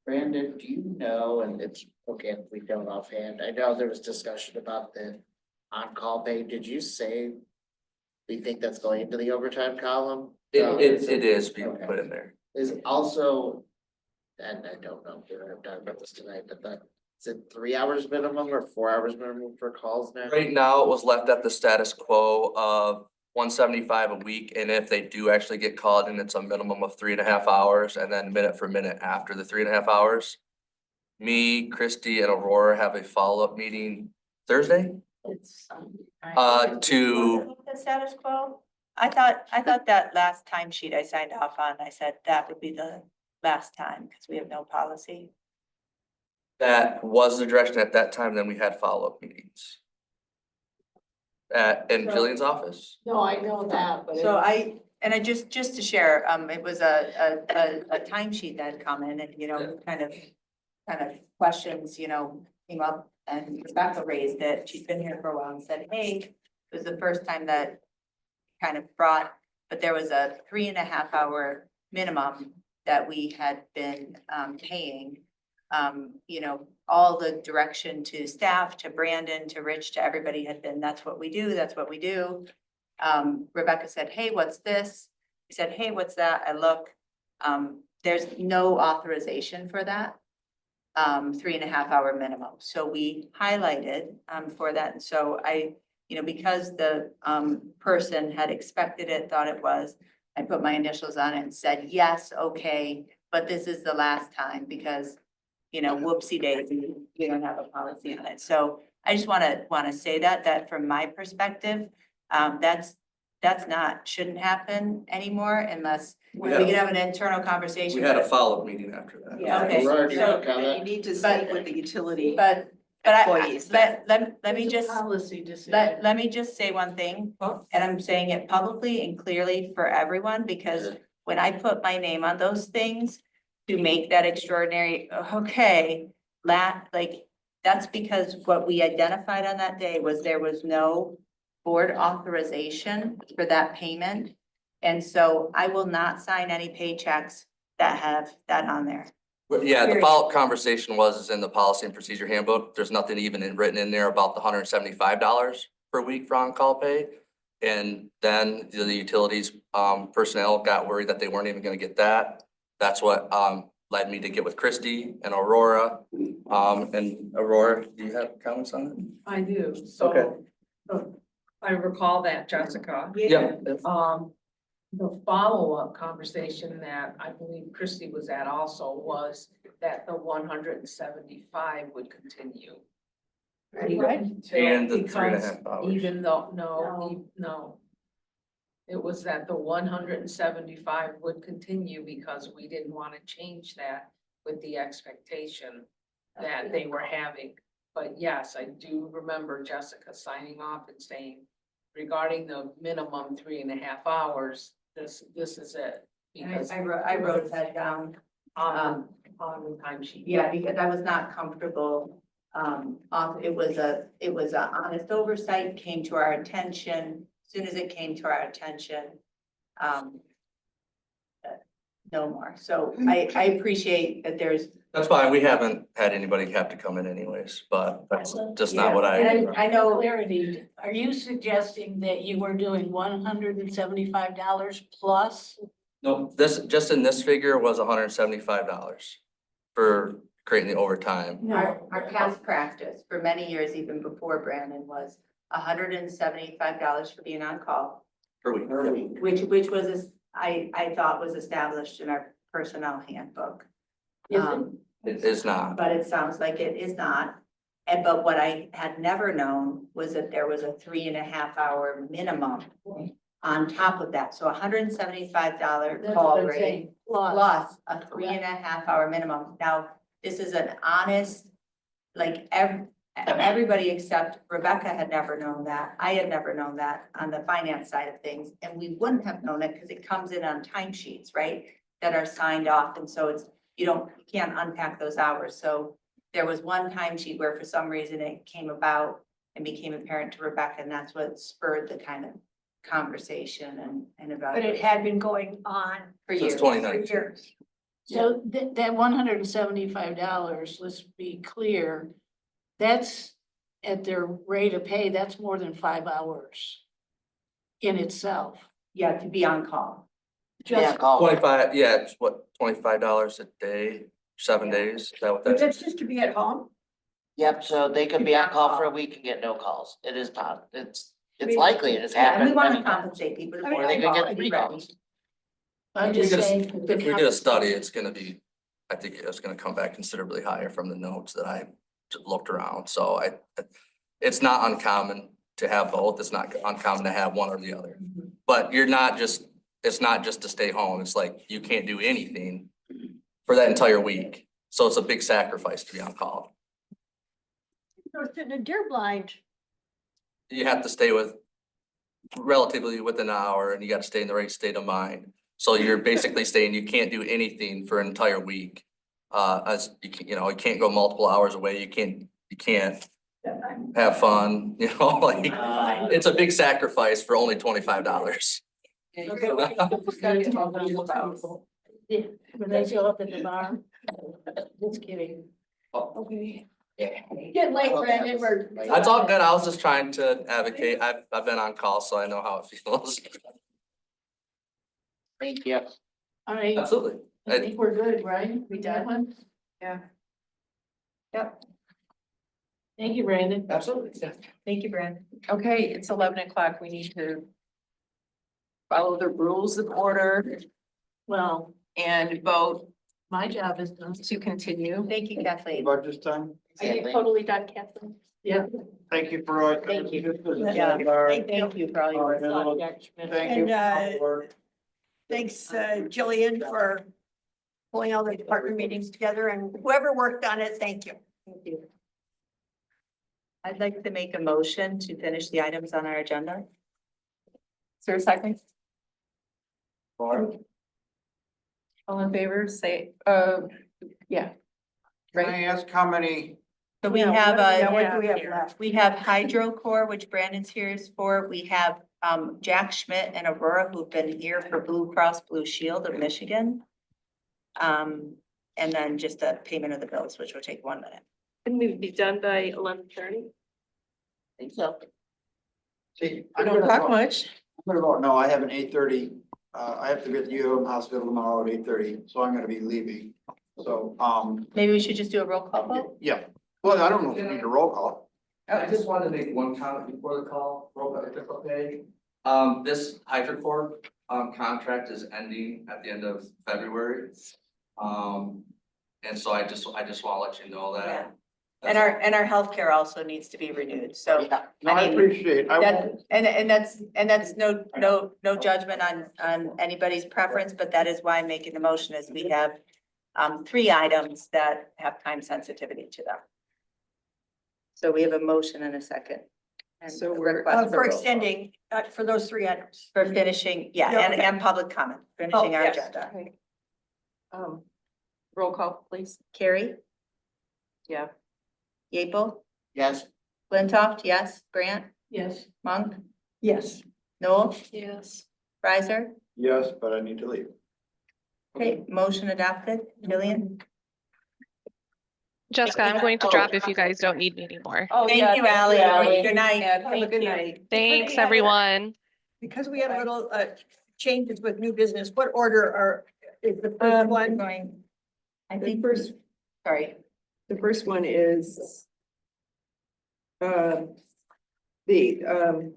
Brandon, do you know, and it's okay if we don't offhand, I know there was discussion about the on-call pay. Did you say we think that's going into the overtime column? It is being put in there. Is also, and I don't know, we don't have time about this tonight, but is it 3 hours minimum or 4 hours minimum for calls now? Right now, it was left at the status quo of 175 a week, and if they do actually get called in, it's a minimum of 3.5 hours, and then minute for minute after the 3.5 hours. Me, Christy, and Aurora have a follow-up meeting Thursday. To, The status quo? I thought that last timesheet I signed off on, I said that would be the last time, because we have no policy. that was the direction at that time, then we had follow-up meetings. In Jillian's office. No, I know that, but. So I just to share, it was a timesheet that had come in and, you know, kind of questions, you know, came up and Rebecca raised it. She's been here for a while and said, hey, it was the first time that kind of brought, but there was a 3.5 hour minimum that we had been paying. You know, all the direction to staff, to Brandon, to Rich, to everybody had been, that's what we do, that's what we do. Rebecca said, hey, what's this? We said, hey, what's that? I look, there's no authorization for that. 3.5 hour minimum. So we highlighted for that. And so you know, because the person had expected it, thought it was, I put my initials on it and said, yes, okay, but this is the last time because, you know, whoopsie daisy, we don't have a policy on it. So I just want to say that from my perspective, that's not, shouldn't happen anymore unless we can have an internal conversation. We had a follow-up meeting after that. Yeah, okay. We're already So- working on that. You need to speak with the utility. But Employees. let me It's a just, policy decision. let me just say one thing, and I'm saying it publicly and clearly for everyone, because when I put my name on those things to make that extraordinary, okay, like, that's because what we identified on that day was there was no board authorization for that payment. And so I will not sign any paychecks that have that on there. But yeah, the Period. follow-up conversation was in the policy and procedure handbook. There's nothing even written in there about the $175 per week for on-call pay. And then the utilities personnel got worried that they weren't even gonna get that. That's what led me to get with Christy and Aurora. And Aurora, do you have comments on it? I do, Okay. so I recall that, Jessica. Yeah. The follow-up conversation that I believe Christy was at also was that the 175 would continue. And the 3.5 hours. Even though, no. It was that the 175 would continue because we didn't want to change that with the expectation that they were having. But yes, I do remember Jessica signing off and saying regarding the minimum 3.5 hours, this is it. Because I wrote that down. on the timesheet. Yeah, because I was not comfortable. It was a honest oversight, came to our attention. As soon as it came to our attention, no more. So I appreciate that there's. That's fine. We haven't had anybody have to come in anyways, but that's just not what And I know. Clarity, are you suggesting that you were doing $175 plus? No, this, just in this figure was $175 for creating the overtime. Our past practice for many years, even before Brandon, was $175 for being on call. Per week. Which was, I thought was established in our personnel handbook. It is not. But it sounds like it is not. But what I had never known was that there was a 3.5 hour minimum on top of that. So $175 call rate plus a 3.5 hour minimum. Now, this is an honest, like everybody except Rebecca had never known that. I had never known that on the finance side of things. And we wouldn't have known it because it comes in on timesheets, right? That are signed off. And so it's, you can't unpack those hours. So there was one timesheet where for some reason it came about and became apparent to Rebecca, and that's what spurred the kind of conversation and about. But it had been going on for Since years. 2019. for years. So that $175, let's be clear, that's at their rate of pay, that's more than 5 hours in itself. Yeah, to be on call. Just 25, yeah, it's what, $25 a day, 7 days? Is that what But that's? that's just to be at home. Yep, so they could be on call for a week and get no calls. It is not, it's likely it has Yeah, and we happened want many to times. compensate people. Or they could get 3 calls. I'm just saying. If we did a study, it's gonna be, I think it's gonna come back considerably higher from the notes that I looked around. So it's not uncommon to have both. It's not uncommon to have one or the other. But it's not just to stay home. It's like you can't do anything for that entire week. So it's a big sacrifice to be on call. You're sitting a deer blind. You have to stay relatively within an hour, and you gotta stay in the right state of mind. So you're basically saying you can't do anything for an entire week. As you can't go multiple hours away. You can't have fun, like, it's a big sacrifice for only $25. When they show up at the bar. Just kidding. Okay. Get late, Brandon, That's all good. I was just trying to advocate. I've been on call, so I know how it feels. Thank you. All right. Absolutely. I think we're good, right? We done one? Yeah. Yep. Thank you, Brandon. Absolutely. Thank you, Brandon. Okay, it's 11 o'clock. We need to follow the rules of order Well, and vote my job is done. to continue. Thank you, Kathleen. About this time? Are you totally done, Kathleen? Yeah. Thank you for. Thank you. Yeah, Thank thank you for all your work. you. And, thanks, Jillian, for pulling all the department meetings together, and whoever worked on it, thank you. Thank you. I'd like to make a motion to finish the items on our agenda. Is there a second? Barb? All in favor, say, yeah. Can I ask how many? So we Yeah, have, what do we have left? we have HydroCore, which Brandon's here is for. We have, Jack Schmidt and Aurora, who've been here for Blue Cross Blue Shield of Michigan. And then just a payment of the bills, which will take 1 minute. Can we be done by 11:30? Think so. See, I don't talk much. What about, no, I have an 8:30, I have to be at the UM hospital tomorrow at 8:30, so I'm gonna be leaving. So, Maybe we should just do a roll call vote? yeah, well, I don't know if we need a roll call. I just wanted to make one comment before the call, if it's okay. This HydroCorp, contract is ending at the end of February. And so I just want to let you know Yeah. that. And our healthcare also needs to be renewed, so. No, I mean, appreciate, I That, won't, and that's no judgment on anybody's preference, but that is why I'm making the motion is we have 3 items that have time sensitivity to them. So we have a motion and a second. And So a we're- request For roll call. extending, for those 3 items. For finishing, yeah, Yeah, and public comment, finishing our yes. agenda. Okay. Roll call, please. Carrie, Yeah. Yeaple, Yes. Flintoff, yes, Grant, Yes. Monk, Yes. Noel, Yes. Riser. yes, but I need to leave. Okay, motion adopted. Jillian? Jessica, I'm going to drop if you guys don't need me anymore. Oh, Thank yeah, you, Ally. Ally. Good night. Have a Thank good you. night. Thanks, Yeah. everyone. Because we had a little, changes with new business, what order is the first We're one? going, I The think, first, sorry. the first one is the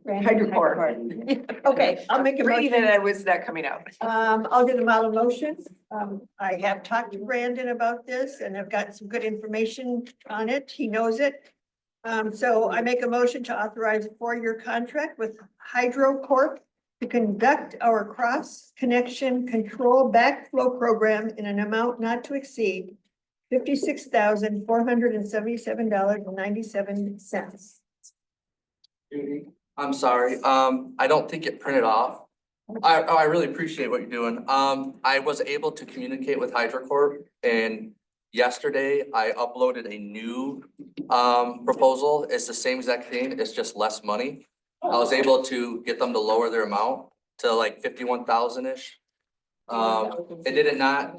HydroCorp. Okay, I'll make a Ready motion. that I was not coming out. I'll do the model motions. I have talked to Brandon about this and I've got some good information on it. He knows it. So I make a motion to authorize a 4-year contract with HydroCorp to conduct our cross-connection control backflow program in an amount not to exceed $56,477.97. I'm sorry, I don't think it printed off. I really appreciate what you're doing. I was able to communicate with HydroCorp, and yesterday I uploaded a new proposal. It's the same exact thing, it's just less money. I was able to get them to lower their amount to like 51,000-ish. It did it not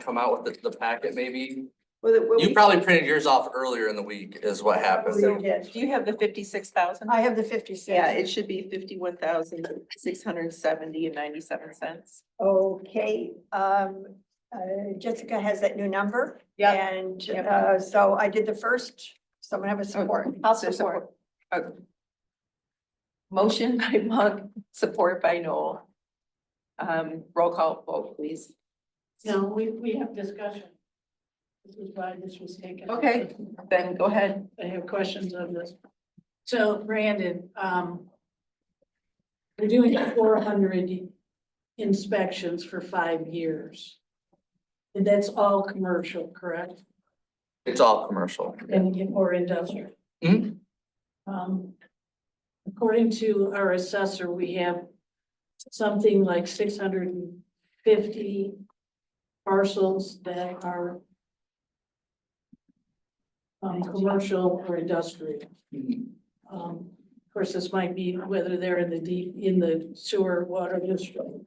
come out with the packet maybe? You probably printed yours off earlier in the week is what happened. So, do you have the 56,000? I have the 56. Yeah, it should be 51,670.97. Okay, Jessica has that new number. Yeah. And, so I did the first, someone have a support. I'll support. Motion by Monk, support by Noel. Roll call vote, please. No, we have discussion. This is why this was taken. Okay, then go ahead. I have questions on this. So Brandon, we're doing 400 inspections for 5 years. And that's all commercial, correct? It's all commercial. And or industrial. Mhm. According to our assessor, we have something like 650 parcels that are commercial or industrial. Of course, this might be whether they're in the sewer water district.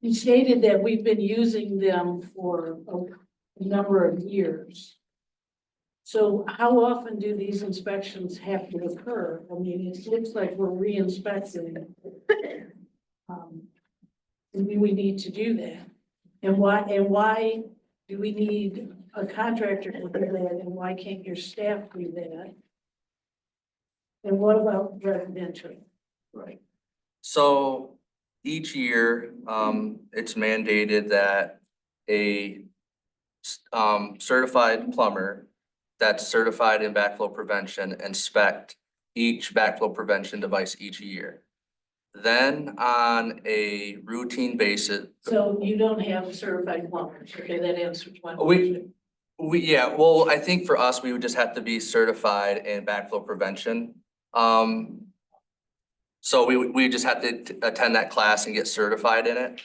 You stated that we've been using them for a number of years. So how often do these inspections have to occur? I mean, it looks like we're re-inspecting. Do we need to do that? And why do we need a contractor to do that? And why can't your staff do that? And what about residential? Right. So each year, it's mandated that a certified plumber that's certified in backflow prevention inspect each backflow prevention device each year. Then on a routine basis. So you don't have certified plumbers, okay, that answers one We, question. yeah, well, I think for us, we would just have to be certified in backflow prevention. So we just have to attend that class and get certified in it,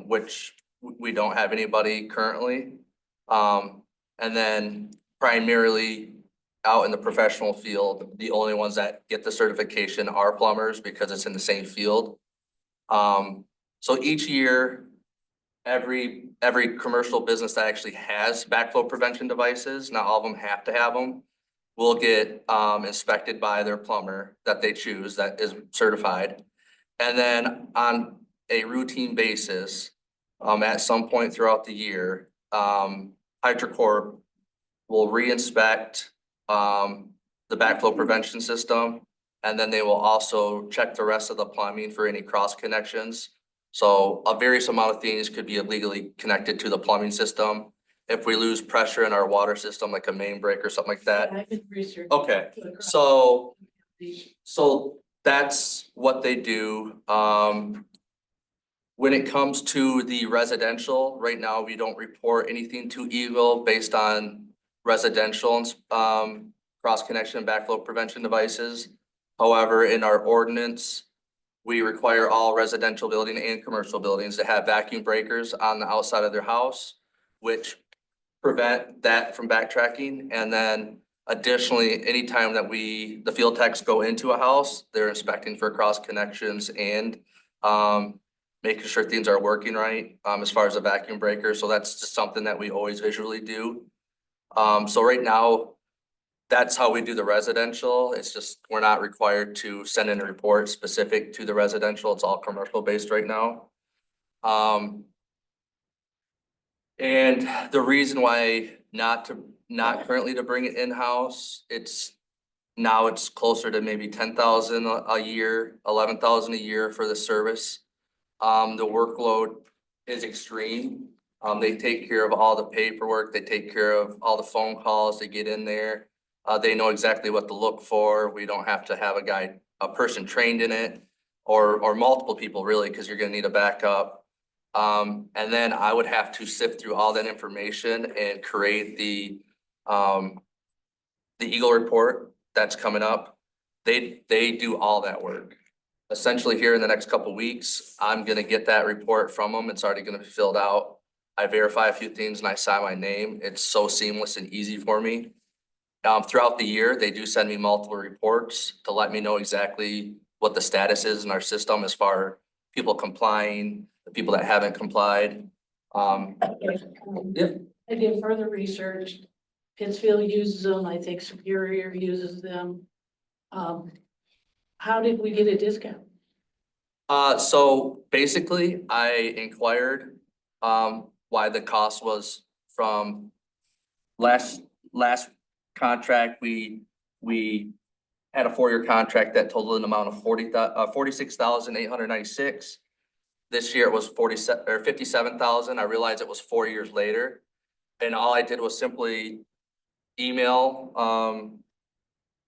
which we don't have anybody currently. And then primarily out in the professional field, the only ones that get the certification are plumbers because it's in the same field. So each year, every commercial business that actually has backflow prevention devices, not all of them have to have them, will get inspected by their plumber that they choose that is certified. And then on a routine basis, at some point throughout the year, HydroCorp will re-inspect the backflow prevention system. And then they will also check the rest of the plumbing for any cross connections. So a various amount of things could be illegally connected to the plumbing system. If we lose pressure in our water system, like a main break or something like that. I did research. Okay, so that's what they do. When it comes to the residential, right now, we don't report anything to Eagle based on residential cross connection and backflow prevention devices. However, in our ordinance, we require all residential building and commercial buildings to have vacuum breakers on the outside of their house, which prevent that from backtracking. And then additionally, anytime that the field techs go into a house, they're inspecting for cross connections and making sure things are working right as far as a vacuum breaker. So that's just something that we always visually do. So right now, that's how we do the residential. It's just, we're not required to send in a report specific to the residential. It's all commercial based right now. And the reason why not currently to bring it in-house, it's closer to maybe 10,000 a year, 11,000 a year for the service. The workload is extreme. They take care of all the paperwork, they take care of all the phone calls, they get in there. They know exactly what to look for. We don't have to have a person trained in it or multiple people really, because you're gonna need a backup. And then I would have to sift through all that information and create the Eagle report that's coming up. They do all that work. Essentially here in the next couple of weeks, I'm gonna get that report from them. It's already gonna be filled out. I verify a few things and I sign my name. It's so seamless and easy for me. Throughout the year, they do send me multiple reports to let me know exactly what the status is in our system as far as people complying, the people that haven't complied. Yep. I did further research. Pittsfield uses them. I think Superior uses them. How did we get a discount? So basically I inquired, why the cost was from last contract. We had a 4-year contract that totaled an amount of $46,896. This year it was $57,000. I realized it was 4 years later. And all I did was simply email,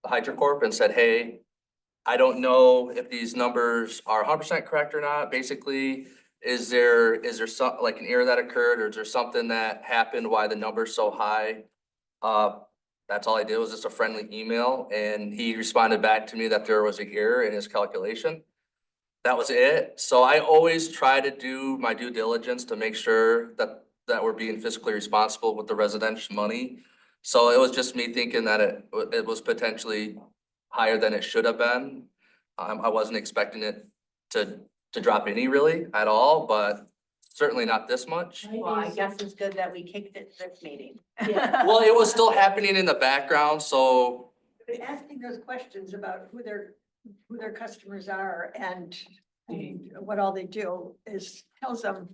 the HydroCorp and said, hey, I don't know if these numbers are 100% correct or not. Basically, is there some, like an error that occurred, or is there something that happened why the number's so high? That's all I did, was just a friendly email, and he responded back to me that there was an error in his calculation. That was it. So I always try to do my due diligence to make sure that we're being fiscally responsible with the residential money. So it was just me thinking that it was potentially higher than it should have been. I wasn't expecting it to drop any really at all, but certainly not this much. Well, I guess it's good that we kicked it this meeting. Well, it was still happening in the background, so Asking those questions about who their customers are and what all they do tells them,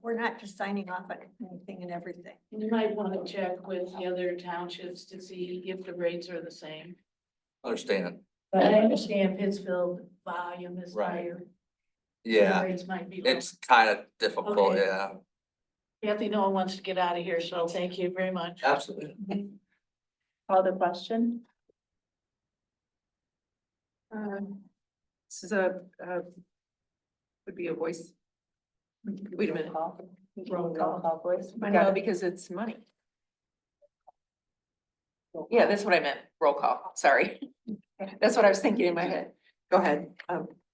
we're not just signing off on anything and everything. You might want to check with the other townships to see if the rates are the same. understand. But I understand Pittsfield volume is Right. higher. Yeah, Rates might be lower. it's kind of difficult, Okay. yeah, Kathy, no one wants to get out of here, so thank you very much. absolutely. Call the question? This is would be a voice. Wait a minute. Roll call voice. No, because it's money. Yeah, that's what I meant. Roll call. Sorry. That's what I was thinking in my head. Go ahead.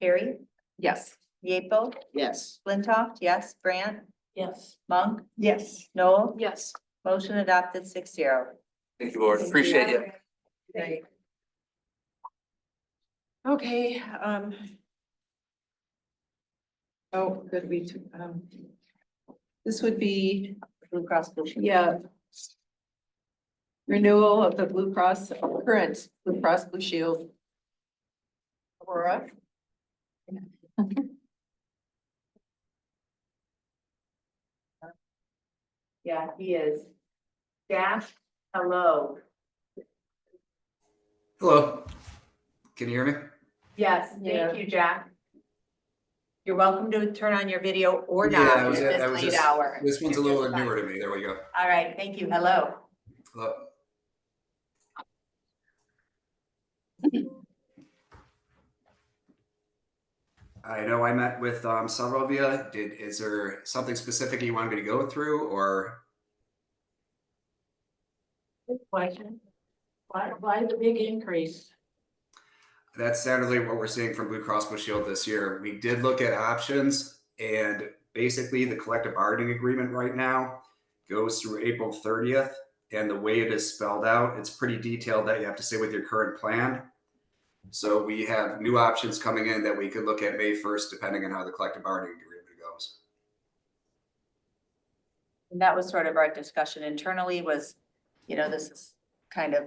Harry, Yes. Yeaple, Yes. Flintoff, yes, Brandt, Yes. Monk, Yes. Noel, Yes. motion adopted 6-0. Thank you, Board, appreciate you. Okay, oh, good, we took, this would be, Blue Cross Blue Shield. yeah. Renewal of the Blue Cross, current Blue Cross Blue Shield. Aurora. Yeah, he is. Dash, hello. Hello, can you hear me? Yes, Yeah. thank you, Jack. You're welcome to turn on your video or Yeah, not I at was, this I was late just, hour. this one's a You're little just fine. newer to me, there we go. All right, thank you, hello. Hello. I know I met with several of you. Is there something specific you wanted me to go through, or? Good question. Why the big increase? That's sadly what we're seeing from Blue Cross Blue Shield this year. We did look at options, and basically the collective bargaining agreement right now goes through April 30th. And the way it is spelled out, it's pretty detailed that you have to stay with your current plan. So we have new options coming in that we could look at May 1st, depending on how the collective bargaining agreement goes. And that was sort of our discussion internally was, this is kind of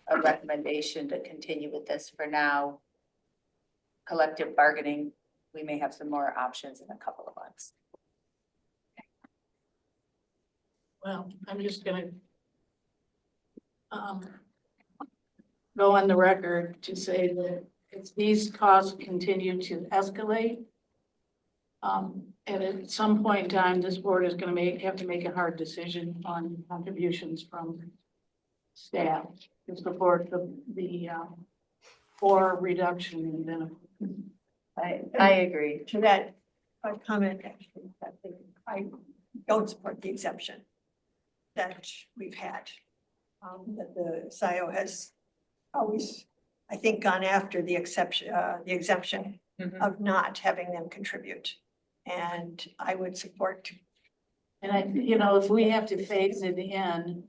a recommendation to continue with this for now. Collective bargaining, we may have some more options in a couple of months. Well, I'm just gonna go on the record to say that if these costs continue to escalate, and at some point in time, this board is gonna have to make a hard decision on contributions from staff to support the or reduction in benefits. I agree. To that comment, actually, I don't support the exemption that we've had. That the Scio has always, I think, gone after the exemption of not having them contribute. And I would support. And if we have to phase it in,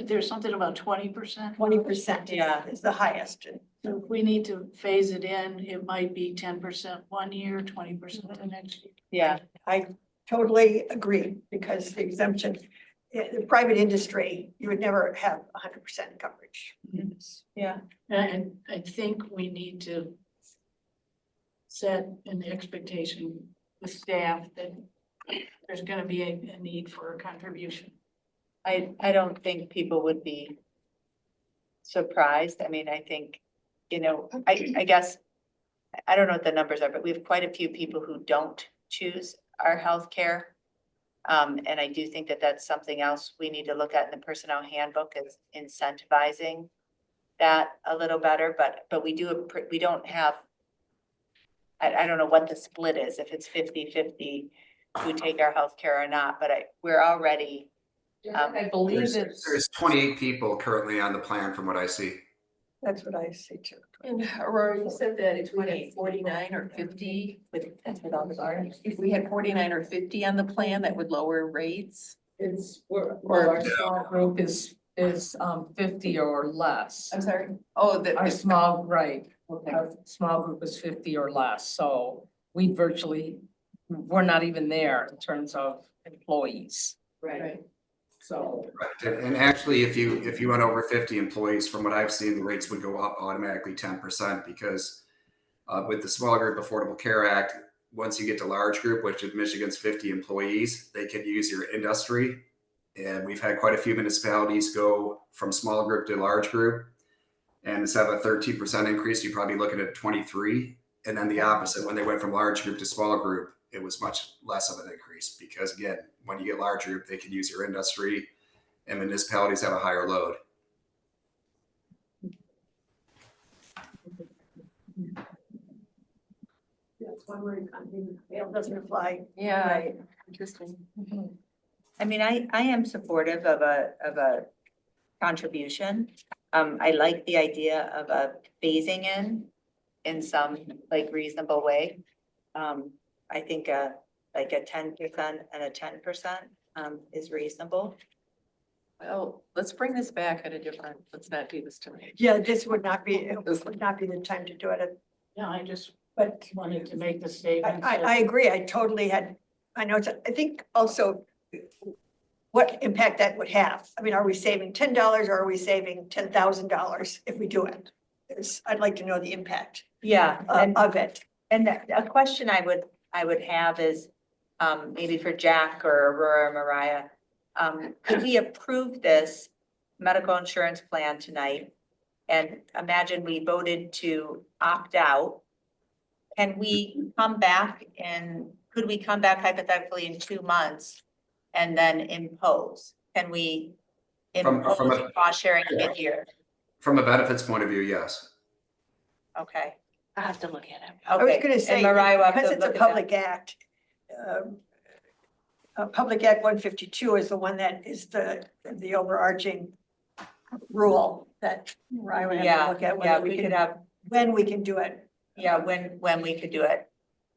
there's something about 20%? 20%, yeah, is the highest. So if we need to phase it in, it might be 10% one year, 20% the next year. Yeah, I totally agree, because the exemption, the private industry, you would never have 100% coverage. yeah. And I think we need to set an expectation with staff that there's gonna be a need for a contribution. I don't think people would be surprised. I mean, I think, I guess, I don't know what the numbers are, but we have quite a few people who don't choose our healthcare And I do think that that's something else we need to look at in the personnel handbook is incentivizing that a little better, but we don't have, I don't know what the split is, if it's 50-50 who take our healthcare or not, but we're already. I believe There's 28 people currently on the plan from what I see. That's what I see too. And Aurora, you said that it's 49 or 50, but that's without the bar. If we had 49 or 50 on the plan, that would lower rates. It's, our small group is 50 or less. I'm sorry. Oh, Our small, right, Okay. our small group is 50 or less, so we're not even there in terms of employees, Right. so. And actually, if you went over 50 employees, from what I've seen, the rates would go up automatically 10% because with the Small Group Affordable Care Act, once you get to large group, which is Michigan's 50 employees, they can use your industry. And we've had quite a few municipalities go from small group to large group. And instead of a 13% increase, you're probably looking at 23. And then the opposite, when they went from large group to small group, it was much less of an increase because again, when you get large group, they can use your industry and municipalities have a higher load. That's one where it doesn't apply. Yeah, interesting. I mean, I am supportive of a contribution. I like the idea of a phasing in some like reasonable way. I think like a 10% and a 10% is reasonable. Well, let's bring this back at a different, let's not do this tonight. Yeah, this would not be the time to do it. Yeah, I just wanted to make the statement. I agree. I totally had, I know, I think also what impact that would have. I mean, are we saving $10 or are we saving $10,000 if we do it? I'd like to know the impact. Yeah, Of it. and a question I would have is, maybe for Jack or Aurora or Mariah, could we approve this medical insurance plan tonight? And imagine we voted to opt out. Can we come back could we come back hypothetically in 2 months and then impose? Can we impose cost sharing mid-year? From a benefits point of view, yes. Okay. I have to look at it. I was gonna say, Mariah will have because to it's a look at that. public act. Public Act 152 is the one that is the overarching rule that Mariah would have to look at. Yeah, whether we could have, when we can do it. yeah, when we could do it.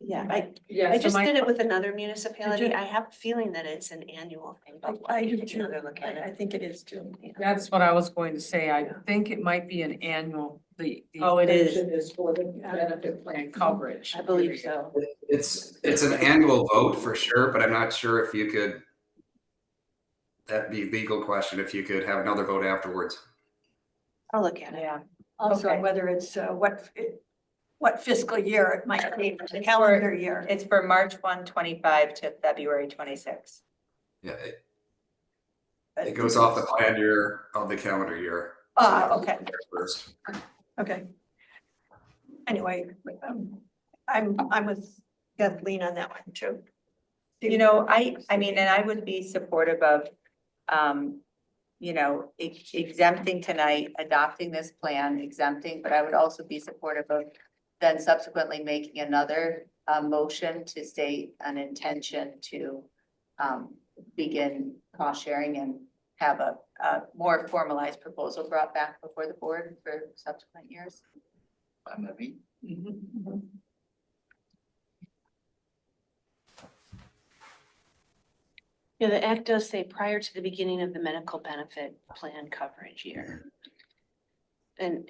Yeah, Yeah, I so just my- did it with another municipality. you? I have a feeling that it's an annual thing, but I do take too. another look at I it. think it is too. That's what I was going to say. I think it might be an annual, the Oh, it is. intention is for the benefit plan coverage. I believe so. It's an annual vote for sure, but I'm not sure if you could, that'd be a legal question, if you could have another vote afterwards. I'll look at it. Yeah. Also, Okay. whether it's what fiscal year it might be, the calendar year. It's for March 1, 25 to February 26. Yeah, it goes off the plan year of the calendar year. Okay, First. okay. Anyway, I'm with Kathleen on that one too. You know, I mean, and I would be supportive of, you know, exempting tonight, adopting this plan, exempting, but I would also be supportive of then subsequently making another motion to state an intention to begin cost sharing and have a more formalized proposal brought back before the board for subsequent years. Yeah, the act does say prior to the beginning of the medical benefit plan coverage year. And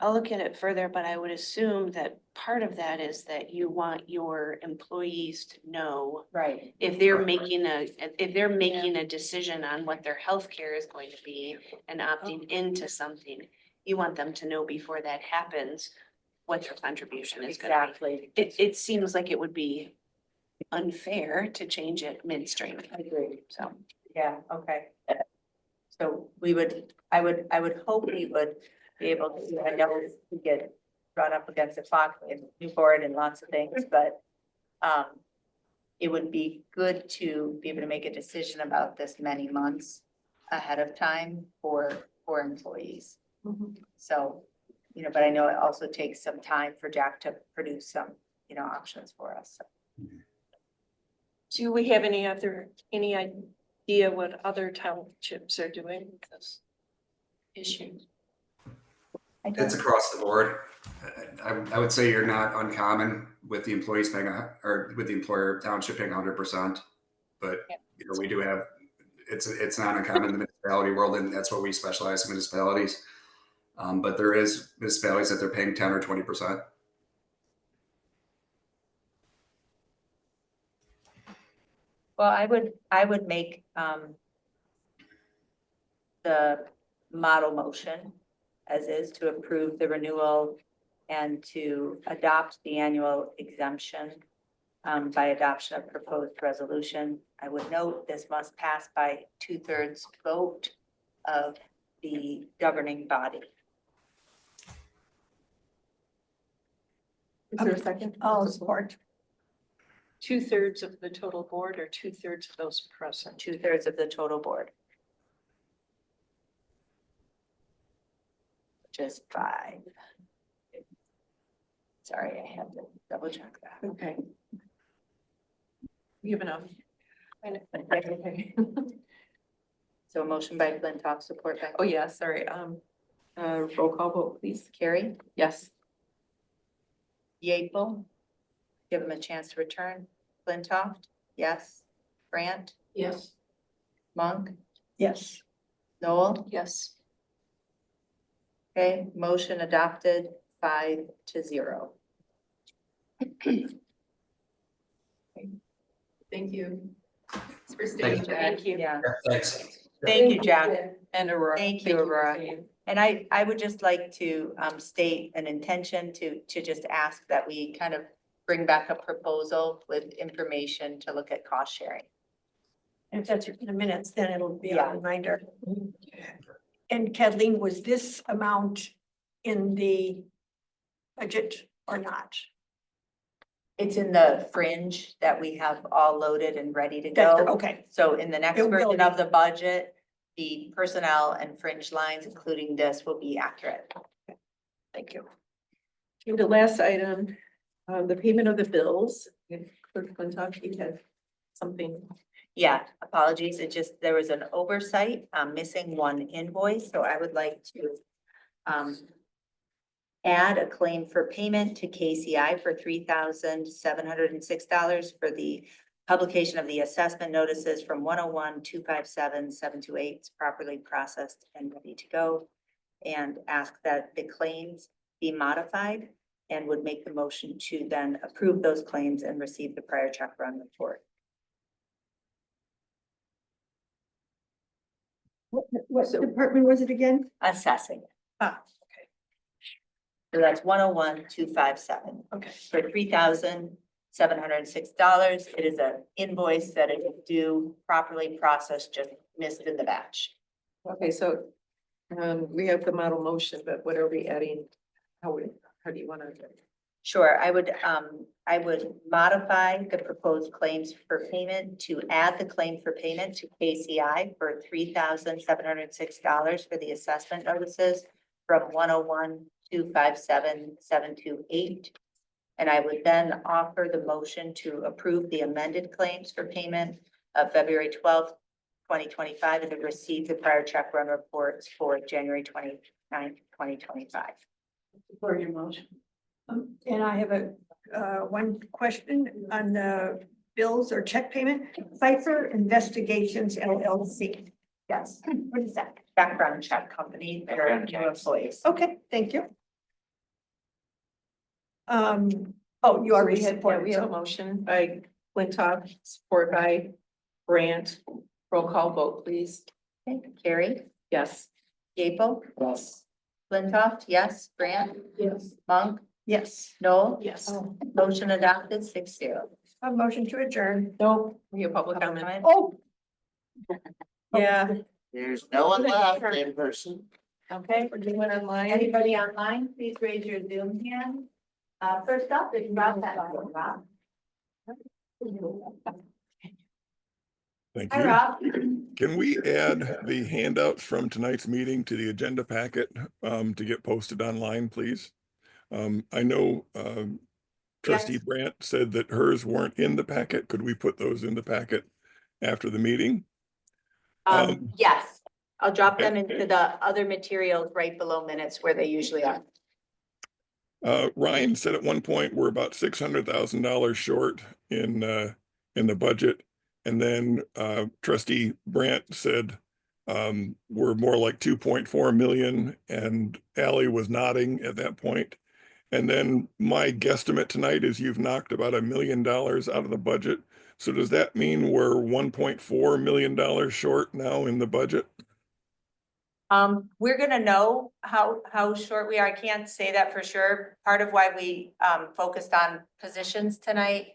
I'll look at it further, but I would assume that part of that is that you want your employees to know Right. if they're making a decision on what their health care is going to be and opting into something, you want them to know before that happens what their contribution is gonna Exactly. be. It seems like it would be unfair to change it midstream. I agree. So, Yeah, okay. So I would hope we would be able to, I know we get brought up against the clock and new board and lots of things, but it would be good to be able to make a decision about this many months ahead of time for employees. So, you know, but I know it also takes some time for Jack to produce some, you know, options for us. Do we have any idea what other townships are doing with this issue? It's across the board. I would say you're not uncommon with the employees paying, or with the employer township paying 100%. But, you know, we do have, it's not uncommon in the municipality world, and that's what we specialize in, municipalities. But there is municipalities that they're paying 10 or 20%. Well, I would make, the model motion as is to approve the renewal and to adopt the annual exemption by adoption of proposed resolution. I would note this must pass by 2/3 vote of the governing body. Is there a second? I'll support. 2/3 of the total board or 2/3 of those present? 2/3 of the total board. Which is 5. Sorry, I had to double check that. Okay. You have enough. Okay. So a motion by Flintoff, support by. Oh, yeah, sorry. Roll call vote, please. Carrie, Yes. Yeaple, give him a chance to return. Flintoff, yes. Brandt, Yes. Monk, Yes. Noel. Yes. Okay, motion adopted 5-0. Thank you. Thanks for staying, Jack. Thank you. Yeah, Thanks. thank you, Jack. And Aurora. Thank you, Aurora. And I would just like to state an intention to just ask that we kind of bring back a proposal with information to look at cost sharing. And if that's in the minutes, then it'll be Yeah. a reminder. And Kathleen, was this amount in the budget or not? It's in the fringe that we have all loaded and ready to That's- go. okay. So in the next It will version be. of the budget, the personnel and fringe lines, including this, will be accurate. Thank you. And the last item, the payment of the bills. Clerk Flintoff, you had something. Yeah, apologies. It just, there was an oversight, missing one invoice, so I would like to add a claim for payment to KCI for $3,706 for the publication of the assessment notices from 101-257-728 properly processed and ready to go. And ask that the claims be modified and would make the motion to then approve those claims and receive the prior check run report. What department was it again? Assessing. Ah, So that's 101-257. okay. For $3,706. It is an invoice that is due, properly processed, just missed in the batch. Okay, so we have the model motion, but what are we adding? How do you want to? Sure, I would modify the proposed claims for payment to add the claim for payment to KCI for $3,706 for the assessment notices from 101-257-728. And I would then offer the motion to approve the amended claims for payment of February 12th, 2025, and to receive the prior check run reports for January 29th, 2025. For your motion. And I have one question on the bills or check payment. Pfeiffer Investigations LLC. Yes, what is that? Background check company for new employees. Okay, thank you. Oh, you already We have supported. a motion by Flintoff, support by Brandt. Roll call vote, please. Okay, Carrie, Yes. Yeaple, Yes. Flintoff, yes, Brandt, Yes. Monk, Yes. Noel. Yes. Motion adopted 6-0. A motion to adjourn. No, we have public comment. Oh. Yeah, There's no one left in person. Okay, we're doing online. anybody online, please raise your Zoom hand. First up is Rob. Thank Hi, you. Rob. Can we add the handouts from tonight's meeting to the agenda packet to get posted online, please? I know Trustee Yes. Brandt said that hers weren't in the packet. Could we put those in the packet after the meeting? Yes, I'll drop okay. them into the other materials right below minutes where they usually are. Ryan said at one point, we're about $600,000 short in the budget. And then Trustee Brandt said we're more like 2.4 million, and Ally was nodding at that point. And then my guesstimate tonight is you've knocked about $1 million out of the budget. So does that mean we're $1.4 million short now in the budget? We're gonna know how short we are. I can't say that for sure. Part of why we focused on positions tonight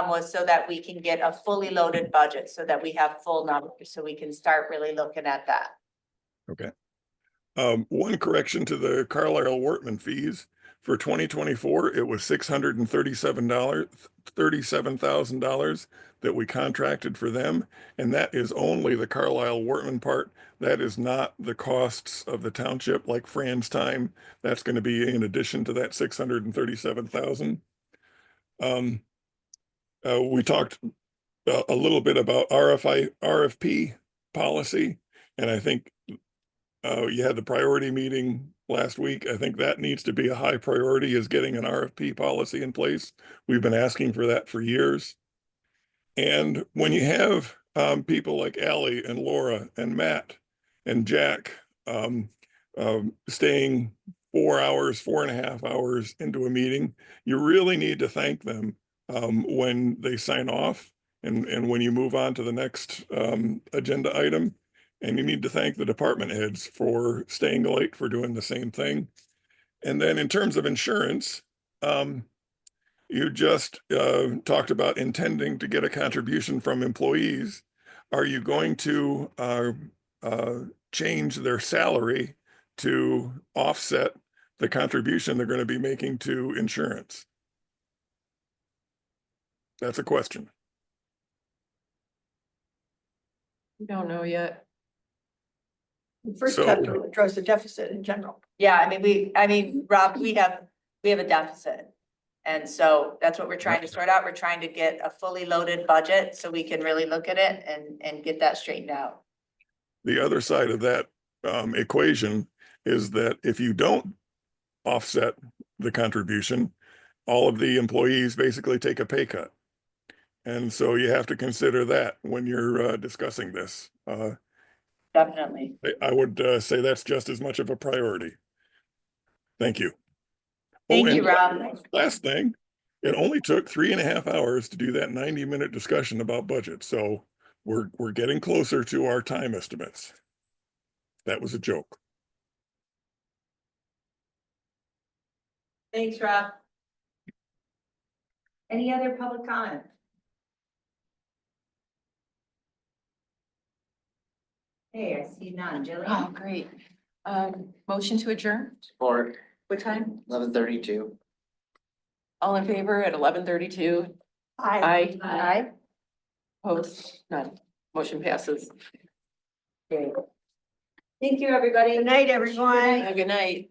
was so that we can get a fully loaded budget, so that we have full numbers, so we can start really looking at that. Okay. One correction to the Carlisle Wortman fees. For 2024, it was $37,000 that we contracted for them. And that is only the Carlisle Wortman part. That is not the costs of the township like Fran's time. That's going to be in addition to that 637,000. We talked a little bit about RFP policy, and I think you had the priority meeting last week. I think that needs to be a high priority, is getting an RFP policy in place. We've been asking for that for years. And when you have people like Allie and Laura and Matt and Jack staying 4 hours, 4.5 hours into a meeting, you really need to thank them when they sign off and when you move on to the next agenda item. And you need to thank the department heads for staying late, for doing the same thing. And then in terms of insurance, you just talked about intending to get a contribution from employees. Are you going to change their salary to offset the contribution they're going to be making to insurance? That's a question. We don't know yet. We first have to address the deficit in general. Yeah, I mean, Rob, we have a deficit. And so that's what we're trying to sort out. We're trying to get a fully loaded budget so we can really look at it and get that straightened out. The other side of that equation is that if you don't offset the contribution, all of the employees basically take a pay cut. And so you have to consider that when you're discussing this. Definitely. I would say that's just as much of a priority. Thank you. Thank you, Rob. Last thing, it only took 3.5 hours to do that 90-minute discussion about budget. So we're getting closer to our time estimates. That was a joke. Thanks, Rob. Any other public comment? Hey, I see none. Jillian? Oh, great. Motion to adjourn? Or What time? 11:32. All in favor at 11:32? Aye. Aye. Opposed? None. Motion passes. Okay. Thank you, everybody. Good night, everyone. Good night.